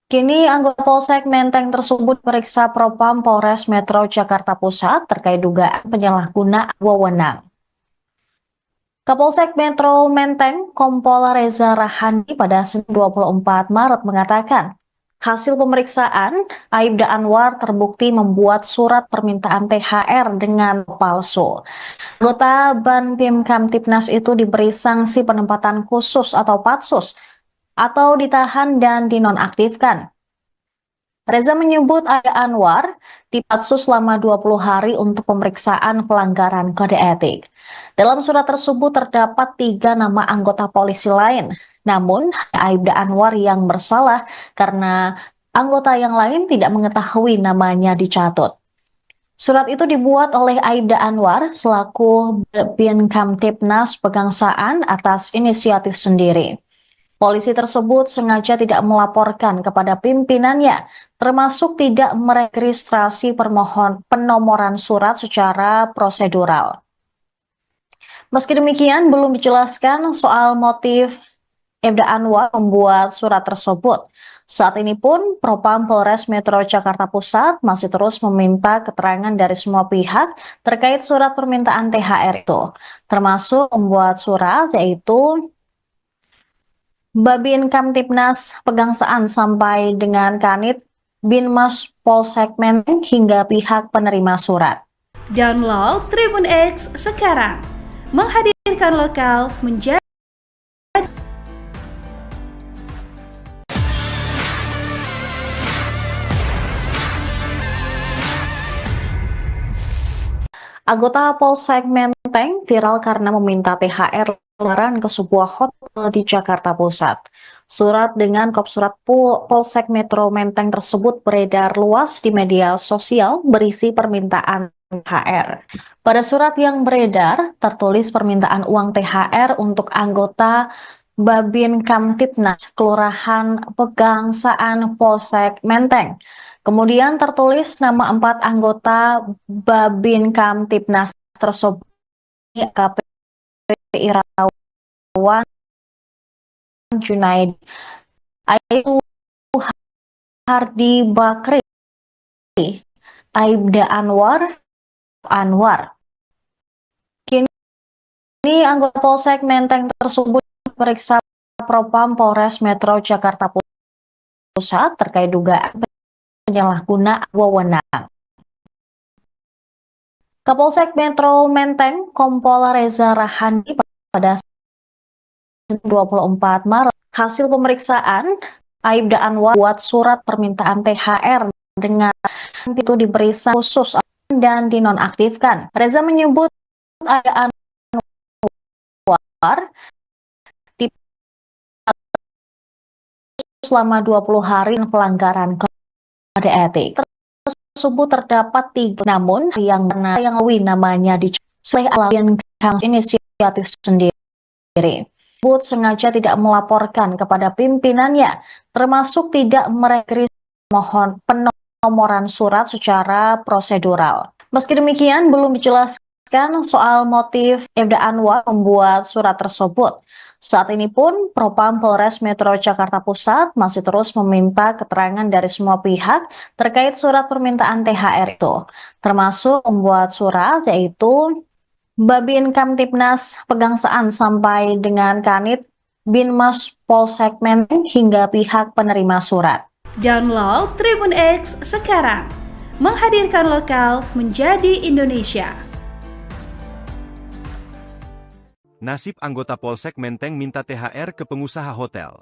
Kini anggota Polsek Menteng tersebut periksa Propam Polres Metro Jakarta Pusat terkait dugaan penyalahgunaan wewenang. Kapolsek Metro Menteng Kompol Reza Rahandi pada Senin 24 Maret mengatakan, hasil pemeriksaan Aibda Anwar terbukti membuat surat permintaan THR dengan palsu. Anggota Banpim Kamtipnas itu diberi sanksi penempatan khusus atau patsus atau ditahan dan dinonaktifkan. Reza menyebut Aibda Anwar dipatsus selama 20 hari untuk pemeriksaan pelanggaran kode etik. Dalam surat tersebut terdapat 3 nama anggota polisi lain. Namun, Aibda Anwar yang bersalah karena anggota yang lain tidak mengetahui namanya dicatut. Surat itu dibuat oleh Aibda Anwar selaku Bin Kamtipnas Pegangsaan atas inisiatif sendiri. Polisi tersebut sengaja tidak melaporkan kepada pimpinannya, termasuk tidak meregistrasi penomoran surat secara prosedural. Meski demikian, belum dijelaskan soal motif Aibda Anwar membuat surat tersebut. Saat ini pun, Propam Polres Metro Jakarta Pusat masih terus meminta keterangan dari semua pihak terkait surat permintaan THR itu, termasuk membuat surat yaitu Babin Kamtipnas Pegangsaan sampai dengan Kanit Binmas Polsek Menteng hingga pihak penerima surat. Download Tribun X sekarang, menghadirkan lokal menjadi Anggota Polsek Menteng viral karena meminta THR lebaran ke sebuah hotel di Jakarta Pusat. Surat dengan kop surat Polsek Metro Menteng tersebut beredar luas di media sosial berisi permintaan THR. Pada surat yang beredar tertulis permintaan uang THR untuk anggota Babin Kamtipnas Kelurahan Pegangsaan Polsek Menteng. Kemudian tertulis nama 4 anggota Babin Kamtipnas tersebut, AKP Irawan Junaid, Ayu Hardi Bakri, Aibda Anwar. Kini anggota Polsek Menteng tersebut periksa Propam Polres Metro Jakarta Pusat terkait dugaan penyalahgunaan wewenang. Kapolsek Metro Menteng Kompol Reza Rahandi pada 24 Maret hasil pemeriksaan Aibda Anwar buat surat permintaan THR dengan itu diberi sanksi khusus dan dinonaktifkan. Reza menyebut Aibda Anwar dipatsus selama 20 hari pelanggaran kode etik. Tersebut terdapat 3, namun yang namanya dicuri oleh inisiatif sendiri. Sengaja tidak melaporkan kepada pimpinannya, termasuk tidak meregistrasi penomoran surat secara prosedural. Meski demikian, belum dijelaskan soal motif Aibda Anwar membuat surat tersebut. Saat ini pun, Propam Polres Metro Jakarta Pusat masih terus meminta keterangan dari semua pihak terkait surat permintaan THR itu, termasuk membuat surat yaitu Babin Kamtipnas Pegangsaan sampai dengan Kanit Binmas Polsek Menteng hingga pihak penerima surat. Download Tribun X sekarang, menghadirkan lokal menjadi Indonesia. Nasib anggota Polsek Menteng minta THR ke pengusaha hotel.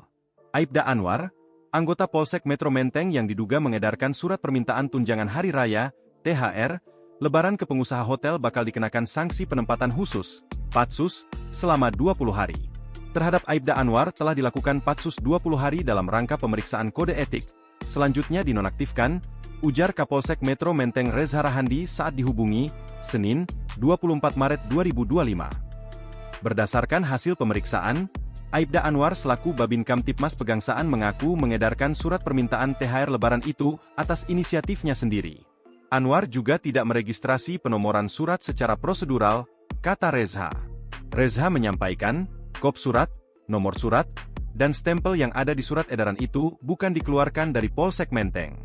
Aibda Anwar, anggota Polsek Metro Menteng yang diduga mengedarkan surat permintaan tunjangan hari raya, THR, lebaran ke pengusaha hotel bakal dikenakan sanksi penempatan khusus, patsus, selama 20 hari. Terhadap Aibda Anwar telah dilakukan patsus 20 hari dalam rangka pemeriksaan kode etik. Selanjutnya dinonaktifkan, ujar Kapolsek Metro Menteng Reza Rahandi saat dihubungi, Senin, 24 Maret 2025. Berdasarkan hasil pemeriksaan, Aibda Anwar selaku Babin Kamtipmas Pegangsaan mengaku mengedarkan surat permintaan THR lebaran itu atas inisiatifnya sendiri. Anwar juga tidak meregistrasi penomoran surat secara prosedural, kata Reza. Reza menyampaikan, kop surat, nomor surat, dan stempel yang ada di surat edaran itu bukan dikeluarkan dari Polsek Menteng.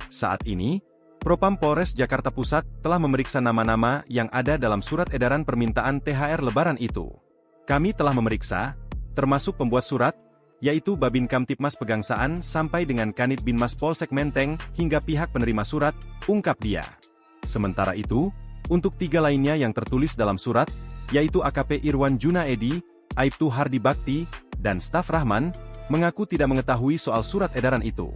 Saat ini, Propam Polres Jakarta Pusat telah memeriksa nama-nama yang ada dalam surat edaran permintaan THR Lebaran itu. Kami telah memeriksa, termasuk pembuat surat, yaitu Babin Kamtibmas Pegangsaan sampai dengan Kanit Binmas Polsek Menteng hingga pihak penerima surat, ungkap dia. Sementara itu, untuk 3 lainnya yang tertulis dalam surat, yaitu AKP Irwan Junaedi, Aibtu Hardi Bakti, dan staf Rahman, mengaku tidak mengetahui soal surat edaran itu.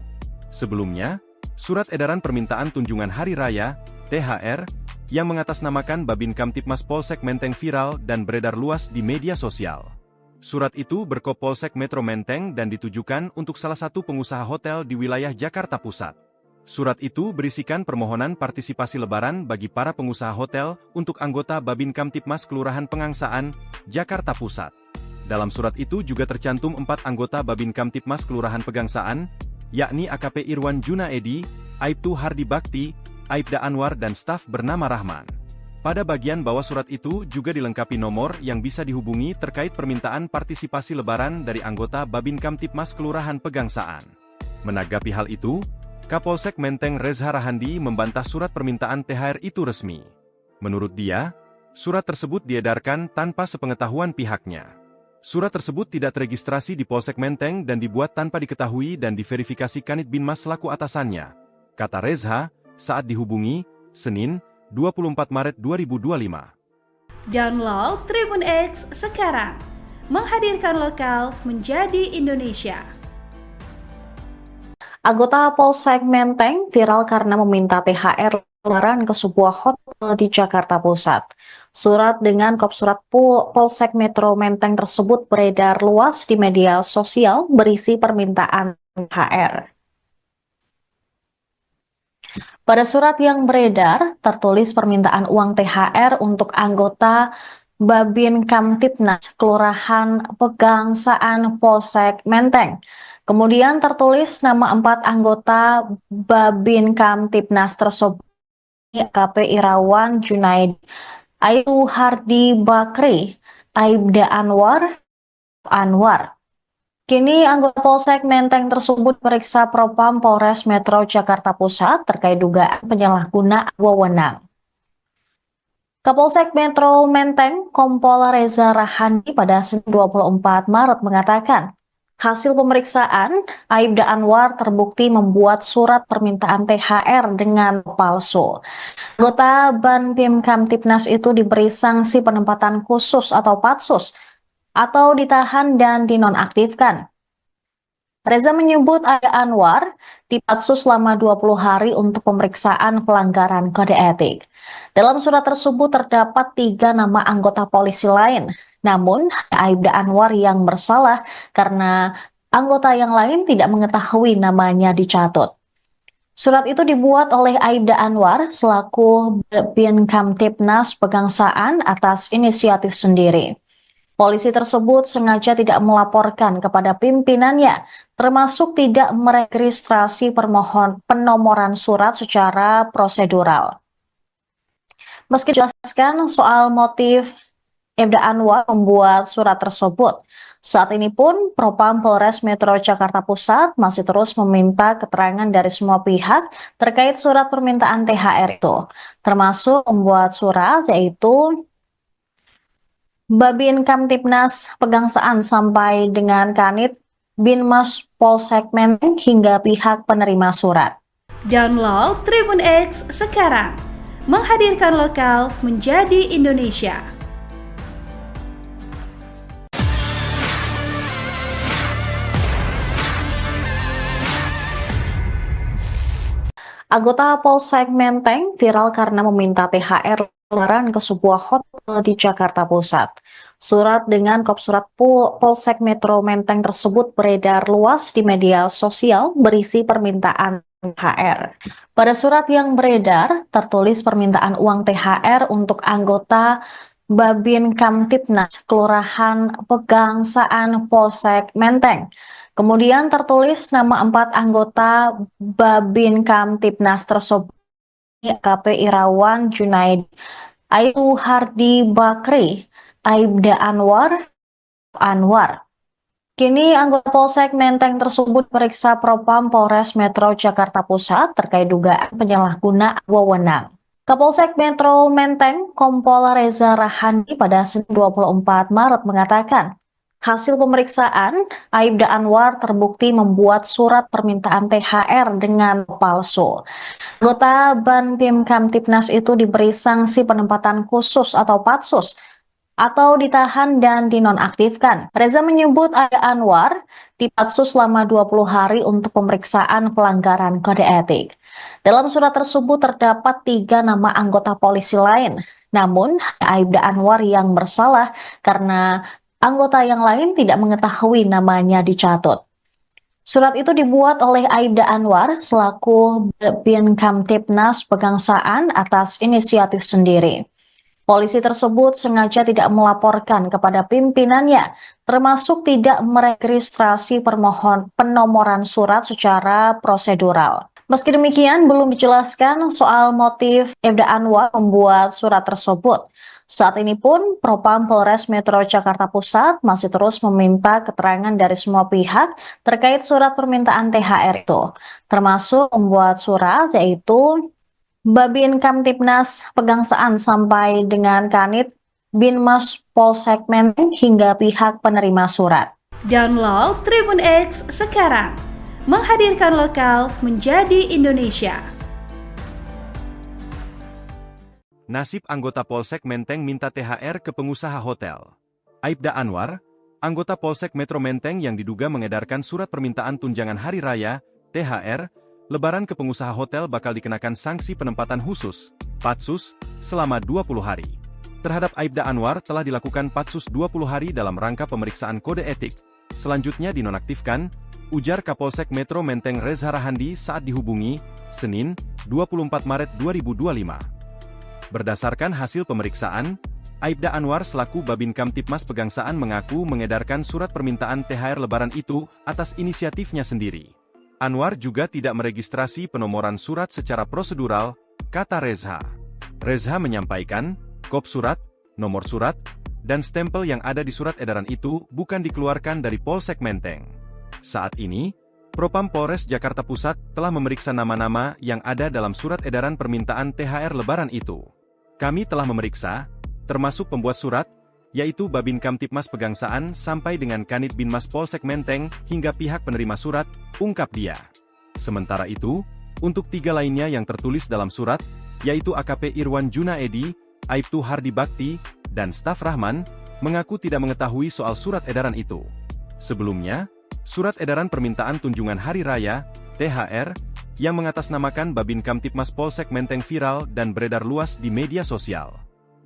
Sebelumnya, surat edaran permintaan tunjangan Hari Raya, THR, yang mengatasnamakan Babin Kamtibmas Polsek Menteng viral dan beredar luas di media sosial. Surat itu berkop Polsek Metro Menteng dan ditujukan untuk salah satu pengusaha hotel di wilayah Jakarta Pusat. Surat itu berisikan permohonan partisipasi Lebaran bagi para pengusaha hotel untuk anggota Babin Kamtibmas Kelurahan Pegangsaan, Jakarta Pusat. Dalam surat itu juga tercantum 4 anggota Babin Kamtibmas Kelurahan Pegangsaan, yakni AKP Irwan Junaedi, Aibtu Hardi Bakti, Aibda Anwar dan staf bernama Rahman. Pada bagian bawah surat itu juga dilengkapi nomor yang bisa dihubungi terkait permintaan partisipasi Lebaran dari anggota Babin Kamtibmas Kelurahan Pegangsaan. Menanggapi hal itu, Kapolsek Menteng Reza Rahandi membantah surat permintaan THR itu resmi. Menurut dia, surat tersebut diedarkan tanpa sepengetahuan pihaknya. Surat tersebut tidak teregistrasi di Polsek Menteng dan dibuat tanpa diketahui dan diverifikasi Kanit Binmas selaku atasannya, kata Reza saat dihubungi, Senin, 24 Maret 2025. Download Tribun X sekarang, menghadirkan lokal menjadi Indonesia. Anggota Polsek Menteng viral karena meminta THR Lebaran ke sebuah hotel di Jakarta Pusat. Surat dengan kop surat Polsek Metro Menteng tersebut beredar luas di media sosial berisi permintaan THR. Pada surat yang beredar, tertulis permintaan uang THR untuk anggota Babin Kamtibnas Kelurahan Pegangsaan Polsek Menteng. Kemudian tertulis nama 4 anggota Babin Kamtibnas tersebut, AKP Irawan Junaedi, Aibtu Hardi Bakri, Aibda Anwar. Kini anggota Polsek Menteng tersebut periksa Propam Polres Metro Jakarta Pusat terkait dugaan penyalahgunaan wewenang. Kapolsek Metro Menteng Kompol Reza Rahandi pada Senin 24 Maret mengatakan, hasil pemeriksaan, Aibda Anwar terbukti membuat surat permintaan THR dengan palsu. Anggota Babin Kamtibnas itu diberi sanksi penempatan khusus atau patsus, atau ditahan dan dinonaktifkan. Reza menyebut Aibda Anwar dipatsus selama 20 hari untuk pemeriksaan pelanggaran kode etik. Dalam surat tersebut terdapat 3 nama anggota polisi lain. Namun, Aibda Anwar yang bersalah karena anggota yang lain tidak mengetahui namanya dicatut. Surat itu dibuat oleh Aibda Anwar selaku Babin Kamtibnas Pegangsaan atas inisiatif sendiri. Polisi tersebut sengaja tidak melaporkan kepada pimpinannya, termasuk tidak meregistrasi penomoran surat secara prosedural. Meski dijelaskan soal motif Aibda Anwar membuat surat tersebut, saat ini pun Propam Polres Metro Jakarta Pusat masih terus meminta keterangan dari semua pihak terkait surat permintaan THR itu, termasuk membuat surat yaitu Babin Kamtibnas Pegangsaan sampai dengan Kanit Binmas Polsek Menteng hingga pihak penerima surat. Download Tribun X sekarang, menghadirkan lokal menjadi Indonesia. Anggota Polsek Menteng viral karena meminta THR Lebaran ke sebuah hotel di Jakarta Pusat. Surat dengan kop surat Polsek Metro Menteng tersebut beredar luas di media sosial berisi permintaan THR. Pada surat yang beredar, tertulis permintaan uang THR untuk anggota Babin Kamtibnas Kelurahan Pegangsaan Polsek Menteng. Kemudian tertulis nama 4 anggota Babin Kamtibnas tersebut, AKP Irawan Junaedi, Aibtu Hardi Bakri, Aibda Anwar. Kini anggota Polsek Menteng tersebut periksa Propam Polres Metro Jakarta Pusat terkait dugaan penyalahgunaan wewenang. Kapolsek Metro Menteng Kompol Reza Rahandi pada Senin 24 Maret mengatakan, hasil pemeriksaan Aibda Anwar terbukti membuat surat permintaan THR dengan palsu. Anggota Banpim Kamtibnas itu diberi sanksi penempatan khusus atau patsus atau ditahan dan dinonaktifkan. Reza menyebut Aibda Anwar dipatsus selama 20 hari untuk pemeriksaan pelanggaran kode etik. Dalam surat tersebut terdapat 3 nama anggota polisi lain. Namun, Aibda Anwar yang bersalah karena anggota yang lain tidak mengetahui namanya dicatut. Surat itu dibuat oleh Aibda Anwar selaku Bin Kamtibnas Pegangsaan atas inisiatif sendiri. Polisi tersebut sengaja tidak melaporkan kepada pimpinannya, termasuk tidak meregistrasi penomoran surat secara prosedural. Meski demikian, belum dijelaskan soal motif Aibda Anwar membuat surat tersebut. Saat ini pun, Propam Polres Metro Jakarta Pusat masih terus meminta keterangan dari semua pihak terkait surat permintaan THR itu, termasuk membuat surat yaitu Babin Kamtibnas Pegangsaan sampai dengan Kanit Binmas Polsek Menteng hingga pihak penerima surat. Download Tribun X sekarang, menghadirkan lokal menjadi Indonesia. Nasib anggota Polsek Menteng minta THR ke pengusaha hotel. Aibda Anwar, anggota Polsek Metro Menteng yang diduga mengedarkan surat permintaan tunjangan hari raya, THR, Lebaran ke pengusaha hotel bakal dikenakan sanksi penempatan khusus, patsus, selama 20 hari. Terhadap Aibda Anwar telah dilakukan patsus 20 hari dalam rangka pemeriksaan kode etik. Selanjutnya dinonaktifkan, ujar Kapolsek Metro Menteng Reza Rahandi saat dihubungi, Senin, 24 Maret 2025. Berdasarkan hasil pemeriksaan, Aibda Anwar selaku Babin Kamtibmas Pegangsaan mengaku mengedarkan surat permintaan THR Lebaran itu atas inisiatifnya sendiri. Anwar juga tidak meregistrasi penomoran surat secara prosedural, kata Reza. Reza menyampaikan, kop surat, nomor surat, dan stempel yang ada di surat edaran itu bukan dikeluarkan dari Polsek Menteng. Saat ini, Propam Polres Jakarta Pusat telah memeriksa nama-nama yang ada dalam surat edaran permintaan THR Lebaran itu. Kami telah memeriksa, termasuk pembuat surat, yaitu Babin Kamtibmas Pegangsaan sampai dengan Kanit Binmas Polsek Menteng hingga pihak penerima surat, ungkap dia. Sementara itu, untuk 3 lainnya yang tertulis dalam surat, yaitu AKP Irwan Junaedi, Aibtu Hardi Bakti, dan staf Rahman, mengaku tidak mengetahui soal surat edaran itu. Sebelumnya, surat edaran permintaan tunjangan hari raya, THR, yang mengatasnamakan Babin Kamtibmas Polsek Menteng viral dan beredar luas di media sosial.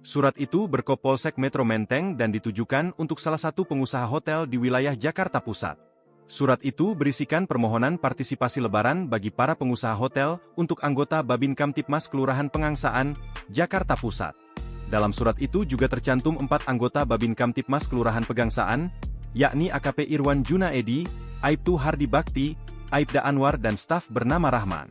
Surat itu berkop Polsek Metro Menteng dan ditujukan untuk salah satu pengusaha hotel di wilayah Jakarta Pusat. Surat itu berisikan permohonan partisipasi Lebaran bagi para pengusaha hotel untuk anggota Babin Kamtibmas Kelurahan Pegangsaan, Jakarta Pusat. Dalam surat itu juga tercantum 4 anggota Babin Kamtibmas Kelurahan Pegangsaan, yakni AKP Irwan Junaedi, Aibtu Hardi Bakti, Aibda Anwar dan staf bernama Rahman.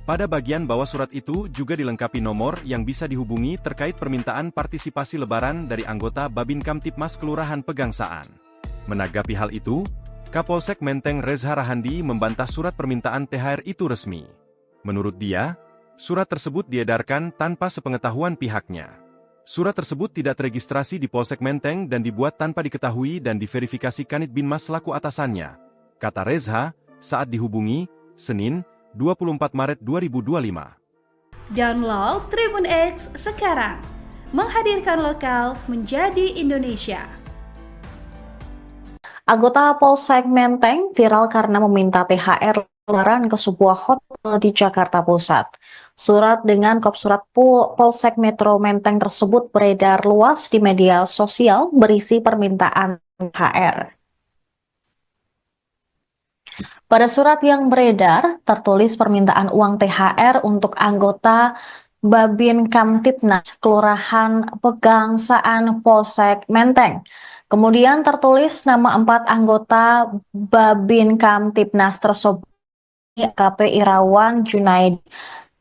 Pada bagian bawah surat itu juga dilengkapi nomor yang bisa dihubungi terkait permintaan partisipasi Lebaran dari anggota Babin Kamtibmas Kelurahan Pegangsaan. Menanggapi hal itu, Kapolsek Menteng Reza Rahandi membantah surat permintaan THR itu resmi. Menurut dia, surat tersebut diedarkan tanpa sepengetahuan pihaknya. Surat tersebut tidak teregistrasi di Polsek Menteng dan dibuat tanpa diketahui dan diverifikasi Kanit Binmas selaku atasannya, kata Reza saat dihubungi, Senin, 24 Maret 2025. Download Tribun X sekarang, menghadirkan lokal menjadi Indonesia. Anggota Polsek Menteng viral karena meminta THR Lebaran ke sebuah hotel di Jakarta Pusat. Surat dengan kop surat Polsek Metro Menteng tersebut beredar luas di media sosial berisi permintaan THR. Pada surat yang beredar, tertulis permintaan uang THR untuk anggota Babin Kamtibnas Kelurahan Pegangsaan Polsek Menteng. Kemudian tertulis nama 4 anggota Babin Kamtibnas tersebut, AKP Irawan Junaidi,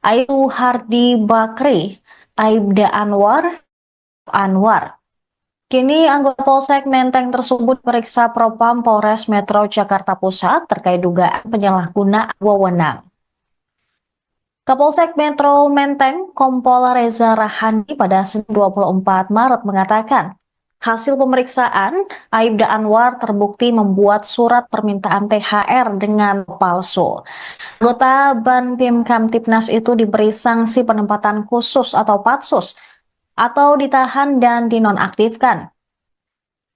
Aibtu Hardi Bakri, Aibda Anwar. Kini anggota Polsek Menteng tersebut periksa Propam Polres Metro Jakarta Pusat terkait dugaan penyalahgunaan wewenang. Kapolsek Metro Menteng, Kompol Reza Rahandi pada Senin 24 Maret mengatakan, hasil pemeriksaan, Aibda Anwar terbukti membuat surat permintaan THR dengan palsu. Anggota Banpim Kamtipnas itu diberi sanksi penempatan khusus atau patsus, atau ditahan dan dinonaktifkan.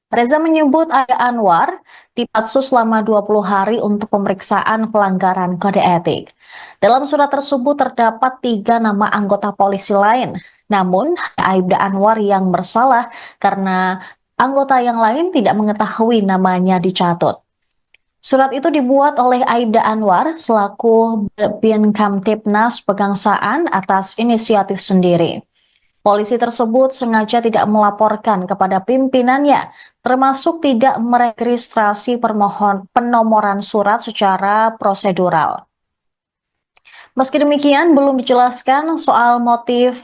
Reza menyebut Aibda Anwar dipatsus selama 20 hari untuk pemeriksaan pelanggaran kode etik. Dalam surat tersebut terdapat 3 nama anggota polisi lain. Namun, Aibda Anwar yang bersalah karena anggota yang lain tidak mengetahui namanya dicatut. Surat itu dibuat oleh Aibda Anwar selaku Bin Kamtipnas Pegangsaan atas inisiatif sendiri. Polisi tersebut sengaja tidak melaporkan kepada pimpinannya, termasuk tidak meregistrasi penomoran surat secara prosedural. Meski demikian, belum dijelaskan soal motif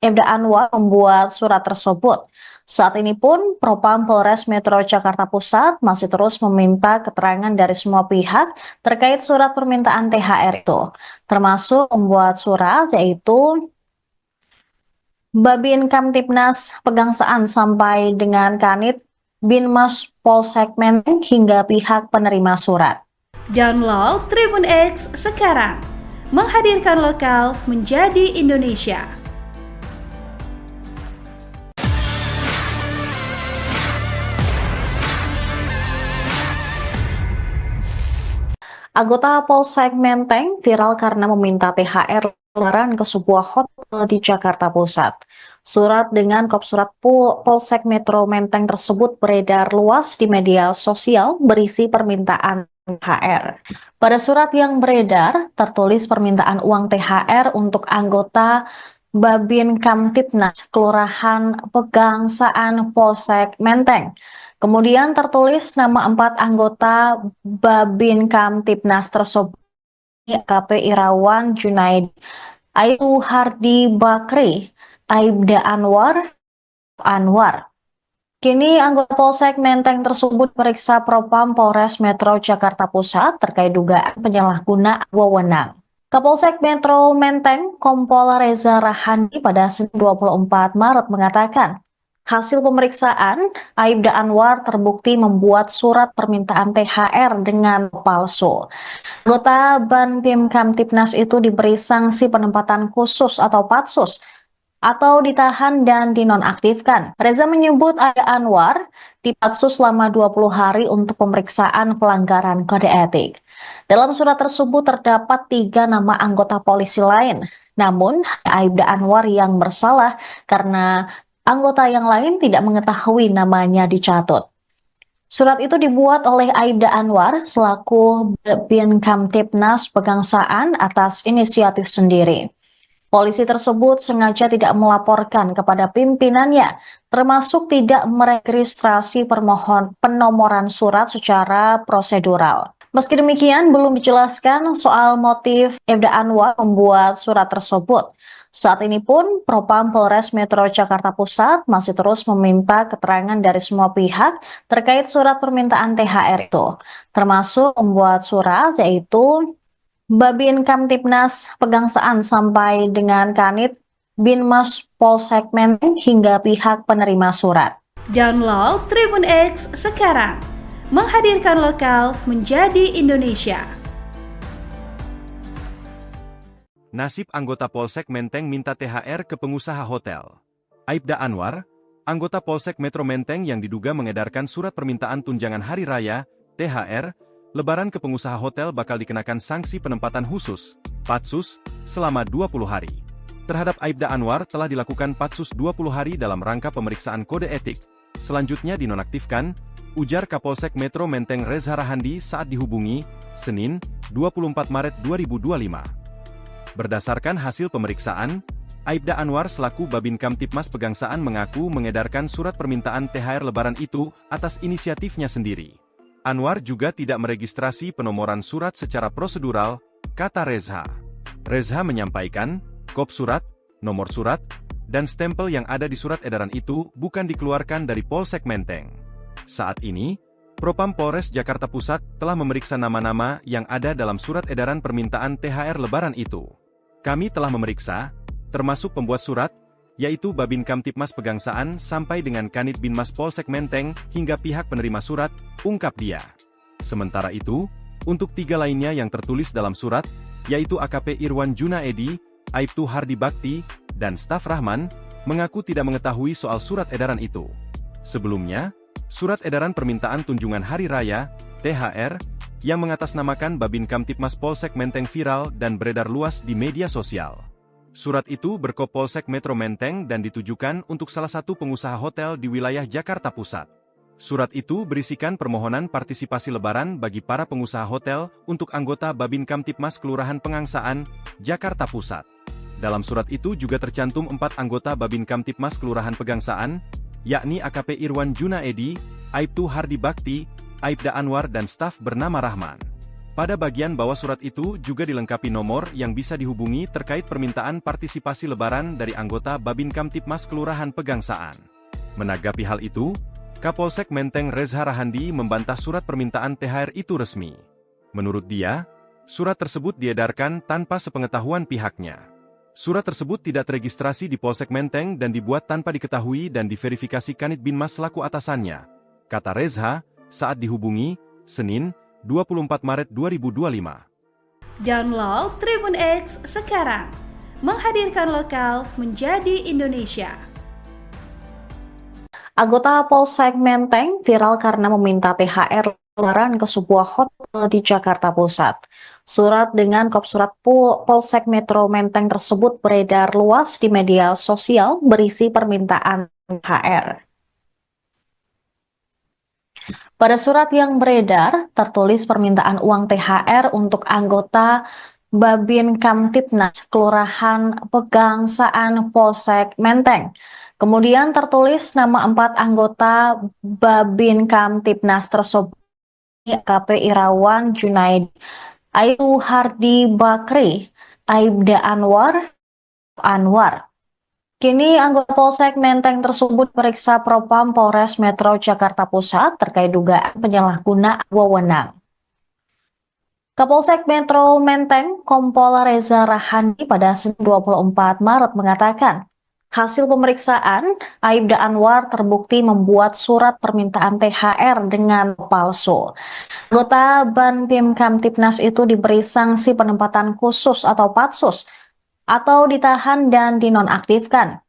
Aibda Anwar membuat surat tersebut. Saat ini pun, Propam Polres Metro Jakarta Pusat masih terus meminta keterangan dari semua pihak terkait surat permintaan THR itu, termasuk membuat surat yaitu Babin Kamtipnas Pegangsaan sampai dengan Kanit Binmas Polsek Menteng hingga pihak penerima surat. Download Tribun X sekarang, menghadirkan lokal menjadi Indonesia. Anggota Polsek Menteng viral karena meminta THR lebaran ke sebuah hotel di Jakarta Pusat. Surat dengan kop surat Polsek Metro Menteng tersebut beredar luas di media sosial berisi permintaan THR. Pada surat yang beredar, tertulis permintaan uang THR untuk anggota Babin Kamtipnas Kelurahan Pegangsaan Polsek Menteng. Kemudian tertulis nama 4 anggota Babin Kamtipnas tersebut, AKP Irawan Junaidi, Ayu Hardi Bakri, Aibda Anwar. Kini anggota Polsek Menteng tersebut periksa Propam Polres Metro Jakarta Pusat terkait dugaan penyalahgunaan wewenang. Kapolsek Metro Menteng, Kompol Reza Rahandi pada Senin 24 Maret mengatakan, hasil pemeriksaan, Aibda Anwar terbukti membuat surat permintaan THR dengan palsu. Anggota Banpim Kamtipnas itu diberi sanksi penempatan khusus atau patsus, atau ditahan dan dinonaktifkan. Reza menyebut Aibda Anwar dipatsus selama 20 hari untuk pemeriksaan pelanggaran kode etik. Dalam surat tersebut terdapat 3 nama anggota polisi lain. Namun, Aibda Anwar yang bersalah karena anggota yang lain tidak mengetahui namanya dicatut. Surat itu dibuat oleh Aibda Anwar selaku Bin Kamtipnas Pegangsaan atas inisiatif sendiri. Polisi tersebut sengaja tidak melaporkan kepada pimpinannya, termasuk tidak meregistrasi penomoran surat secara prosedural. Meski demikian, belum dijelaskan soal motif Aibda Anwar membuat surat tersebut. Saat ini pun, Propam Polres Metro Jakarta Pusat masih terus meminta keterangan dari semua pihak terkait surat permintaan THR itu, termasuk membuat surat yaitu Babin Kamtipnas Pegangsaan sampai dengan Kanit Binmas Polsek Menteng hingga pihak penerima surat. Download Tribun X sekarang, menghadirkan lokal menjadi Indonesia. Nasib anggota Polsek Menteng minta THR ke pengusaha hotel. Aibda Anwar, anggota Polsek Metro Menteng yang diduga mengedarkan surat permintaan tunjangan hari raya, THR, lebaran ke pengusaha hotel bakal dikenakan sanksi penempatan khusus, patsus, selama 20 hari. Terhadap Aibda Anwar telah dilakukan patsus 20 hari dalam rangka pemeriksaan kode etik. Selanjutnya dinonaktifkan, ujar Kapolsek Metro Menteng Reza Rahandi saat dihubungi, Senin, 24 Maret 2025. Berdasarkan hasil pemeriksaan, Aibda Anwar selaku Babin Kamtipmas Pegangsaan mengaku mengedarkan surat permintaan THR lebaran itu atas inisiatifnya sendiri. Anwar juga tidak meregistrasi penomoran surat secara prosedural, kata Reza. Reza menyampaikan, kop surat, nomor surat, dan stempel yang ada di surat edaran itu bukan dikeluarkan dari Polsek Menteng. Saat ini, Propam Polres Jakarta Pusat telah memeriksa nama-nama yang ada dalam surat edaran permintaan THR Lebaran itu. Kami telah memeriksa, termasuk pembuat surat, yaitu Babin Kamtipmas Pegangsaan sampai dengan Kanit Binmas Polsek Menteng hingga pihak penerima surat, ungkap dia. Sementara itu, untuk 3 lainnya yang tertulis dalam surat, yaitu AKP Irwan Junaedi, Aibtu Hardi Bakti, dan staf Rahman, mengaku tidak mengetahui soal surat edaran itu. Sebelumnya, surat edaran permintaan tunjangan Hari Raya, THR, yang mengatasnamakan Babin Kamtipmas Polsek Menteng viral dan beredar luas di media sosial. Surat itu berkop Polsek Metro Menteng dan ditujukan untuk salah satu pengusaha hotel di wilayah Jakarta Pusat. Surat itu berisikan permohonan partisipasi Lebaran bagi para pengusaha hotel untuk anggota Babin Kamtipmas Kelurahan Pegangsaan, Jakarta Pusat. Dalam surat itu juga tercantum 4 anggota Babin Kamtipmas Kelurahan Pegangsaan, yakni AKP Irwan Junaedi, Aibtu Hardi Bakti, Aibda Anwar dan staf bernama Rahman. Pada bagian bawah surat itu juga dilengkapi nomor yang bisa dihubungi terkait permintaan partisipasi Lebaran dari anggota Babin Kamtipmas Kelurahan Pegangsaan. Menanggapi hal itu, Kapolsek Menteng Reza Rahandi membantah surat permintaan THR itu resmi. Menurut dia, surat tersebut diedarkan tanpa sepengetahuan pihaknya. Surat tersebut tidak teregistrasi di Polsek Menteng dan dibuat tanpa diketahui dan diverifikasi Kanit Binmas selaku atasannya, kata Reza saat dihubungi, Senin, 24 Maret 2025. Download Tribun X sekarang, menghadirkan lokal menjadi Indonesia. Anggota Polsek Menteng viral karena meminta THR Lebaran ke sebuah hotel di Jakarta Pusat. Surat dengan kop surat Polsek Metro Menteng tersebut beredar luas di media sosial berisi permintaan THR. Pada surat yang beredar, tertulis permintaan uang THR untuk anggota Babin Kamtipnas Kelurahan Pegangsaan Polsek Menteng. Kemudian tertulis nama 4 anggota Babin Kamtipnas tersebut, AKP Irawan Junaedi, Aibtu Hardi Bakri, Aibda Anwar. Kini anggota Polsek Menteng tersebut periksa Propam Polres Metro Jakarta Pusat terkait dugaan penyalahgunaan wewenang. Kapolsek Metro Menteng Kompol Reza Rahandi pada Senin 24 Maret mengatakan, hasil pemeriksaan, Aibda Anwar terbukti membuat surat permintaan THR dengan palsu. Anggota Babin Kamtipnas itu diberi sanksi penempatan khusus atau patsus, atau ditahan dan dinonaktifkan.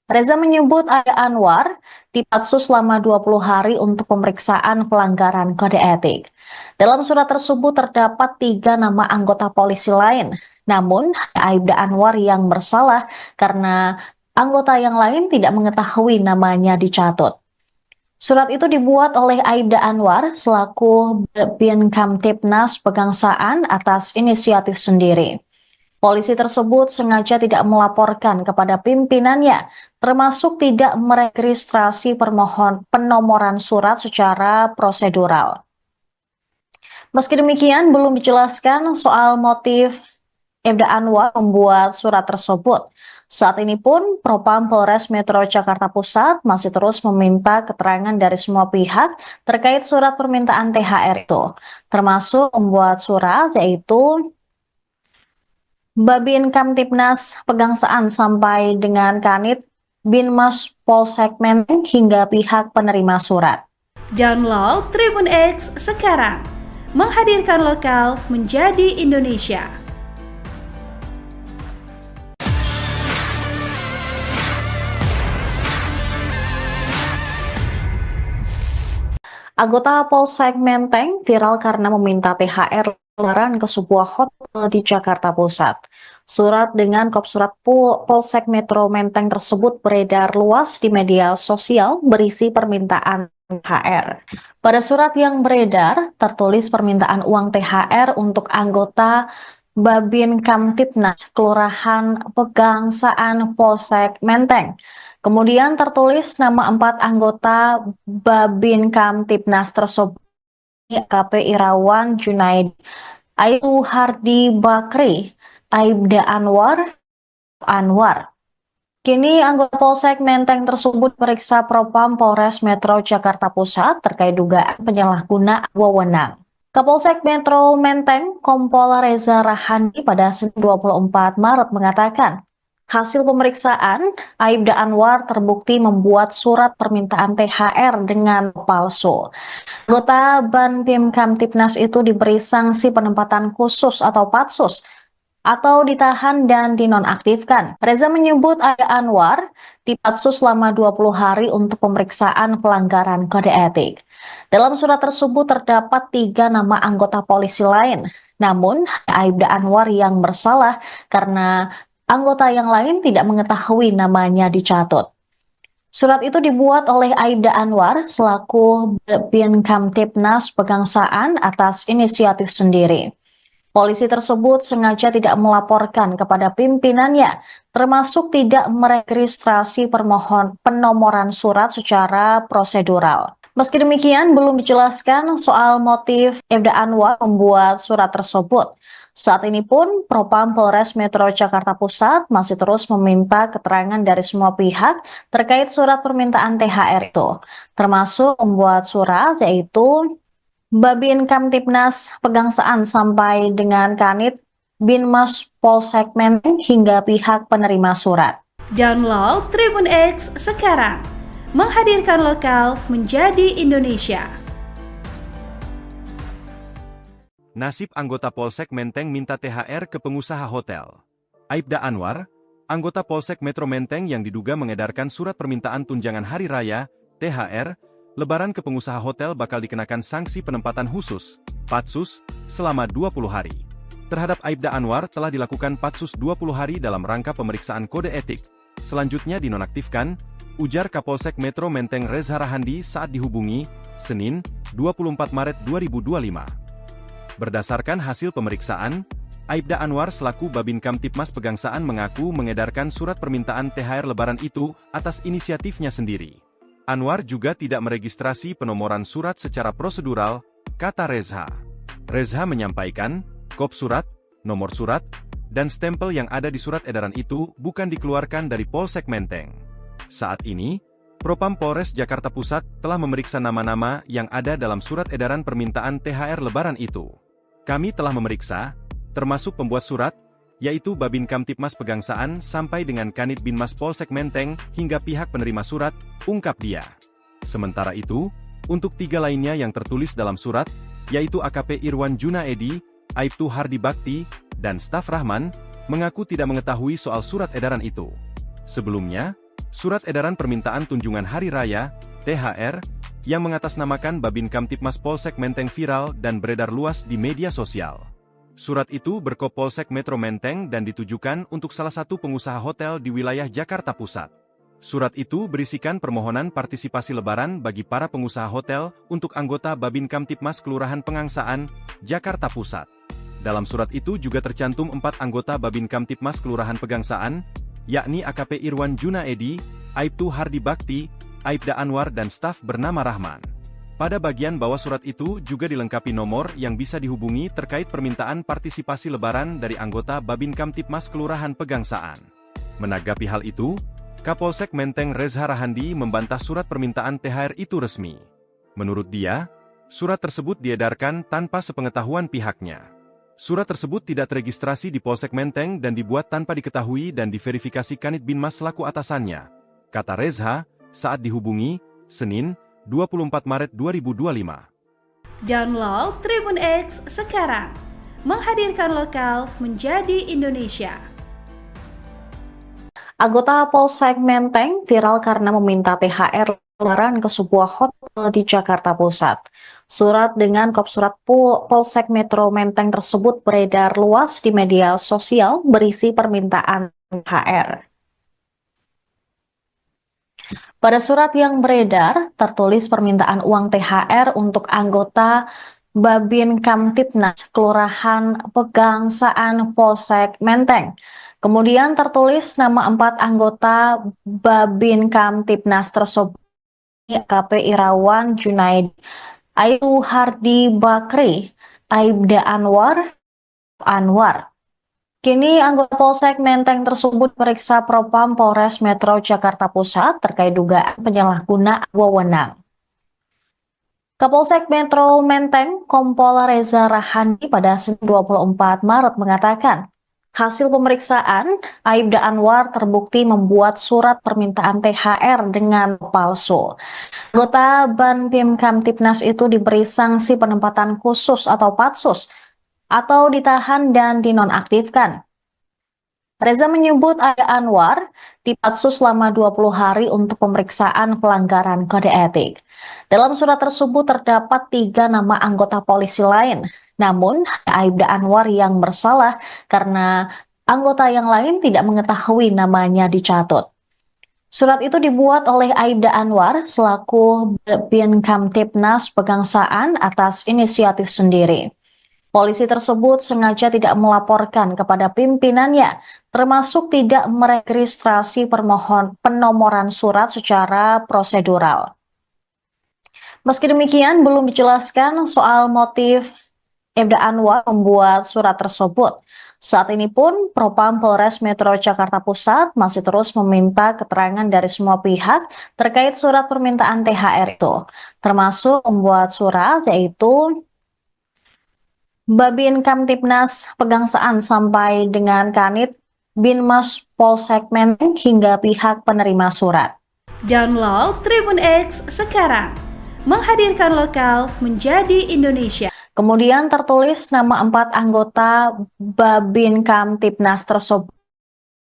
Reza menyebut Aibda Anwar dipatsus selama 20 hari untuk pemeriksaan pelanggaran kode etik. Dalam surat tersebut terdapat 3 nama anggota polisi lain. Namun, Aibda Anwar yang bersalah karena anggota yang lain tidak mengetahui namanya dicatut. Surat itu dibuat oleh Aibda Anwar selaku Babin Kamtipnas Pegangsaan atas inisiatif sendiri. Polisi tersebut sengaja tidak melaporkan kepada pimpinannya, termasuk tidak meregistrasi penomoran surat secara prosedural. Meski demikian, belum dijelaskan soal motif Aibda Anwar membuat surat tersebut. Saat ini pun Propam Polres Metro Jakarta Pusat masih terus meminta keterangan dari semua pihak terkait surat permintaan THR itu, termasuk membuat surat yaitu Babin Kamtipnas Pegangsaan sampai dengan Kanit Binmas Polsek Menteng hingga pihak penerima surat. Download Tribun X sekarang, menghadirkan lokal menjadi Indonesia. Anggota Polsek Menteng viral karena meminta THR Lebaran ke sebuah hotel di Jakarta Pusat. Surat dengan kop surat Polsek Metro Menteng tersebut beredar luas di media sosial berisi permintaan THR. Pada surat yang beredar, tertulis permintaan uang THR untuk anggota Babin Kamtipnas Kelurahan Pegangsaan Polsek Menteng. Kemudian tertulis nama 4 anggota Babin Kamtipnas tersebut, AKP Irawan Junaedi, Aibtu Hardi Bakri, Aibda Anwar. Kini anggota Polsek Menteng tersebut periksa Propam Polres Metro Jakarta Pusat terkait dugaan penyalahgunaan wewenang. Kapolsek Metro Menteng Kompol Reza Rahandi pada Senin 24 Maret mengatakan, hasil pemeriksaan, Aibda Anwar terbukti membuat surat permintaan THR dengan palsu. Anggota Banpim Kamtipnas itu diberi sanksi penempatan khusus atau patsus atau ditahan dan dinonaktifkan. Reza menyebut Aibda Anwar dipatsus selama 20 hari untuk pemeriksaan pelanggaran kode etik. Dalam surat tersebut terdapat 3 nama anggota polisi lain. Namun, Aibda Anwar yang bersalah karena anggota yang lain tidak mengetahui namanya dicatut. Surat itu dibuat oleh Aibda Anwar selaku Bin Kamtipnas Pegangsaan atas inisiatif sendiri. Polisi tersebut sengaja tidak melaporkan kepada pimpinannya, termasuk tidak meregistrasi penomoran surat secara prosedural. Meski demikian, belum dijelaskan soal motif Aibda Anwar membuat surat tersebut. Saat ini pun, Propam Polres Metro Jakarta Pusat masih terus meminta keterangan dari semua pihak terkait surat permintaan THR itu, termasuk membuat surat yaitu Babin Kamtipnas Pegangsaan sampai dengan Kanit Binmas Polsek Menteng hingga pihak penerima surat. Download Tribun X sekarang, menghadirkan lokal menjadi Indonesia. Nasib anggota Polsek Menteng minta THR ke pengusaha hotel. Aibda Anwar, anggota Polsek Metro Menteng yang diduga mengedarkan surat permintaan tunjangan hari raya, THR, Lebaran ke pengusaha hotel bakal dikenakan sanksi penempatan khusus, patsus, selama 20 hari. Terhadap Aibda Anwar telah dilakukan patsus 20 hari dalam rangka pemeriksaan kode etik. Selanjutnya dinonaktifkan, ujar Kapolsek Metro Menteng Reza Rahandi saat dihubungi, Senin, 24 Maret 2025. Berdasarkan hasil pemeriksaan, Aibda Anwar selaku Babin Kamtipmas Pegangsaan mengaku mengedarkan surat permintaan THR Lebaran itu atas inisiatifnya sendiri. Anwar juga tidak meregistrasi penomoran surat secara prosedural, kata Reza. Reza menyampaikan, kop surat, nomor surat, dan stempel yang ada di surat edaran itu bukan dikeluarkan dari Polsek Menteng. Saat ini, Propam Polres Jakarta Pusat telah memeriksa nama-nama yang ada dalam surat edaran permintaan THR Lebaran itu. Kami telah memeriksa, termasuk pembuat surat, yaitu Babin Kamtipmas Pegangsaan sampai dengan Kanit Binmas Polsek Menteng hingga pihak penerima surat, ungkap dia. Sementara itu, untuk 3 lainnya yang tertulis dalam surat, yaitu AKP Irwan Junaedi, Aibtu Hardi Bakti, dan staf Rahman, mengaku tidak mengetahui soal surat edaran itu. Sebelumnya, surat edaran permintaan tunjangan hari raya, THR, yang mengatasnamakan Babin Kamtipmas Polsek Menteng viral dan beredar luas di media sosial. Surat itu berkop Polsek Metro Menteng dan ditujukan untuk salah satu pengusaha hotel di wilayah Jakarta Pusat. Surat itu berisikan permohonan partisipasi Lebaran bagi para pengusaha hotel untuk anggota Babin Kamtipmas Kelurahan Pegangsaan, Jakarta Pusat. Dalam surat itu juga tercantum 4 anggota Babin Kamtipmas Kelurahan Pegangsaan, yakni AKP Irwan Junaedi, Aibtu Hardi Bakti, Aibda Anwar dan staf bernama Rahman. Pada bagian bawah surat itu juga dilengkapi nomor yang bisa dihubungi terkait permintaan partisipasi Lebaran dari anggota Babin Kamtipmas Kelurahan Pegangsaan. Menanggapi hal itu, Kapolsek Menteng Reza Rahandi membantah surat permintaan THR itu resmi. Menurut dia, surat tersebut diedarkan tanpa sepengetahuan pihaknya. Surat tersebut tidak teregistrasi di Polsek Menteng dan dibuat tanpa diketahui dan diverifikasi Kanit Binmas selaku atasannya, kata Reza saat dihubungi, Senin, 24 Maret 2025. Download Tribun X sekarang, menghadirkan lokal menjadi Indonesia. Anggota Polsek Menteng viral karena meminta THR Lebaran ke sebuah hotel di Jakarta Pusat. Surat dengan kop surat Polsek Metro Menteng tersebut beredar luas di media sosial berisi permintaan THR. Pada surat yang beredar, tertulis permintaan uang THR untuk anggota Babin Kamtipnas Kelurahan Pegangsaan Polsek Menteng. Kemudian tertulis nama 4 anggota Babin Kamtipnas tersebut, AKP Irawan Junaedi, Aibtu Hardi Bakri, Aibda Anwar. Kini anggota Polsek Menteng tersebut periksa Propam Polres Metro Jakarta Pusat terkait dugaan penyalahgunaan wewenang. Kapolsek Metro Menteng, Kompol Reza Rahandi pada Senin 24 Maret mengatakan, hasil pemeriksaan, Aibda Anwar terbukti membuat surat permintaan THR dengan palsu. Anggota Banpim Kamtipnas itu diberi sanksi penempatan khusus atau patsus, atau ditahan dan dinonaktifkan. Reza menyebut Aibda Anwar dipatsus selama 20 hari untuk pemeriksaan pelanggaran kode etik. Dalam surat tersebut terdapat 3 nama anggota polisi lain. Namun, Aibda Anwar yang bersalah karena anggota yang lain tidak mengetahui namanya dicatut. Surat itu dibuat oleh Aibda Anwar selaku Bin Kamtipnas Pegangsaan atas inisiatif sendiri. Polisi tersebut sengaja tidak melaporkan kepada pimpinannya, termasuk tidak meregistrasi penomoran surat secara prosedural. Meski demikian, belum dijelaskan soal motif Aibda Anwar membuat surat tersebut. Saat ini pun, Propam Polres Metro Jakarta Pusat masih terus meminta keterangan dari semua pihak terkait surat permintaan THR itu, termasuk membuat surat yaitu Babin Kamtipnas Pegangsaan sampai dengan Kanit Binmas Polsek Menteng hingga pihak penerima surat. Download Tribun X sekarang, menghadirkan lokal menjadi Indonesia. Kemudian tertulis nama 4 anggota Babin Kamtipnas tersebut.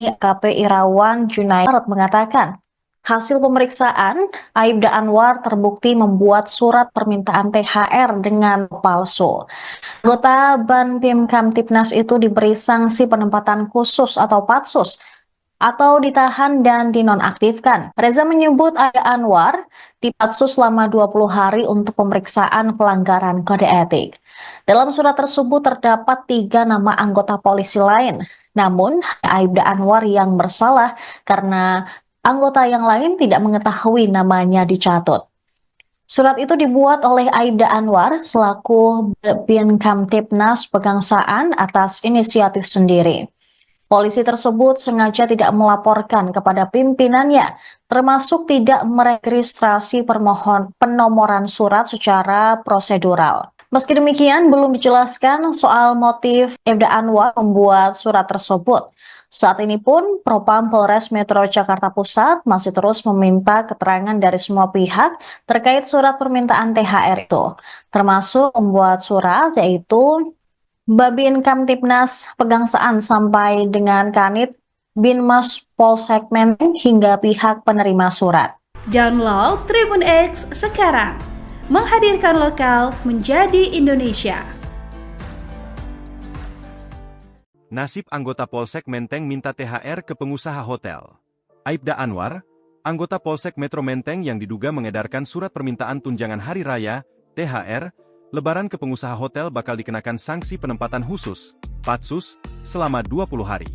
AKP Irawan Junaid mengatakan, hasil pemeriksaan, Aibda Anwar terbukti membuat surat permintaan THR dengan palsu. Anggota Banpim Kamtipnas itu diberi sanksi penempatan khusus atau patsus, atau ditahan dan dinonaktifkan. Reza menyebut Aibda Anwar dipatsus selama 20 hari untuk pemeriksaan pelanggaran kode etik. Dalam surat tersebut terdapat 3 nama anggota polisi lain. Namun, Aibda Anwar yang bersalah karena anggota yang lain tidak mengetahui namanya dicatut. Surat itu dibuat oleh Aibda Anwar selaku Bin Kamtipnas Pegangsaan atas inisiatif sendiri. Polisi tersebut sengaja tidak melaporkan kepada pimpinannya, termasuk tidak meregistrasi penomoran surat secara prosedural. Meski demikian, belum dijelaskan soal motif Aibda Anwar membuat surat tersebut. Saat ini pun, Propam Polres Metro Jakarta Pusat masih terus meminta keterangan dari semua pihak terkait surat permintaan THR itu, termasuk membuat surat yaitu Babin Kamtipnas Pegangsaan sampai dengan Kanit Binmas Polsek Menteng hingga pihak penerima surat. Download Tribun X sekarang, menghadirkan lokal menjadi Indonesia. Nasib anggota Polsek Menteng minta THR ke pengusaha hotel. Aibda Anwar, anggota Polsek Metro Menteng yang diduga mengedarkan surat permintaan tunjangan hari raya, THR, Lebaran ke pengusaha hotel bakal dikenakan sanksi penempatan khusus, patsus, selama 20 hari.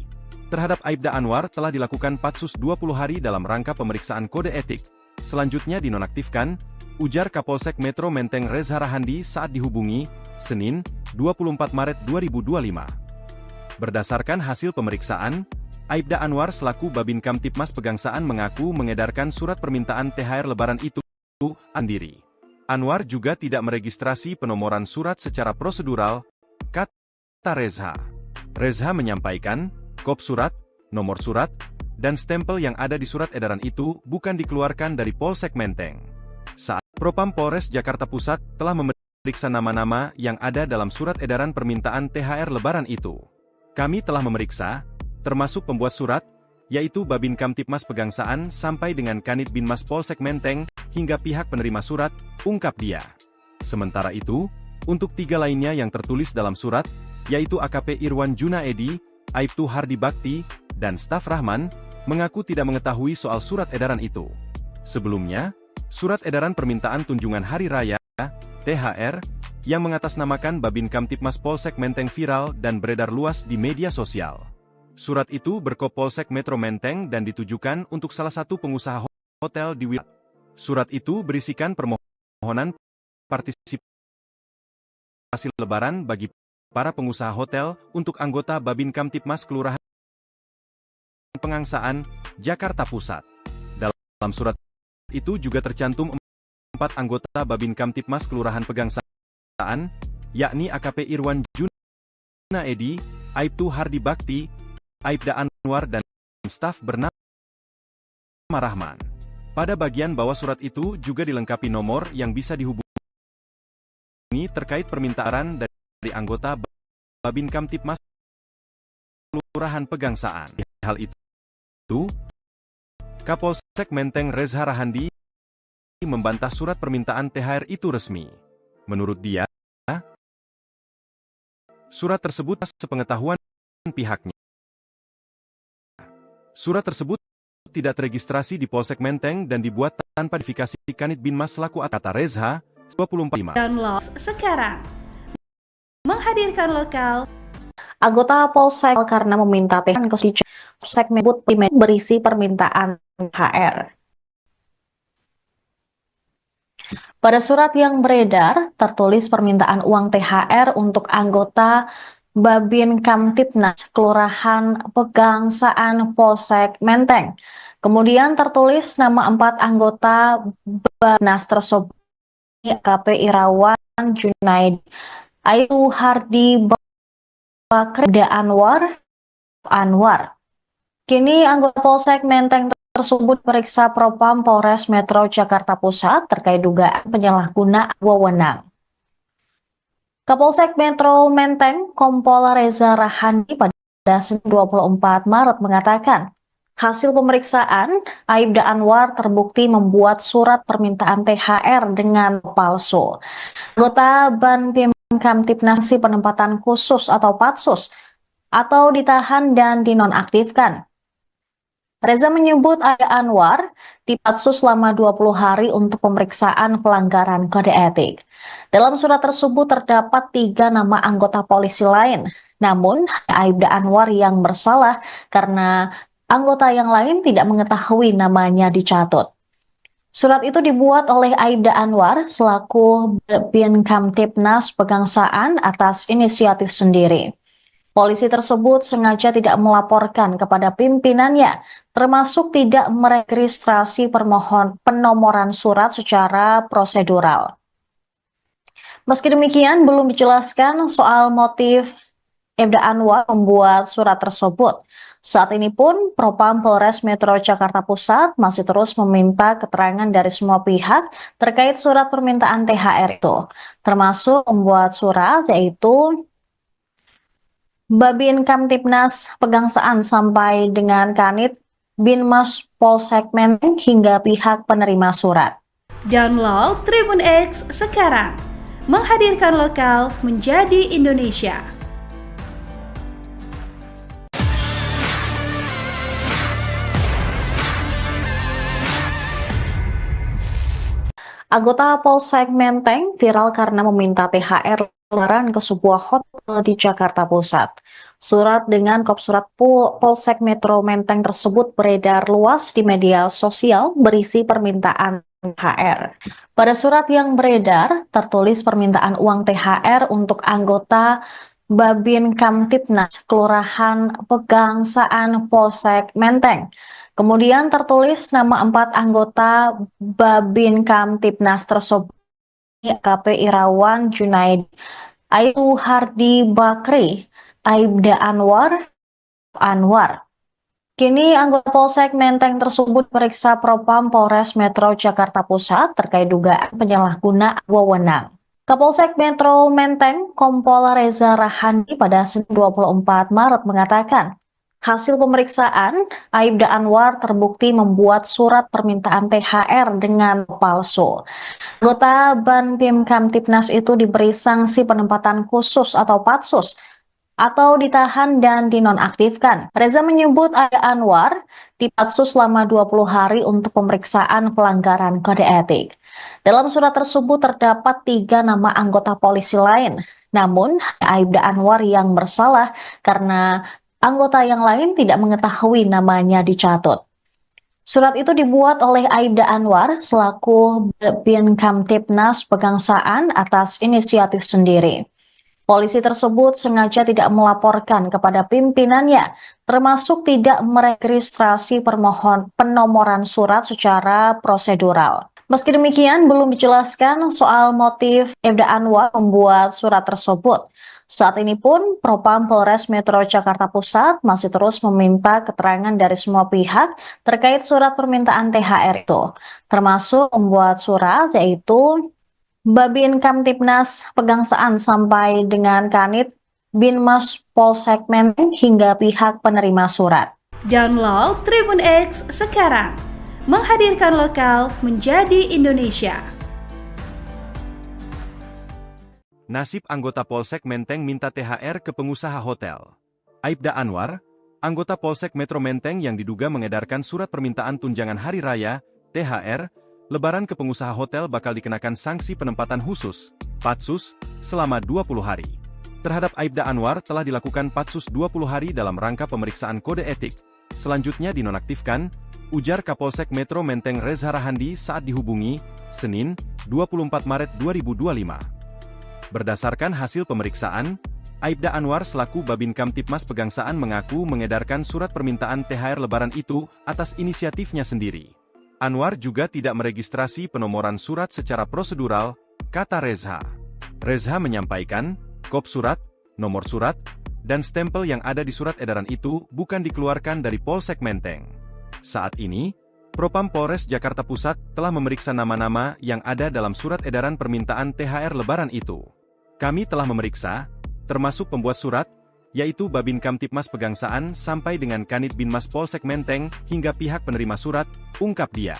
Terhadap Aibda Anwar telah dilakukan patsus 20 hari dalam rangka pemeriksaan kode etik. Selanjutnya dinonaktifkan, ujar Kapolsek Metro Menteng Reza Rahandi saat dihubungi, Senin, 24 Maret 2025. Berdasarkan hasil pemeriksaan, Aibda Anwar selaku Babin Kamtipmas Pegangsaan mengaku mengedarkan surat permintaan THR Lebaran itu sendiri. Anwar juga tidak meregistrasi penomoran surat secara prosedural, kata Reza. Reza menyampaikan, kop surat, nomor surat, dan stempel yang ada di surat edaran itu bukan dikeluarkan dari Polsek Menteng. Saat Propam Polres Jakarta Pusat telah memeriksa nama-nama yang ada dalam surat edaran permintaan THR Lebaran itu. Kami telah memeriksa, termasuk pembuat surat, yaitu Babin Kamtipmas Pegangsaan sampai dengan Kanit Binmas Polsek Menteng, hingga pihak penerima surat, ungkap dia. Sementara itu, untuk 3 lainnya yang tertulis dalam surat, yaitu AKP Irwan Junaedi, Aibtu Hardi Bakti, dan staf Rahman, mengaku tidak mengetahui soal surat edaran itu. Sebelumnya, surat edaran permintaan tunjangan hari raya, THR, yang mengatasnamakan Babin Kamtipmas Polsek Menteng viral dan beredar luas di media sosial. Surat itu berkop Polsek Metro Menteng dan ditujukan untuk salah satu pengusaha hotel di wilayah. Surat itu berisikan permohonan partisipasi Lebaran bagi para pengusaha hotel untuk anggota Babin Kamtipmas Kelurahan Pegangsaan, Jakarta Pusat. Dalam surat itu juga tercantum 4 anggota Babin Kamtipmas Kelurahan Pegangsaan, yakni AKP Irwan Juna Edi, Aibtu Hardi Bakti, Aibda Anwar dan staf bernama Rahman. Pada bagian bawah surat itu juga dilengkapi nomor yang bisa dihubungi terkait permintaan dari anggota Babin Kamtipmas Kelurahan Pegangsaan. Hal itu, Kapolsek Menteng Reza Rahandi membantah surat permintaan THR itu resmi. Menurut dia, surat tersebut sepengetahuan pihaknya. Surat tersebut tidak terregistrasi di Polsek Menteng dan dibuat tanpa verifikasi Kanit Binmas selaku kata Reza, 24. Download sekarang. Menghadirkan lokal. Anggota Polsek karena meminta pihak Polsek menyebut berisi permintaan THR. Pada surat yang beredar, tertulis permintaan uang THR untuk anggota Babin Kamtipnas Kelurahan Pegangsaan Polsek Menteng. Kemudian tertulis nama 4 anggota Babnas tersebut, AKP Irawan Junaidi, Aibtu Hardi Bakri, Anwar. Kini anggota Polsek Menteng tersebut periksa Propam Polres Metro Jakarta Pusat terkait dugaan penyalahgunaan wewenang. Kapolsek Metro Menteng Kompol Reza Rahandi pada 24 Maret mengatakan, hasil pemeriksaan Aibda Anwar terbukti membuat surat permintaan THR dengan palsu. Anggota Babin Kamtipnas penempatan khusus atau Patsus atau ditahan dan dinonaktifkan. Reza menyebut Aibda Anwar dipatsus selama 20 hari untuk pemeriksaan pelanggaran kode etik. Dalam surat tersebut terdapat 3 nama anggota polisi lain. Namun, Aibda Anwar yang bersalah karena anggota yang lain tidak mengetahui namanya dicatut. Surat itu dibuat oleh Aibda Anwar selaku Babin Kamtipnas Pegangsaan atas inisiatif sendiri. Polisi tersebut sengaja tidak melaporkan kepada pimpinannya, termasuk tidak meregistrasi penomoran surat secara prosedural. Meski demikian, belum dijelaskan soal motif Aibda Anwar membuat surat tersebut. Saat ini pun, Propam Polres Metro Jakarta Pusat masih terus meminta keterangan dari semua pihak terkait surat permintaan THR itu, termasuk membuat surat yaitu Babin Kamtipnas Pegangsaan sampai dengan Kanit Binmas Polsek Menteng hingga pihak penerima surat. Download Tribun X sekarang. Menghadirkan lokal menjadi Indonesia. Anggota Polsek Menteng viral karena meminta THR lebaran ke sebuah hotel di Jakarta Pusat. Surat dengan kop surat Polsek Metro Menteng tersebut beredar luas di media sosial berisi permintaan THR. Pada surat yang beredar, tertulis permintaan uang THR untuk anggota Babin Kamtipnas Kelurahan Pegangsaan Polsek Menteng. Kemudian tertulis nama 4 anggota Babin Kamtipnas tersebut, AKP Irawan Junaidi, Aibtu Hardi Bakri, Aibda Anwar. Kini anggota Polsek Menteng tersebut periksa Propam Polres Metro Jakarta Pusat terkait dugaan penyalahgunaan wewenang. Kapolsek Metro Menteng Kompol Reza Rahandi pada 24 Maret mengatakan, hasil pemeriksaan Aibda Anwar terbukti membuat surat permintaan THR dengan palsu. Anggota Babin Kamtipnas itu diberi sanksi penempatan khusus atau Patsus atau ditahan dan dinonaktifkan. Reza menyebut Aibda Anwar dipatsus selama 20 hari untuk pemeriksaan pelanggaran kode etik. Dalam surat tersebut terdapat 3 nama anggota polisi lain. Namun, Aibda Anwar yang bersalah karena anggota yang lain tidak mengetahui namanya dicatut. Surat itu dibuat oleh Aibda Anwar selaku Babin Kamtipnas Pegangsaan atas inisiatif sendiri. Polisi tersebut sengaja tidak melaporkan kepada pimpinannya, termasuk tidak meregistrasi penomoran surat secara prosedural. Meski demikian, belum dijelaskan soal motif Aibda Anwar membuat surat tersebut. Saat ini pun, Propam Polres Metro Jakarta Pusat masih terus meminta keterangan dari semua pihak terkait surat permintaan THR itu, termasuk membuat surat yaitu Babin Kamtibnas Pegangsaan sampai dengan Kanit Binmas Polsek Menteng hingga pihak penerima surat. Download Tribun X sekarang, menghadirkan lokal menjadi Indonesia. Nasib anggota Polsek Menteng minta THR ke pengusaha hotel. Aibda Anwar, anggota Polsek Metro Menteng yang diduga mengedarkan surat permintaan tunjangan hari raya, THR, Lebaran ke pengusaha hotel bakal dikenakan sanksi penempatan khusus, Patsus, selama 20 hari. Terhadap Aibda Anwar telah dilakukan Patsus 20 hari dalam rangka pemeriksaan kode etik. Selanjutnya dinonaktifkan, ujar Kapolsek Metro Menteng Reza Rahandi saat dihubungi, Senin, 24 Maret 2025. Berdasarkan hasil pemeriksaan, Aibda Anwar selaku Babin Kamtibmas Pegangsaan mengaku mengedarkan surat permintaan THR Lebaran itu atas inisiatifnya sendiri. Anwar juga tidak meregistrasi penomoran surat secara prosedural, kata Reza. Reza menyampaikan, kop surat, nomor surat, dan stempel yang ada di surat edaran itu bukan dikeluarkan dari Polsek Menteng. Saat ini, Propam Polres Jakarta Pusat telah memeriksa nama-nama yang ada dalam surat edaran permintaan THR Lebaran itu. Kami telah memeriksa, termasuk pembuat surat, yaitu Babin Kamtibmas Pegangsaan sampai dengan Kanit Binmas Polsek Menteng hingga pihak penerima surat, ungkap dia.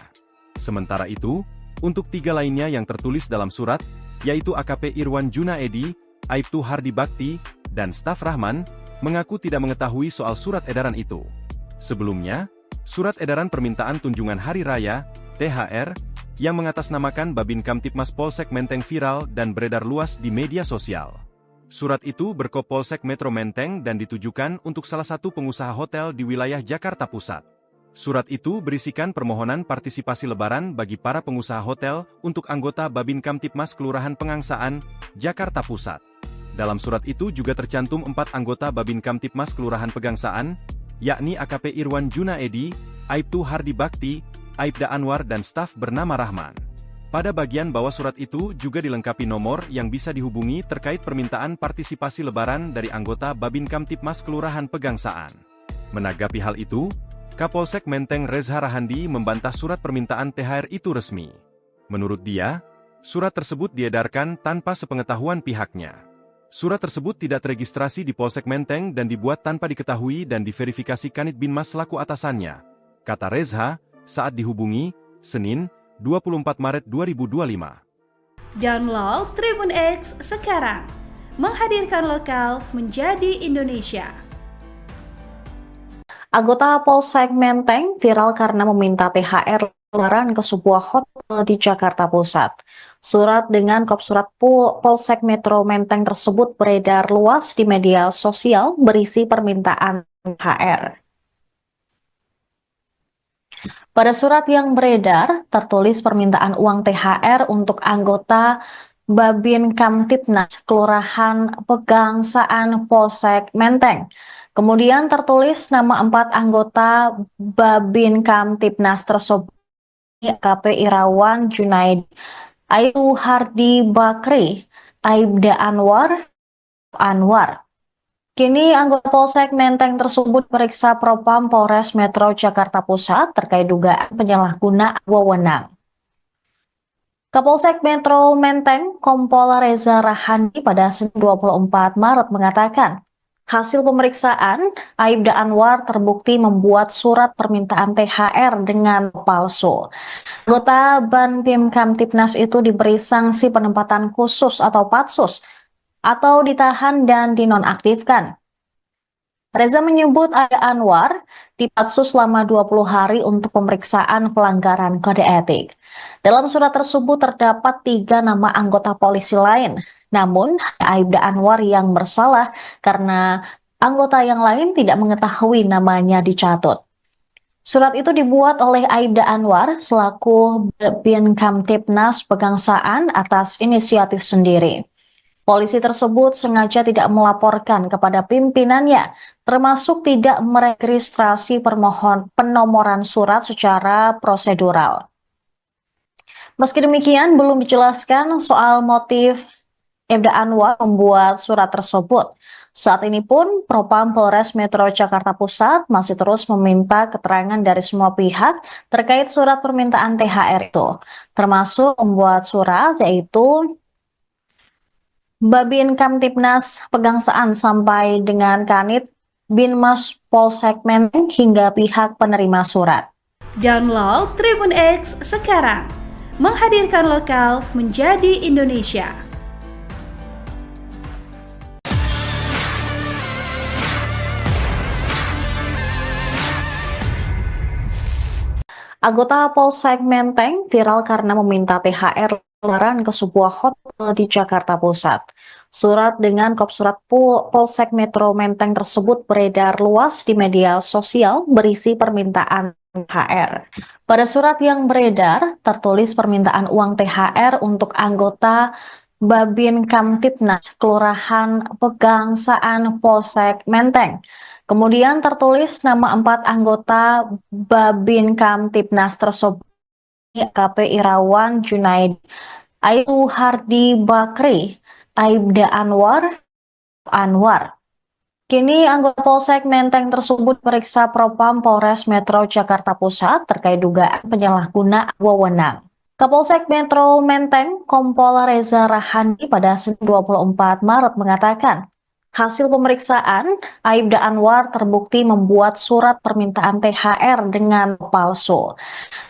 Sementara itu, untuk 3 lainnya yang tertulis dalam surat, yaitu AKP Irwan Junaedi, Aibtu Hardi Bakti, dan staf Rahman, mengaku tidak mengetahui soal surat edaran itu. Sebelumnya, surat edaran permintaan tunjangan hari raya, THR, yang mengatasnamakan Babin Kamtibmas Polsek Menteng viral dan beredar luas di media sosial. Surat itu berkop Polsek Metro Menteng dan ditujukan untuk salah satu pengusaha hotel di wilayah Jakarta Pusat. Surat itu berisikan permohonan partisipasi Lebaran bagi para pengusaha hotel untuk anggota Babin Kamtibmas Kelurahan Pegangsaan, Jakarta Pusat. Dalam surat itu juga tercantum 4 anggota Babin Kamtibmas Kelurahan Pegangsaan, yakni AKP Irwan Junaedi, Aibtu Hardi Bakti, Aibda Anwar dan staf bernama Rahman. Pada bagian bawah surat itu juga dilengkapi nomor yang bisa dihubungi terkait permintaan partisipasi Lebaran dari anggota Babin Kamtibmas Kelurahan Pegangsaan. Menanggapi hal itu, Kapolsek Menteng Reza Rahandi membantah surat permintaan THR itu resmi. Menurut dia, surat tersebut diedarkan tanpa sepengetahuan pihaknya. Surat tersebut tidak teregistrasi di Polsek Menteng dan dibuat tanpa diketahui dan diverifikasi Kanit Binmas selaku atasannya, kata Reza saat dihubungi, Senin, 24 Maret 2025. Download Tribun X sekarang, menghadirkan lokal menjadi Indonesia. Anggota Polsek Menteng viral karena meminta THR Lebaran ke sebuah hotel di Jakarta Pusat. Surat dengan kop surat Polsek Metro Menteng tersebut beredar luas di media sosial berisi permintaan THR. Pada surat yang beredar, tertulis permintaan uang THR untuk anggota Babin Kamtibnas Kelurahan Pegangsaan Polsek Menteng. Kemudian tertulis nama 4 anggota Babin Kamtibnas tersebut, AKP Irawan Junaedi, Aibtu Hardi Bakri, Aibda Anwar. Kini anggota Polsek Menteng tersebut periksa Propam Polres Metro Jakarta Pusat terkait dugaan penyalahgunaan wewenang. Kapolsek Metro Menteng Kompol Reza Rahandi pada Senin 24 Maret mengatakan, hasil pemeriksaan Aibda Anwar terbukti membuat surat permintaan THR dengan palsu. Anggota Babin Kamtibnas itu diberi sanksi penempatan khusus atau Patsus, atau ditahan dan dinonaktifkan. Reza menyebut Aibda Anwar dipatsus selama 20 hari untuk pemeriksaan pelanggaran kode etik. Dalam surat tersebut terdapat 3 nama anggota polisi lain, namun Aibda Anwar yang bersalah karena anggota yang lain tidak mengetahui namanya dicatut. Surat itu dibuat oleh Aibda Anwar selaku Babin Kamtibnas Pegangsaan atas inisiatif sendiri. Polisi tersebut sengaja tidak melaporkan kepada pimpinannya, termasuk tidak meregistrasi penomoran surat secara prosedural. Meski demikian, belum dijelaskan soal motif Aibda Anwar membuat surat tersebut. Saat ini pun, Propam Polres Metro Jakarta Pusat masih terus meminta keterangan dari semua pihak terkait surat permintaan THR itu, termasuk membuat surat yaitu Babin Kamtibnas Pegangsaan sampai dengan Kanit Binmas Polsek Menteng hingga pihak penerima surat. Download Tribun X sekarang, menghadirkan lokal menjadi Indonesia. Anggota Polsek Menteng viral karena meminta THR lebaran ke sebuah hotel di Jakarta Pusat. Surat dengan kop surat Polsek Metro Menteng tersebut beredar luas di media sosial berisi permintaan THR. Pada surat yang beredar, tertulis permintaan uang THR untuk anggota Babin Kamtibnas Kelurahan Pegangsaan Polsek Menteng. Kemudian tertulis nama 4 anggota Babin Kamtibnas tersebut, AKP Irawan Junaidi, Aibtu Hardi Bakri, Aibda Anwar. Kini anggota Polsek Menteng tersebut periksa Propam Polres Metro Jakarta Pusat terkait dugaan penyalahgunaan wewenang. Kapolsek Metro Menteng Kompol Reza Rahandi pada Senin 24 Maret mengatakan, hasil pemeriksaan, Aibda Anwar terbukti membuat surat permintaan THR dengan palsu.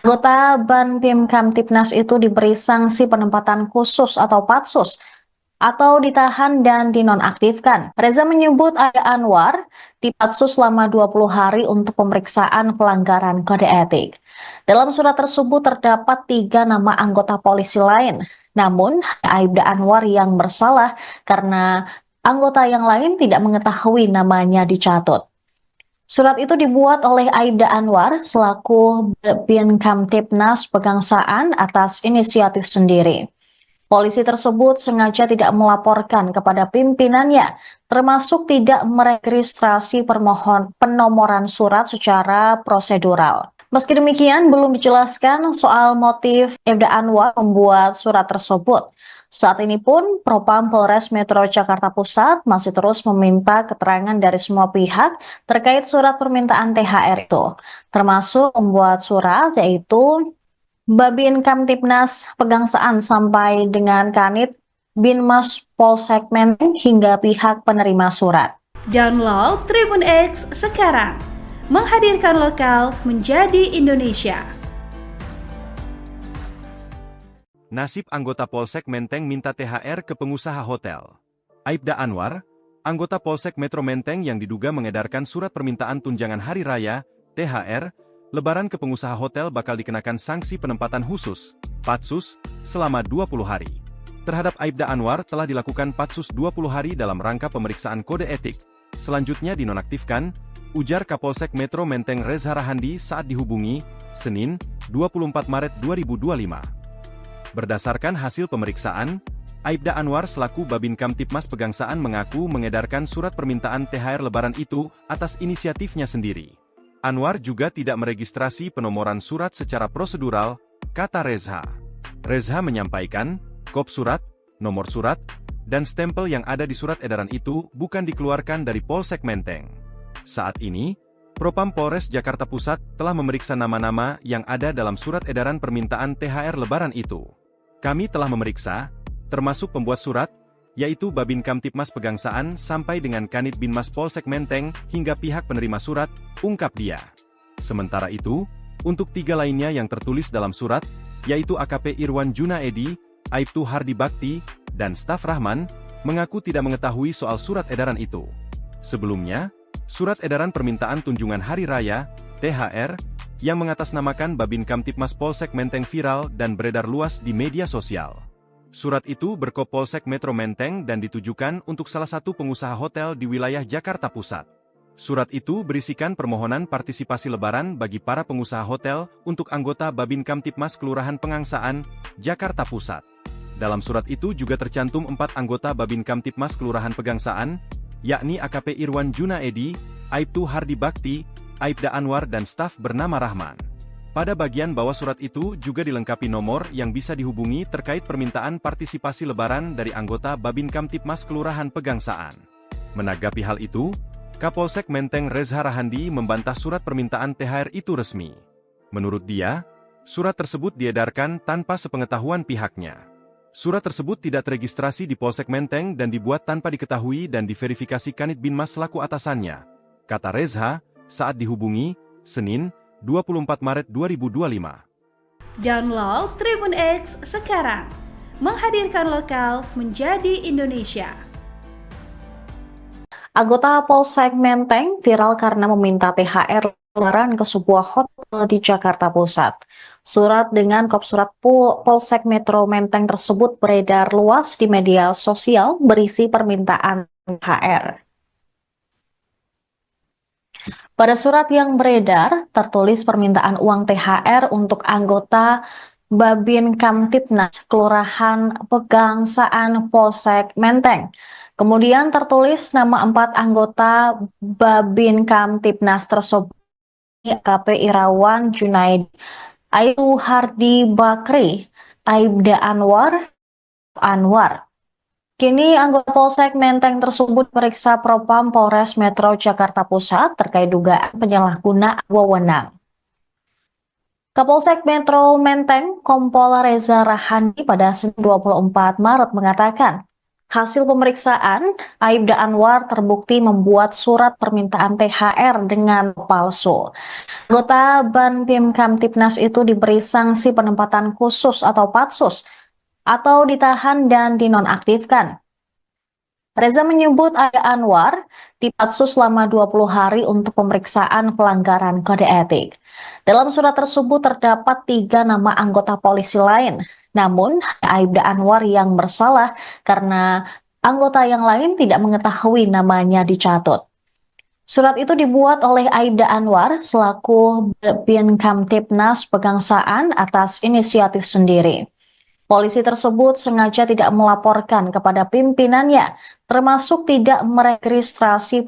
Anggota Banpim Kamtibnas itu diberi sanksi penempatan khusus atau patsus, atau ditahan dan dinonaktifkan. Reza menyebut Aibda Anwar dipatsus selama 20 hari untuk pemeriksaan pelanggaran kode etik. Dalam surat tersebut terdapat 3 nama anggota polisi lain. Namun, Aibda Anwar yang bersalah karena anggota yang lain tidak mengetahui namanya dicatut. Surat itu dibuat oleh Aibda Anwar selaku Babin Kamtibnas Pegangsaan atas inisiatif sendiri. Polisi tersebut sengaja tidak melaporkan kepada pimpinannya, termasuk tidak meregistrasi penomoran surat secara prosedural. Meski demikian, belum dijelaskan soal motif Aibda Anwar membuat surat tersebut. Saat ini pun, Propam Polres Metro Jakarta Pusat masih terus meminta keterangan dari semua pihak terkait surat permintaan THR itu, termasuk membuat surat yaitu Babin Kamtibnas Pegangsaan sampai dengan Kanit Binmas Polsek Menteng hingga pihak penerima surat. Download Tribun X sekarang, menghadirkan lokal menjadi Indonesia. Nasib anggota Polsek Menteng minta THR ke pengusaha hotel. Aibda Anwar, anggota Polsek Metro Menteng yang diduga mengedarkan surat permintaan tunjangan hari raya, THR, lebaran ke pengusaha hotel bakal dikenakan sanksi penempatan khusus, patsus, selama 20 hari. Terhadap Aibda Anwar telah dilakukan patsus 20 hari dalam rangka pemeriksaan kode etik, selanjutnya dinonaktifkan, ujar Kapolsek Metro Menteng Reza Rahandi saat dihubungi, Senin, 24 Maret 2025. Berdasarkan hasil pemeriksaan, Aibda Anwar selaku Babin Kamtibmas Pegangsaan mengaku mengedarkan surat permintaan THR lebaran itu atas inisiatifnya sendiri. Anwar juga tidak meregistrasi penomoran surat secara prosedural, kata Reza. Reza menyampaikan, kop surat, nomor surat, dan stempel yang ada di surat edaran itu bukan dikeluarkan dari Polsek Menteng. Saat ini, Propam Polres Jakarta Pusat telah memeriksa nama-nama yang ada dalam surat edaran permintaan THR lebaran itu. Kami telah memeriksa, termasuk pembuat surat, yaitu Babin Kamtibmas Pegangsaan sampai dengan Kanit Binmas Polsek Menteng hingga pihak penerima surat, ungkap dia. Sementara itu, untuk 3 lainnya yang tertulis dalam surat, yaitu AKP Irwan Junaidi, Aibtu Hardi Bakti, dan staf Rahman, mengaku tidak mengetahui soal surat edaran itu. Sebelumnya, surat edaran permintaan tunjangan hari raya, THR, yang mengatasnamakan Babin Kamtibmas Polsek Menteng viral dan beredar luas di media sosial. Surat itu berkop Polsek Metro Menteng dan ditujukan untuk salah satu pengusaha hotel di wilayah Jakarta Pusat. Surat itu berisikan permohonan partisipasi lebaran bagi para pengusaha hotel untuk anggota Babin Kamtibmas Kelurahan Pegangsaan, Jakarta Pusat. Dalam surat itu juga tercantum 4 anggota Babin Kamtipmas Kelurahan Pegangsaan, yakni AKP Irwan Junaedi, Aibtu Hardi Bakti, Aibda Anwar dan staf bernama Rahman. Pada bagian bawah surat itu juga dilengkapi nomor yang bisa dihubungi terkait permintaan partisipasi lebaran dari anggota Babin Kamtipmas Kelurahan Pegangsaan. Menanggapi hal itu, Kapolsek Menteng Reza Rahandi membantah surat permintaan THR itu resmi. Menurut dia, surat tersebut diedarkan tanpa sepengetahuan pihaknya. Surat tersebut tidak teregistrasi di Polsek Menteng dan dibuat tanpa diketahui dan diverifikasi Kanit Binmas selaku atasannya, kata Reza saat dihubungi, Senin, 24 Maret 2025. Download Tribun X sekarang, menghadirkan lokal menjadi Indonesia. Anggota Polsek Menteng viral karena meminta THR lebaran ke sebuah hotel di Jakarta Pusat. Surat dengan kop surat Polsek Metro Menteng tersebut beredar luas di media sosial berisi permintaan THR. Pada surat yang beredar, tertulis permintaan uang THR untuk anggota Babin Kamtipnas Kelurahan Pegangsaan Polsek Menteng. Kemudian tertulis nama 4 anggota Babin Kamtipnas tersebut, AKP Irawan Junaedi, Aibtu Hardi Bakri, Aibda Anwar. Kini anggota Polsek Menteng tersebut periksa Propam Polres Metro Jakarta Pusat terkait dugaan penyalahgunaan wewenang. Kapolsek Metro Menteng Kompol Reza Rahandi pada Senin 24 Maret mengatakan, hasil pemeriksaan, Aibda Anwar terbukti membuat surat permintaan THR dengan palsu. Anggota Babin Kamtipnas itu diberi sanksi penempatan khusus atau patsus, atau ditahan dan dinonaktifkan. Reza menyebut Aibda Anwar dipatsus selama 20 hari untuk pemeriksaan pelanggaran kode etik. Dalam surat tersebut terdapat 3 nama anggota polisi lain. Namun, Aibda Anwar yang bersalah karena anggota yang lain tidak mengetahui namanya dicatut. Surat itu dibuat oleh Aibda Anwar selaku Babin Kamtipnas Pegangsaan atas inisiatif sendiri. Polisi tersebut sengaja tidak melaporkan kepada pimpinannya, termasuk tidak meregistrasi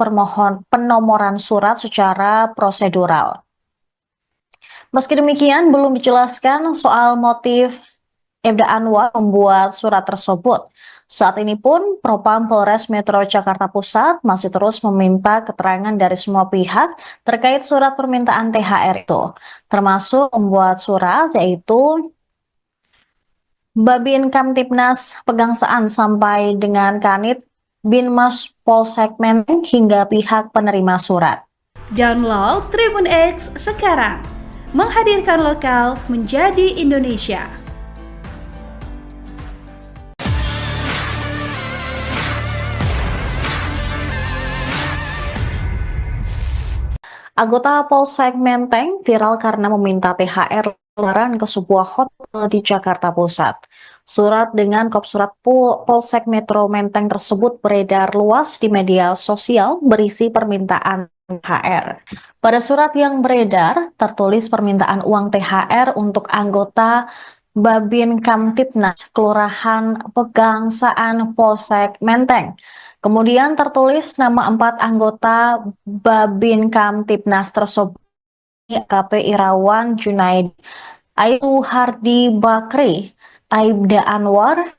penomoran surat secara prosedural. Meski demikian, belum dijelaskan soal motif Aibda Anwar membuat surat tersebut. Saat ini pun, Propam Polres Metro Jakarta Pusat masih terus meminta keterangan dari semua pihak terkait surat permintaan THR itu, termasuk membuat surat yaitu Babin Kamtipnas Pegangsaan sampai dengan Kanit Binmas Polsek Menteng hingga pihak penerima surat. Download Tribun X sekarang, menghadirkan lokal menjadi Indonesia. Anggota Polsek Menteng viral karena meminta THR lebaran ke sebuah hotel di Jakarta Pusat. Surat dengan kop surat Polsek Metro Menteng tersebut beredar luas di media sosial berisi permintaan THR. Pada surat yang beredar, tertulis permintaan uang THR untuk anggota Babin Kamtipnas Kelurahan Pegangsaan Polsek Menteng. Kemudian tertulis nama 4 anggota Babin Kamtipnas tersebut, AKP Irawan Junaedi, Aibtu Hardi Bakri, Aibda Anwar.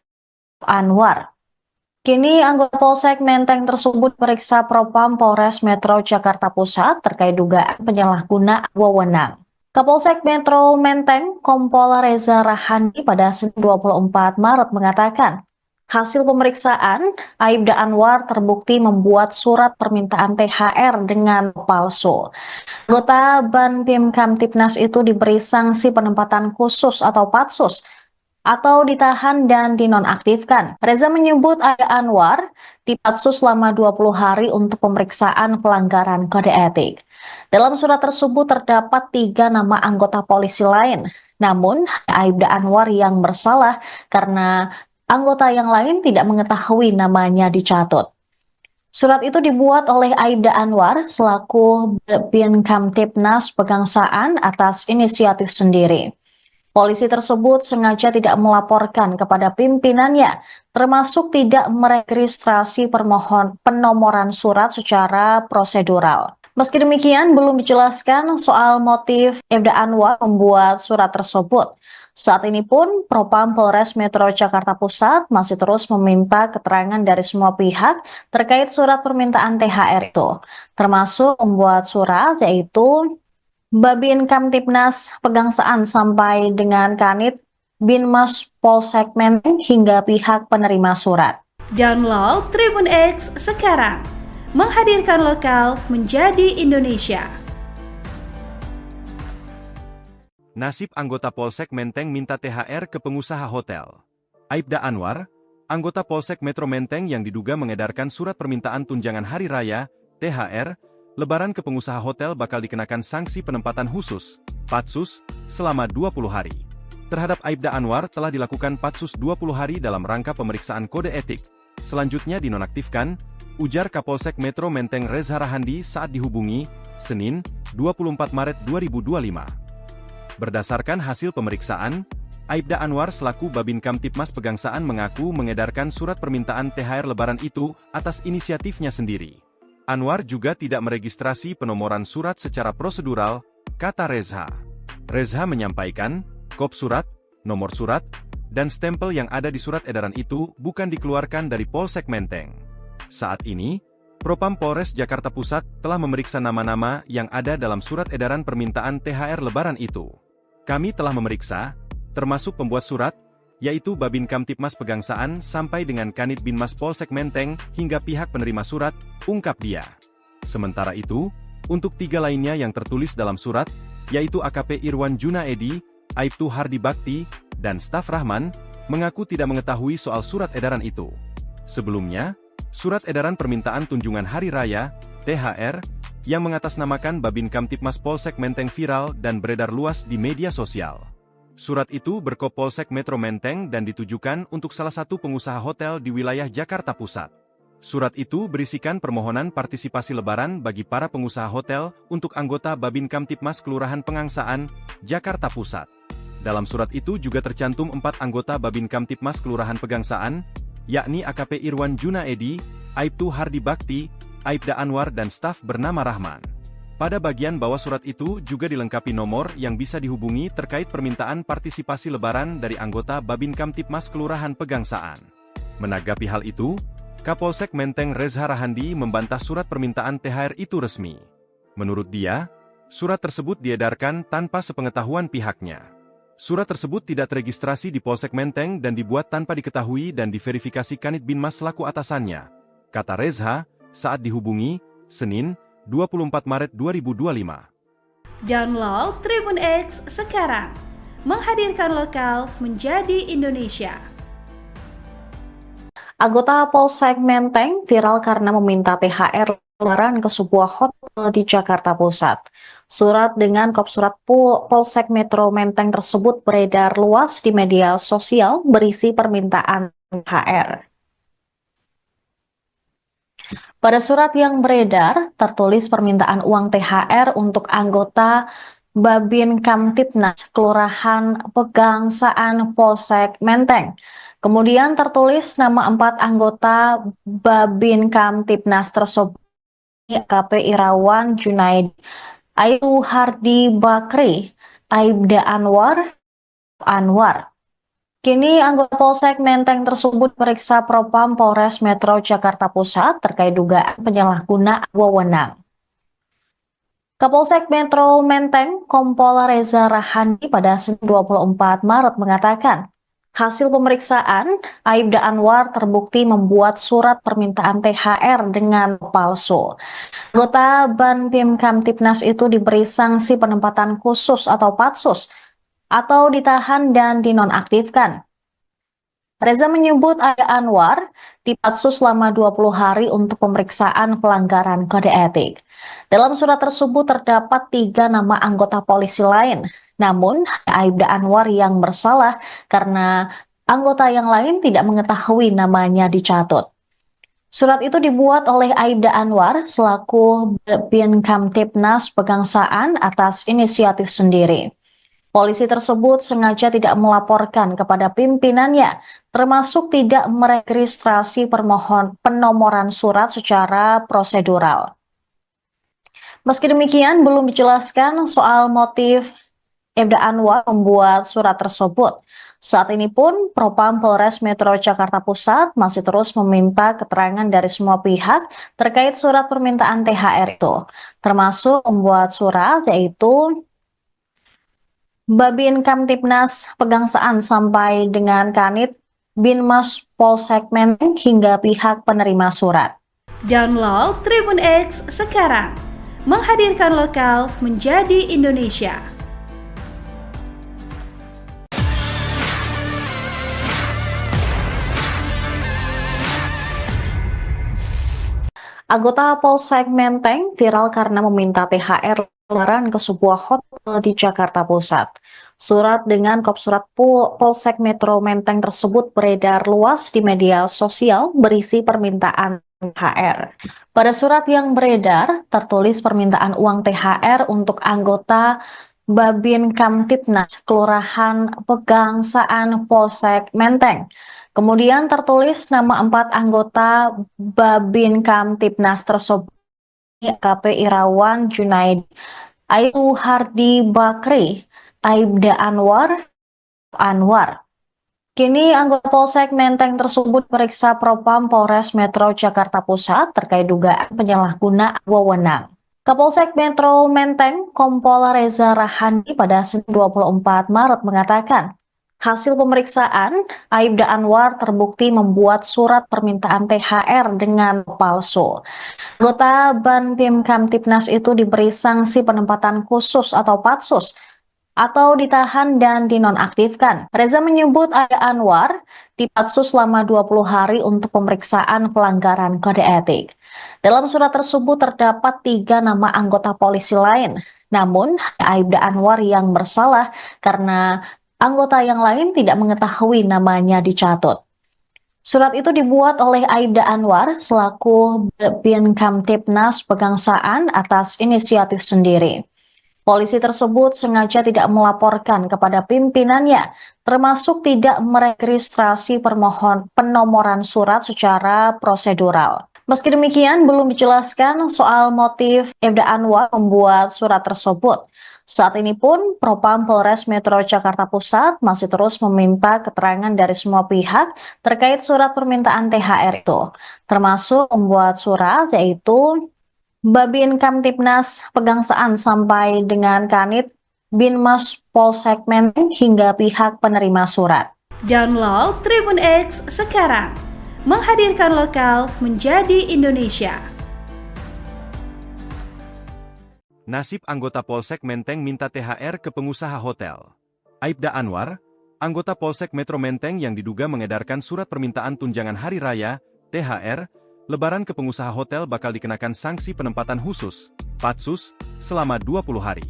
Kini anggota Polsek Menteng tersebut periksa Propam Polres Metro Jakarta Pusat terkait dugaan penyalahgunaan wewenang. Kapolsek Metro Menteng Kompol Reza Rahandi pada Senin 24 Maret mengatakan, hasil pemeriksaan, Aibda Anwar terbukti membuat surat permintaan THR dengan palsu. Anggota Babin Kamtipnas itu diberi sanksi penempatan khusus atau patsus, atau ditahan dan dinonaktifkan. Reza menyebut Aibda Anwar dipatsus selama 20 hari untuk pemeriksaan pelanggaran kode etik. Dalam surat tersebut terdapat 3 nama anggota polisi lain. Namun, Aibda Anwar yang bersalah karena anggota yang lain tidak mengetahui namanya dicatut. Surat itu dibuat oleh Aibda Anwar selaku Babin Kamtipnas Pegangsaan atas inisiatif sendiri. Polisi tersebut sengaja tidak melaporkan kepada pimpinannya, termasuk tidak meregistrasi penomoran surat secara prosedural. Meski demikian, belum dijelaskan soal motif Aibda Anwar membuat surat tersebut. Saat ini pun, Propam Polres Metro Jakarta Pusat masih terus meminta keterangan dari semua pihak terkait surat permintaan THR itu, termasuk membuat surat yaitu Babin Kamtibnas Pegangsaan sampai dengan Kanit Binmas Polsek Menteng hingga pihak penerima surat. Download Tribun X sekarang, menghadirkan lokal menjadi Indonesia. Nasib anggota Polsek Menteng minta THR ke pengusaha hotel. Aibda Anwar, anggota Polsek Metro Menteng yang diduga mengedarkan surat permintaan tunjangan hari raya, THR, Lebaran ke pengusaha hotel bakal dikenakan sanksi penempatan khusus, Patsus, selama 20 hari. Terhadap Aibda Anwar telah dilakukan Patsus 20 hari dalam rangka pemeriksaan kode etik, selanjutnya dinonaktifkan, ujar Kapolsek Metro Menteng Reza Rahandi saat dihubungi, Senin, 24 Maret 2025. Berdasarkan hasil pemeriksaan, Aibda Anwar selaku Babin Kamtibmas Pegangsaan mengaku mengedarkan surat permintaan THR Lebaran itu atas inisiatifnya sendiri. Anwar juga tidak meregistrasi penomoran surat secara prosedural, kata Reza. Reza menyampaikan, kop surat, nomor surat, dan stempel yang ada di surat edaran itu bukan dikeluarkan dari Polsek Menteng. Saat ini, Propam Polres Jakarta Pusat telah memeriksa nama-nama yang ada dalam surat edaran permintaan THR Lebaran itu. Kami telah memeriksa, termasuk pembuat surat, yaitu Babin Kamtibmas Pegangsaan sampai dengan Kanit Binmas Polsek Menteng hingga pihak penerima surat, ungkap dia. Sementara itu, untuk 3 lainnya yang tertulis dalam surat, yaitu AKP Irwan Junaedi, Aibtu Hardi Bakti, dan staf Rahman, mengaku tidak mengetahui soal surat edaran itu. Sebelumnya, surat edaran permintaan tunjangan hari raya, THR, yang mengatasnamakan Babin Kamtibmas Polsek Menteng viral dan beredar luas di media sosial. Surat itu berkop Polsek Metro Menteng dan ditujukan untuk salah satu pengusaha hotel di wilayah Jakarta Pusat. Surat itu berisikan permohonan partisipasi Lebaran bagi para pengusaha hotel untuk anggota Babin Kamtibmas Kelurahan Pegangsaan, Jakarta Pusat. Dalam surat itu juga tercantum 4 anggota Babin Kamtibmas Kelurahan Pegangsaan, yakni AKP Irwan Junaedi, Aibtu Hardi Bakti, Aibda Anwar dan staf bernama Rahman. Pada bagian bawah surat itu juga dilengkapi nomor yang bisa dihubungi terkait permintaan partisipasi Lebaran dari anggota Babin Kamtibmas Kelurahan Pegangsaan. Menanggapi hal itu, Kapolsek Menteng Reza Rahandi membantah surat permintaan THR itu resmi. Menurut dia, surat tersebut diedarkan tanpa sepengetahuan pihaknya. Surat tersebut tidak teregistrasi di Polsek Menteng dan dibuat tanpa diketahui dan diverifikasi Kanit Binmas selaku atasannya, kata Reza saat dihubungi, Senin, 24 Maret 2025. Download Tribun X sekarang, menghadirkan lokal menjadi Indonesia. Anggota Polsek Menteng viral karena meminta THR Lebaran ke sebuah hotel di Jakarta Pusat. Surat dengan kop surat Polsek Metro Menteng tersebut beredar luas di media sosial berisi permintaan THR. Pada surat yang beredar, tertulis permintaan uang THR untuk anggota Babin Kamtibnas Kelurahan Pegangsaan Polsek Menteng. Kemudian tertulis nama 4 anggota Babin Kamtibnas tersebut, AKP Irawan Junaedi, Aibtu Hardi Bakri, Aibda Anwar. Kini anggota Polsek Menteng tersebut periksa Propam Polres Metro Jakarta Pusat terkait dugaan penyalahgunaan wewenang. Kapolsek Metro Menteng Kompol Reza Rahandi pada Senin 24 Maret mengatakan, hasil pemeriksaan Aibda Anwar terbukti membuat surat permintaan THR dengan palsu. Anggota Babin Kamtibnas itu diberi sanksi penempatan khusus atau Patsus, atau ditahan dan dinonaktifkan. Reza menyebut Aibda Anwar dipatsus selama 20 hari untuk pemeriksaan pelanggaran kode etik. Dalam surat tersebut terdapat 3 nama anggota polisi lain, namun Aibda Anwar yang bersalah karena anggota yang lain tidak mengetahui namanya dicatut. Surat itu dibuat oleh Aibda Anwar selaku Babin Kamtibnas Pegangsaan atas inisiatif sendiri. Polisi tersebut sengaja tidak melaporkan kepada pimpinannya, termasuk tidak meregistrasi penomoran surat secara prosedural. Meski demikian, belum dijelaskan soal motif Aibda Anwar membuat surat tersebut. Saat ini pun, Propam Polres Metro Jakarta Pusat masih terus meminta keterangan dari semua pihak terkait surat permintaan THR itu, termasuk membuat surat yaitu Babin Kamtibnas Pegangsaan sampai dengan Kanit Binmas Polsek Menteng hingga pihak penerima surat. Download Tribun X sekarang, menghadirkan lokal menjadi Indonesia. Anggota Polsek Menteng viral karena meminta THR lebaran ke sebuah hotel di Jakarta Pusat. Surat dengan kop surat Polsek Metro Menteng tersebut beredar luas di media sosial berisi permintaan THR. Pada surat yang beredar, tertulis permintaan uang THR untuk anggota Babin Kamtibnas Kelurahan Pegangsaan Polsek Menteng. Kemudian tertulis nama 4 anggota Babin Kamtibnas tersebut, AKP Irawan Junaidi, Aibtu Hardi Bakri, Aibda Anwar. Kini anggota Polsek Menteng tersebut periksa Propam Polres Metro Jakarta Pusat terkait dugaan penyalahgunaan wewenang. Kapolsek Metro Menteng Kompol Reza Rahandi pada Senin 24 Maret mengatakan, hasil pemeriksaan, Aibda Anwar terbukti membuat surat permintaan THR dengan palsu. Anggota Banbim Kamtibnas itu diberi sanksi penempatan khusus atau patsus, atau ditahan dan dinonaktifkan. Reza menyebut Aibda Anwar dipatsus selama 20 hari untuk pemeriksaan pelanggaran kode etik. Dalam surat tersebut terdapat 3 nama anggota polisi lain, namun Aibda Anwar yang bersalah karena anggota yang lain tidak mengetahui namanya dicatut. Surat itu dibuat oleh Aibda Anwar selaku Babin Kamtibnas Pegangsaan atas inisiatif sendiri. Polisi tersebut sengaja tidak melaporkan kepada pimpinannya, termasuk tidak meregistrasi penomoran surat secara prosedural. Meski demikian, belum dijelaskan soal motif Aibda Anwar membuat surat tersebut. Saat ini pun, Propam Polres Metro Jakarta Pusat masih terus meminta keterangan dari semua pihak terkait surat permintaan THR itu, termasuk membuat surat yaitu Babin Kamtibnas Pegangsaan sampai dengan Kanit Binmas Polsek Menteng hingga pihak penerima surat. Download Tribun X sekarang, menghadirkan lokal menjadi Indonesia. Nasib anggota Polsek Menteng minta THR ke pengusaha hotel. Aibda Anwar, anggota Polsek Metro Menteng yang diduga mengedarkan surat permintaan tunjangan hari raya, THR, lebaran ke pengusaha hotel bakal dikenakan sanksi penempatan khusus, patsus, selama 20 hari.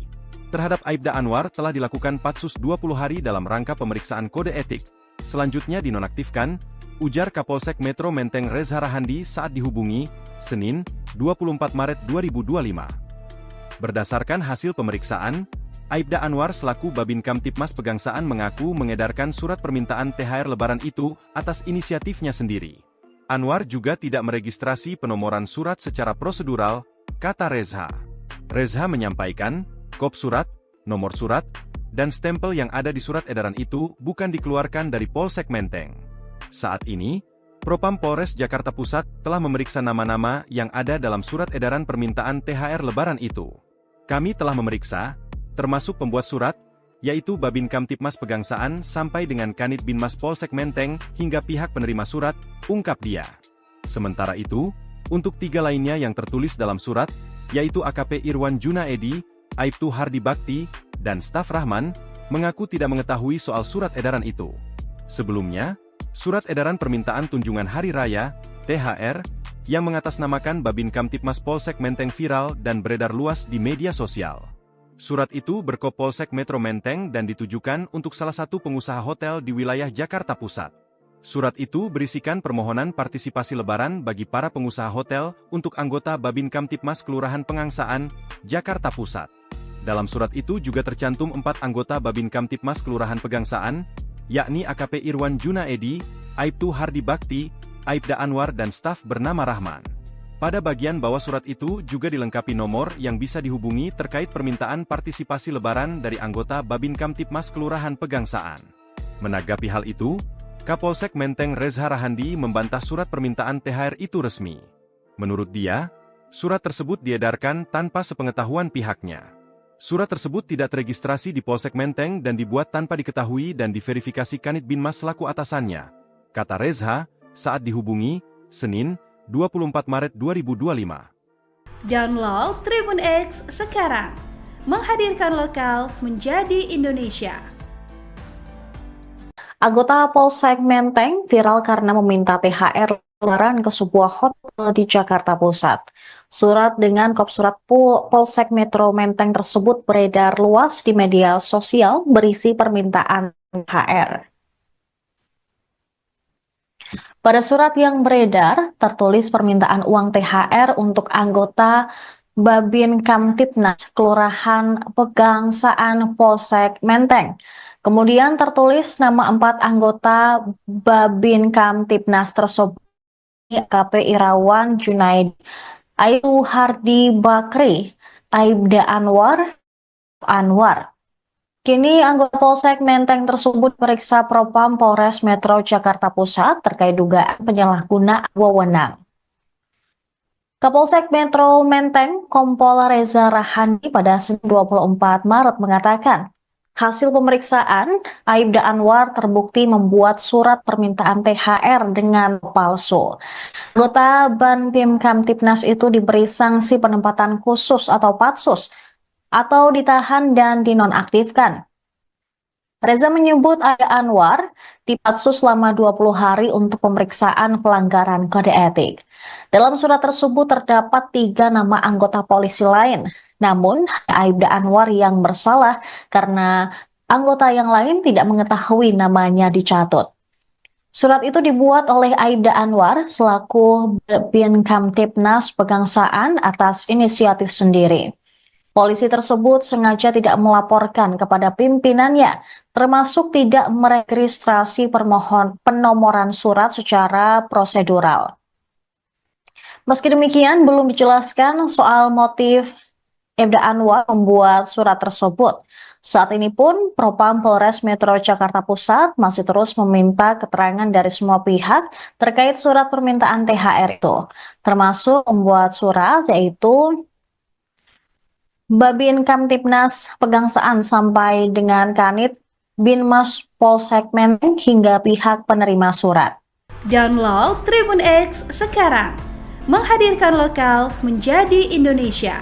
Terhadap Aibda Anwar telah dilakukan patsus 20 hari dalam rangka pemeriksaan kode etik, selanjutnya dinonaktifkan, ujar Kapolsek Metro Menteng Reza Rahandi saat dihubungi, Senin, 24 Maret 2025. Berdasarkan hasil pemeriksaan, Aibda Anwar selaku Babin Kamtibmas Pegangsaan mengaku mengedarkan surat permintaan THR lebaran itu atas inisiatifnya sendiri. Anwar juga tidak meregistrasi penomoran surat secara prosedural, kata Reza. Reza menyampaikan, kop surat, nomor surat, dan stempel yang ada di surat edaran itu bukan dikeluarkan dari Polsek Menteng. Saat ini, Propam Polres Jakarta Pusat telah memeriksa nama-nama yang ada dalam surat edaran permintaan THR lebaran itu. Kami telah memeriksa, termasuk pembuat surat, yaitu Babin Kamtibmas Pegangsaan sampai dengan Kanit Binmas Polsek Menteng hingga pihak penerima surat, ungkap dia. Sementara itu, untuk 3 lainnya yang tertulis dalam surat, yaitu AKP Irwan Junaidi, Aibtu Hardi Bakti, dan staf Rahman, mengaku tidak mengetahui soal surat edaran itu. Sebelumnya, surat edaran permintaan tunjangan hari raya, THR, yang mengatasnamakan Babin Kamtibmas Polsek Menteng viral dan beredar luas di media sosial. Surat itu berkop Polsek Metro Menteng dan ditujukan untuk salah satu pengusaha hotel di wilayah Jakarta Pusat. Surat itu berisikan permohonan partisipasi lebaran bagi para pengusaha hotel untuk anggota Babin Kamtibmas Kelurahan Pegangsaan, Jakarta Pusat. Dalam surat itu juga tercantum 4 anggota Babin Kamtipmas Kelurahan Pegangsaan, yakni AKP Irwan Junaedi, Aibtu Hardi Bakti, Aibda Anwar dan staf bernama Rahman. Pada bagian bawah surat itu juga dilengkapi nomor yang bisa dihubungi terkait permintaan partisipasi lebaran dari anggota Babin Kamtipmas Kelurahan Pegangsaan. Menanggapi hal itu, Kapolsek Menteng Reza Rahandi membantah surat permintaan THR itu resmi. Menurut dia, surat tersebut diedarkan tanpa sepengetahuan pihaknya. Surat tersebut tidak teregistrasi di Polsek Menteng dan dibuat tanpa diketahui dan diverifikasi Kanit Binmas selaku atasannya, kata Reza saat dihubungi, Senin, 24 Maret 2025. Download Tribun X sekarang, menghadirkan lokal menjadi Indonesia. Anggota Polsek Menteng viral karena meminta THR lebaran ke sebuah hotel di Jakarta Pusat. Surat dengan kop surat Polsek Metro Menteng tersebut beredar luas di media sosial berisi permintaan THR. Pada surat yang beredar, tertulis permintaan uang THR untuk anggota Babin Kamtipnas Kelurahan Pegangsaan Polsek Menteng. Kemudian tertulis nama 4 anggota Babin Kamtipnas tersebut, AKP Irawan Junaedi, Aibtu Hardi Bakri, Aibda Anwar. Kini anggota Polsek Menteng tersebut periksa Propam Polres Metro Jakarta Pusat terkait dugaan penyalahgunaan wewenang. Kapolsek Metro Menteng Kompol Reza Rahandi pada Senin 24 Maret mengatakan, hasil pemeriksaan, Aibda Anwar terbukti membuat surat permintaan THR dengan palsu. Anggota Babin Kamtipnas itu diberi sanksi penempatan khusus atau patsus, atau ditahan dan dinonaktifkan. Reza menyebut Aibda Anwar dipatsus selama 20 hari untuk pemeriksaan pelanggaran kode etik. Dalam surat tersebut terdapat 3 nama anggota polisi lain. Namun, Aibda Anwar yang bersalah karena anggota yang lain tidak mengetahui namanya dicatut. Surat itu dibuat oleh Aibda Anwar selaku Babin Kamtipnas Pegangsaan atas inisiatif sendiri. Polisi tersebut sengaja tidak melaporkan kepada pimpinannya, termasuk tidak meregistrasi penomoran surat secara prosedural. Meski demikian, belum dijelaskan soal motif Aibda Anwar membuat surat tersebut. Saat ini pun Propam Polres Metro Jakarta Pusat masih terus meminta keterangan dari semua pihak terkait surat permintaan THR itu, termasuk membuat surat yaitu Babin Kamtipnas Pegangsaan sampai dengan Kanit Binmas Polsek Menteng hingga pihak penerima surat. Download Tribun X sekarang, menghadirkan lokal menjadi Indonesia.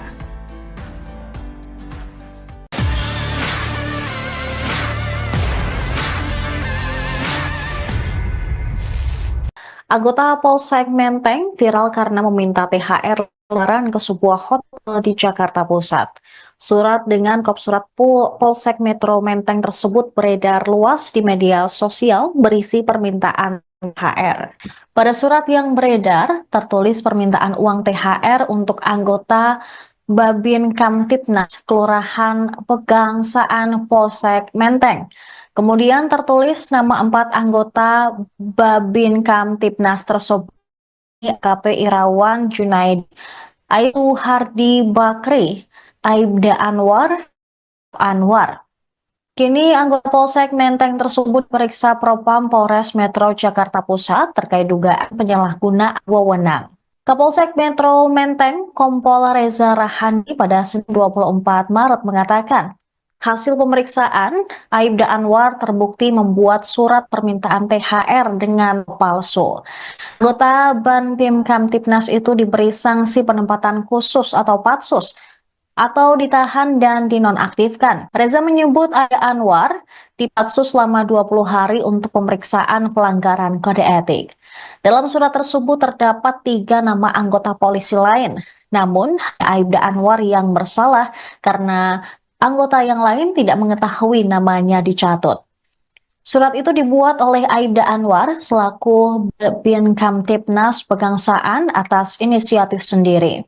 Anggota Polsek Menteng viral karena meminta THR lebaran ke sebuah hotel di Jakarta Pusat. Surat dengan kop surat Polsek Metro Menteng tersebut beredar luas di media sosial berisi permintaan THR. Pada surat yang beredar, tertulis permintaan uang THR untuk anggota Babin Kamtipnas Kelurahan Pegangsaan Polsek Menteng. Kemudian tertulis nama 4 anggota Babin Kamtipnas tersebut, AKP Irawan Junaedi, Aibtu Hardi Bakri, Aibda Anwar. Kini anggota Polsek Menteng tersebut periksa Propam Polres Metro Jakarta Pusat terkait dugaan penyalahgunaan wewenang. Kapolsek Metro Menteng Kompol Reza Rahandi pada Senin 24 Maret mengatakan, hasil pemeriksaan, Aibda Anwar terbukti membuat surat permintaan THR dengan palsu. Anggota Babin Kamtipnas itu diberi sanksi penempatan khusus atau patsus, atau ditahan dan dinonaktifkan. Reza menyebut Aibda Anwar dipatsus selama 20 hari untuk pemeriksaan pelanggaran kode etik. Dalam surat tersebut terdapat 3 nama anggota polisi lain. Namun, Aibda Anwar yang bersalah karena anggota yang lain tidak mengetahui namanya dicatut. Surat itu dibuat oleh Aibda Anwar selaku Babin Kamtipnas Pegangsaan atas inisiatif sendiri.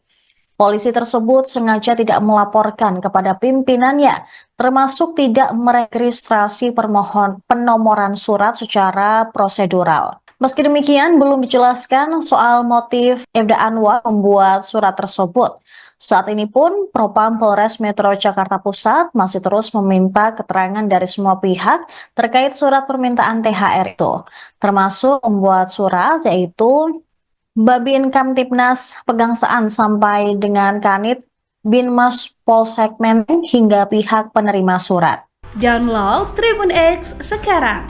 Polisi tersebut sengaja tidak melaporkan kepada pimpinannya, termasuk tidak meregistrasi penomoran surat secara prosedural. Meski demikian, belum dijelaskan soal motif Aibda Anwar membuat surat tersebut. Saat ini pun, Propam Polres Metro Jakarta Pusat masih terus meminta keterangan dari semua pihak terkait surat permintaan THR itu, termasuk membuat surat yaitu Babin Kamtibnas Pegangsaan sampai dengan Kanit Binmas Polsek Menteng hingga pihak penerima surat. Download Tribun X sekarang,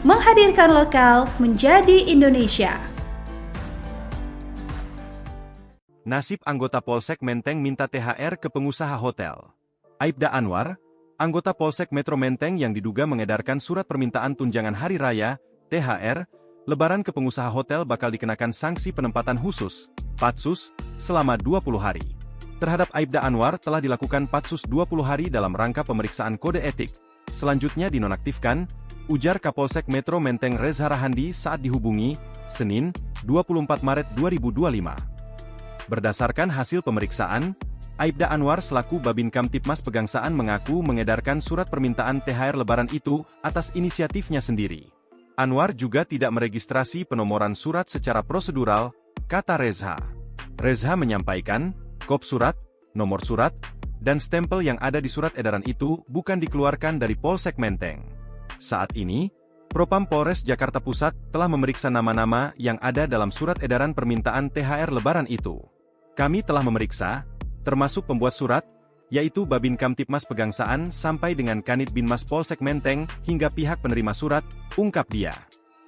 menghadirkan lokal menjadi Indonesia. Nasib anggota Polsek Menteng minta THR ke pengusaha hotel. Aibda Anwar, anggota Polsek Metro Menteng yang diduga mengedarkan surat permintaan tunjangan hari raya, THR, Lebaran ke pengusaha hotel bakal dikenakan sanksi penempatan khusus, Patsus, selama 20 hari. Terhadap Aibda Anwar telah dilakukan Patsus 20 hari dalam rangka pemeriksaan kode etik. Selanjutnya dinonaktifkan, ujar Kapolsek Metro Menteng Reza Rahandi saat dihubungi, Senin, 24 Maret 2025. Berdasarkan hasil pemeriksaan, Aibda Anwar selaku Babin Kamtibmas Pegangsaan mengaku mengedarkan surat permintaan THR Lebaran itu atas inisiatifnya sendiri. Anwar juga tidak meregistrasi penomoran surat secara prosedural, kata Reza. Reza menyampaikan, kop surat, nomor surat, dan stempel yang ada di surat edaran itu bukan dikeluarkan dari Polsek Menteng. Saat ini, Propam Polres Jakarta Pusat telah memeriksa nama-nama yang ada dalam surat edaran permintaan THR Lebaran itu. Kami telah memeriksa, termasuk pembuat surat, yaitu Babin Kamtibmas Pegangsaan sampai dengan Kanit Binmas Polsek Menteng hingga pihak penerima surat, ungkap dia.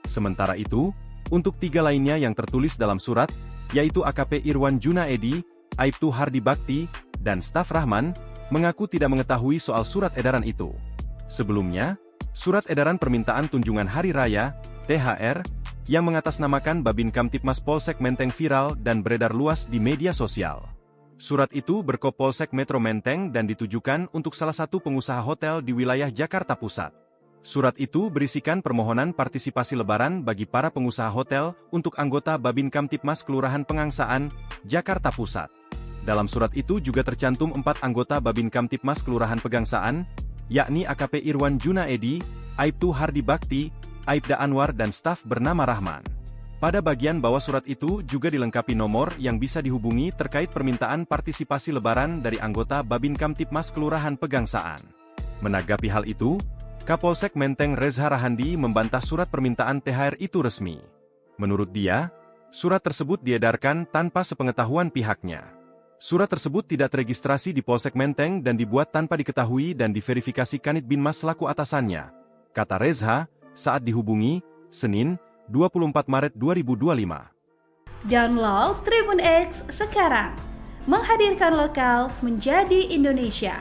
Sementara itu, untuk 3 lainnya yang tertulis dalam surat, yaitu AKP Irwan Junaedi, Aibtu Hardi Bakti, dan staf Rahman, mengaku tidak mengetahui soal surat edaran itu. Sebelumnya, surat edaran permintaan tunjangan hari raya, THR, yang mengatasnamakan Babin Kamtibmas Polsek Menteng viral dan beredar luas di media sosial. Surat itu berkop Polsek Metro Menteng dan ditujukan untuk salah satu pengusaha hotel di wilayah Jakarta Pusat. Surat itu berisikan permohonan partisipasi Lebaran bagi para pengusaha hotel untuk anggota Babin Kamtibmas Kelurahan Pegangsaan, Jakarta Pusat. Dalam surat itu juga tercantum 4 anggota Babin Kamtibmas Kelurahan Pegangsaan, yakni AKP Irwan Junaedi, Aibtu Hardi Bakti, Aibda Anwar dan staf bernama Rahman. Pada bagian bawah surat itu juga dilengkapi nomor yang bisa dihubungi terkait permintaan partisipasi Lebaran dari anggota Babin Kamtibmas Kelurahan Pegangsaan. Menanggapi hal itu, Kapolsek Menteng Reza Rahandi membantah surat permintaan THR itu resmi. Menurut dia, surat tersebut diedarkan tanpa sepengetahuan pihaknya. Surat tersebut tidak teregistrasi di Polsek Menteng dan dibuat tanpa diketahui dan diverifikasi Kanit Binmas selaku atasannya, kata Reza saat dihubungi, Senin, 24 Maret 2025. Download Tribun X sekarang, menghadirkan lokal menjadi Indonesia.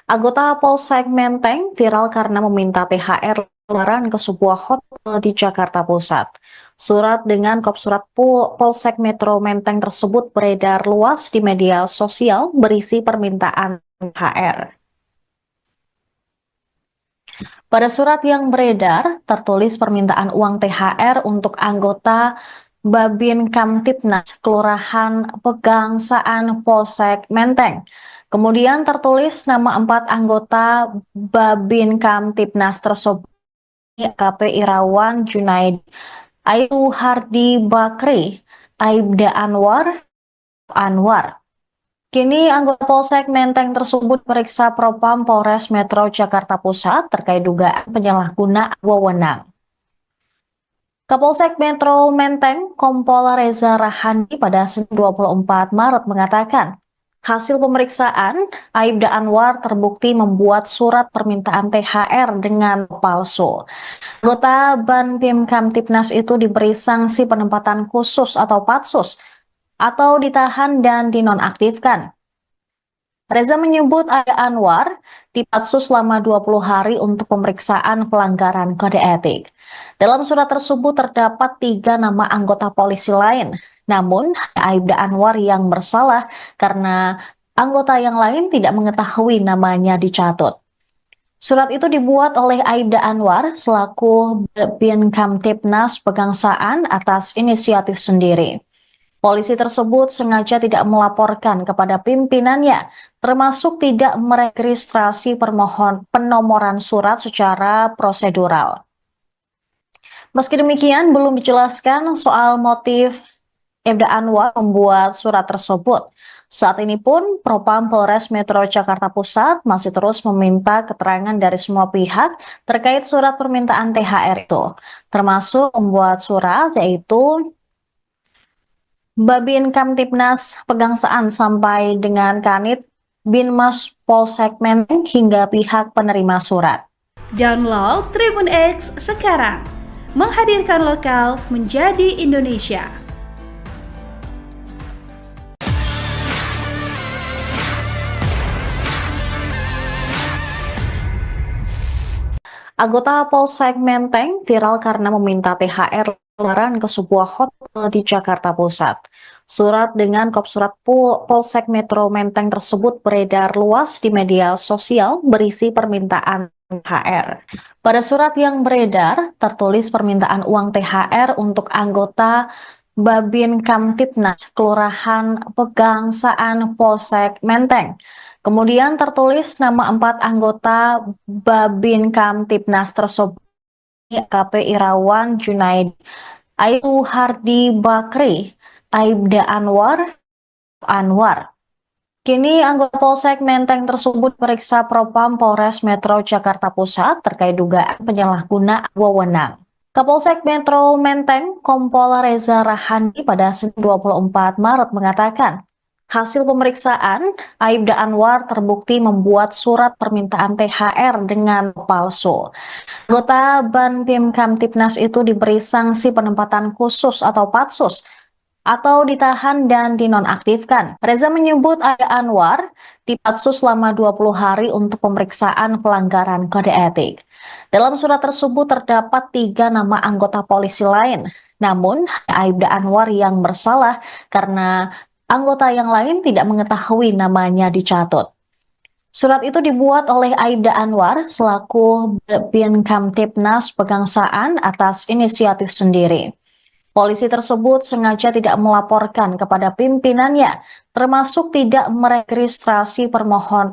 Anggota Polsek Menteng viral karena meminta THR Lebaran ke sebuah hotel di Jakarta Pusat. Surat dengan kop surat Polsek Metro Menteng tersebut beredar luas di media sosial berisi permintaan THR. Pada surat yang beredar, tertulis permintaan uang THR untuk anggota Babin Kamtibnas Kelurahan Pegangsaan Polsek Menteng. Kemudian tertulis nama 4 anggota Babin Kamtibnas tersebut, AKP Irwan Junaedi, Aibtu Hardi Bakri, Aibda Anwar. Kini anggota Polsek Menteng tersebut periksa Propam Polres Metro Jakarta Pusat terkait dugaan penyalahgunaan wewenang. Kapolsek Metro Menteng Kompol Reza Rahandi pada Senin 24 Maret mengatakan, hasil pemeriksaan Aibda Anwar terbukti membuat surat permintaan THR dengan palsu. Anggota Babin Kamtibnas itu diberi sanksi penempatan khusus atau Patsus, atau ditahan dan dinonaktifkan. Reza menyebut Aibda Anwar dipatsus selama 20 hari untuk pemeriksaan pelanggaran kode etik. Dalam surat tersebut terdapat 3 nama anggota polisi lain. Namun, Aibda Anwar yang bersalah karena anggota yang lain tidak mengetahui namanya dicatut. Surat itu dibuat oleh Aibda Anwar selaku Babin Kamtibnas Pegangsaan atas inisiatif sendiri. Polisi tersebut sengaja tidak melaporkan kepada pimpinannya, termasuk tidak meregistrasi penomoran surat secara prosedural. Meski demikian, belum dijelaskan soal motif Aibda Anwar membuat surat tersebut. Saat ini pun, Propam Polres Metro Jakarta Pusat masih terus meminta keterangan dari semua pihak terkait surat permintaan THR itu, termasuk membuat surat yaitu Babin Kamtibnas Pegangsaan sampai dengan Kanit Binmas Polsek Menteng hingga pihak penerima surat. Download Tribun X sekarang, menghadirkan lokal menjadi Indonesia. Anggota Polsek Menteng viral karena meminta THR lebaran ke sebuah hotel di Jakarta Pusat. Surat dengan kop surat Polsek Metro Menteng tersebut beredar luas di media sosial berisi permintaan THR. Pada surat yang beredar, tertulis permintaan uang THR untuk anggota Babin Kamtibnas Kelurahan Pegangsaan Polsek Menteng. Kemudian tertulis nama 4 anggota Babin Kamtibnas tersebut, AKP Irawan Junaid, Ayu Hardi Bakri, Aibda Anwar. Kini anggota Polsek Menteng tersebut periksa Propam Polres Metro Jakarta Pusat terkait dugaan penyalahgunaan wewenang. Kapolsek Metro Menteng Kompol Reza Rahandi pada Senin 24 Maret mengatakan, hasil pemeriksaan, Aibda Anwar terbukti membuat surat permintaan THR dengan palsu. Anggota Banpim Kamtibnas itu diberi sanksi penempatan khusus atau patsus, atau ditahan dan dinonaktifkan. Reza menyebut Aibda Anwar dipatsus selama 20 hari untuk pemeriksaan pelanggaran kode etik. Dalam surat tersebut terdapat 3 nama anggota polisi lain. Namun, Aibda Anwar yang bersalah karena anggota yang lain tidak mengetahui namanya dicatut. Surat itu dibuat oleh Aibda Anwar selaku Babin Kamtibnas Pegangsaan atas inisiatif sendiri. Polisi tersebut sengaja tidak melaporkan kepada pimpinannya, termasuk tidak meregistrasi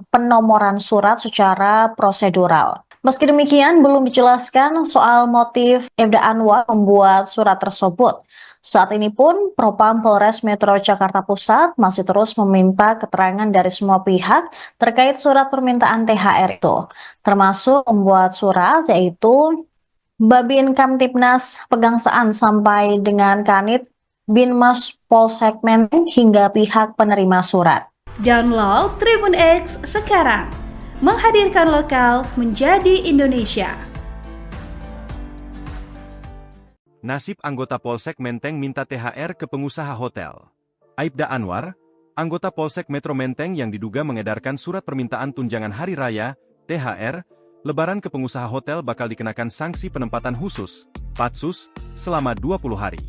penomoran surat secara prosedural. Meski demikian, belum dijelaskan soal motif Aibda Anwar membuat surat tersebut. Saat ini pun, Propam Polres Metro Jakarta Pusat masih terus meminta keterangan dari semua pihak terkait surat permintaan THR itu, termasuk membuat surat yaitu Babin Kamtibnas Pegangsaan sampai dengan Kanit Binmas Polsek Menteng hingga pihak penerima surat. Download Tribun X sekarang, menghadirkan lokal menjadi Indonesia. Nasib anggota Polsek Menteng minta THR ke pengusaha hotel. Aibda Anwar, anggota Polsek Metro Menteng yang diduga mengedarkan surat permintaan tunjangan hari raya, THR, lebaran ke pengusaha hotel bakal dikenakan sanksi penempatan khusus, patsus, selama 20 hari.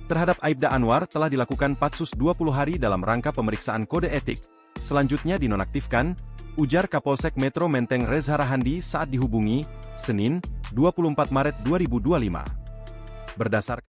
Terhadap Aibda Anwar telah dilakukan patsus 20 hari dalam rangka pemeriksaan kode etik. Selanjutnya dinonaktifkan, ujar Kapolsek Metro Menteng Reza Rahandi saat dihubungi, Senin, 24 Maret 2025. Berdasarkan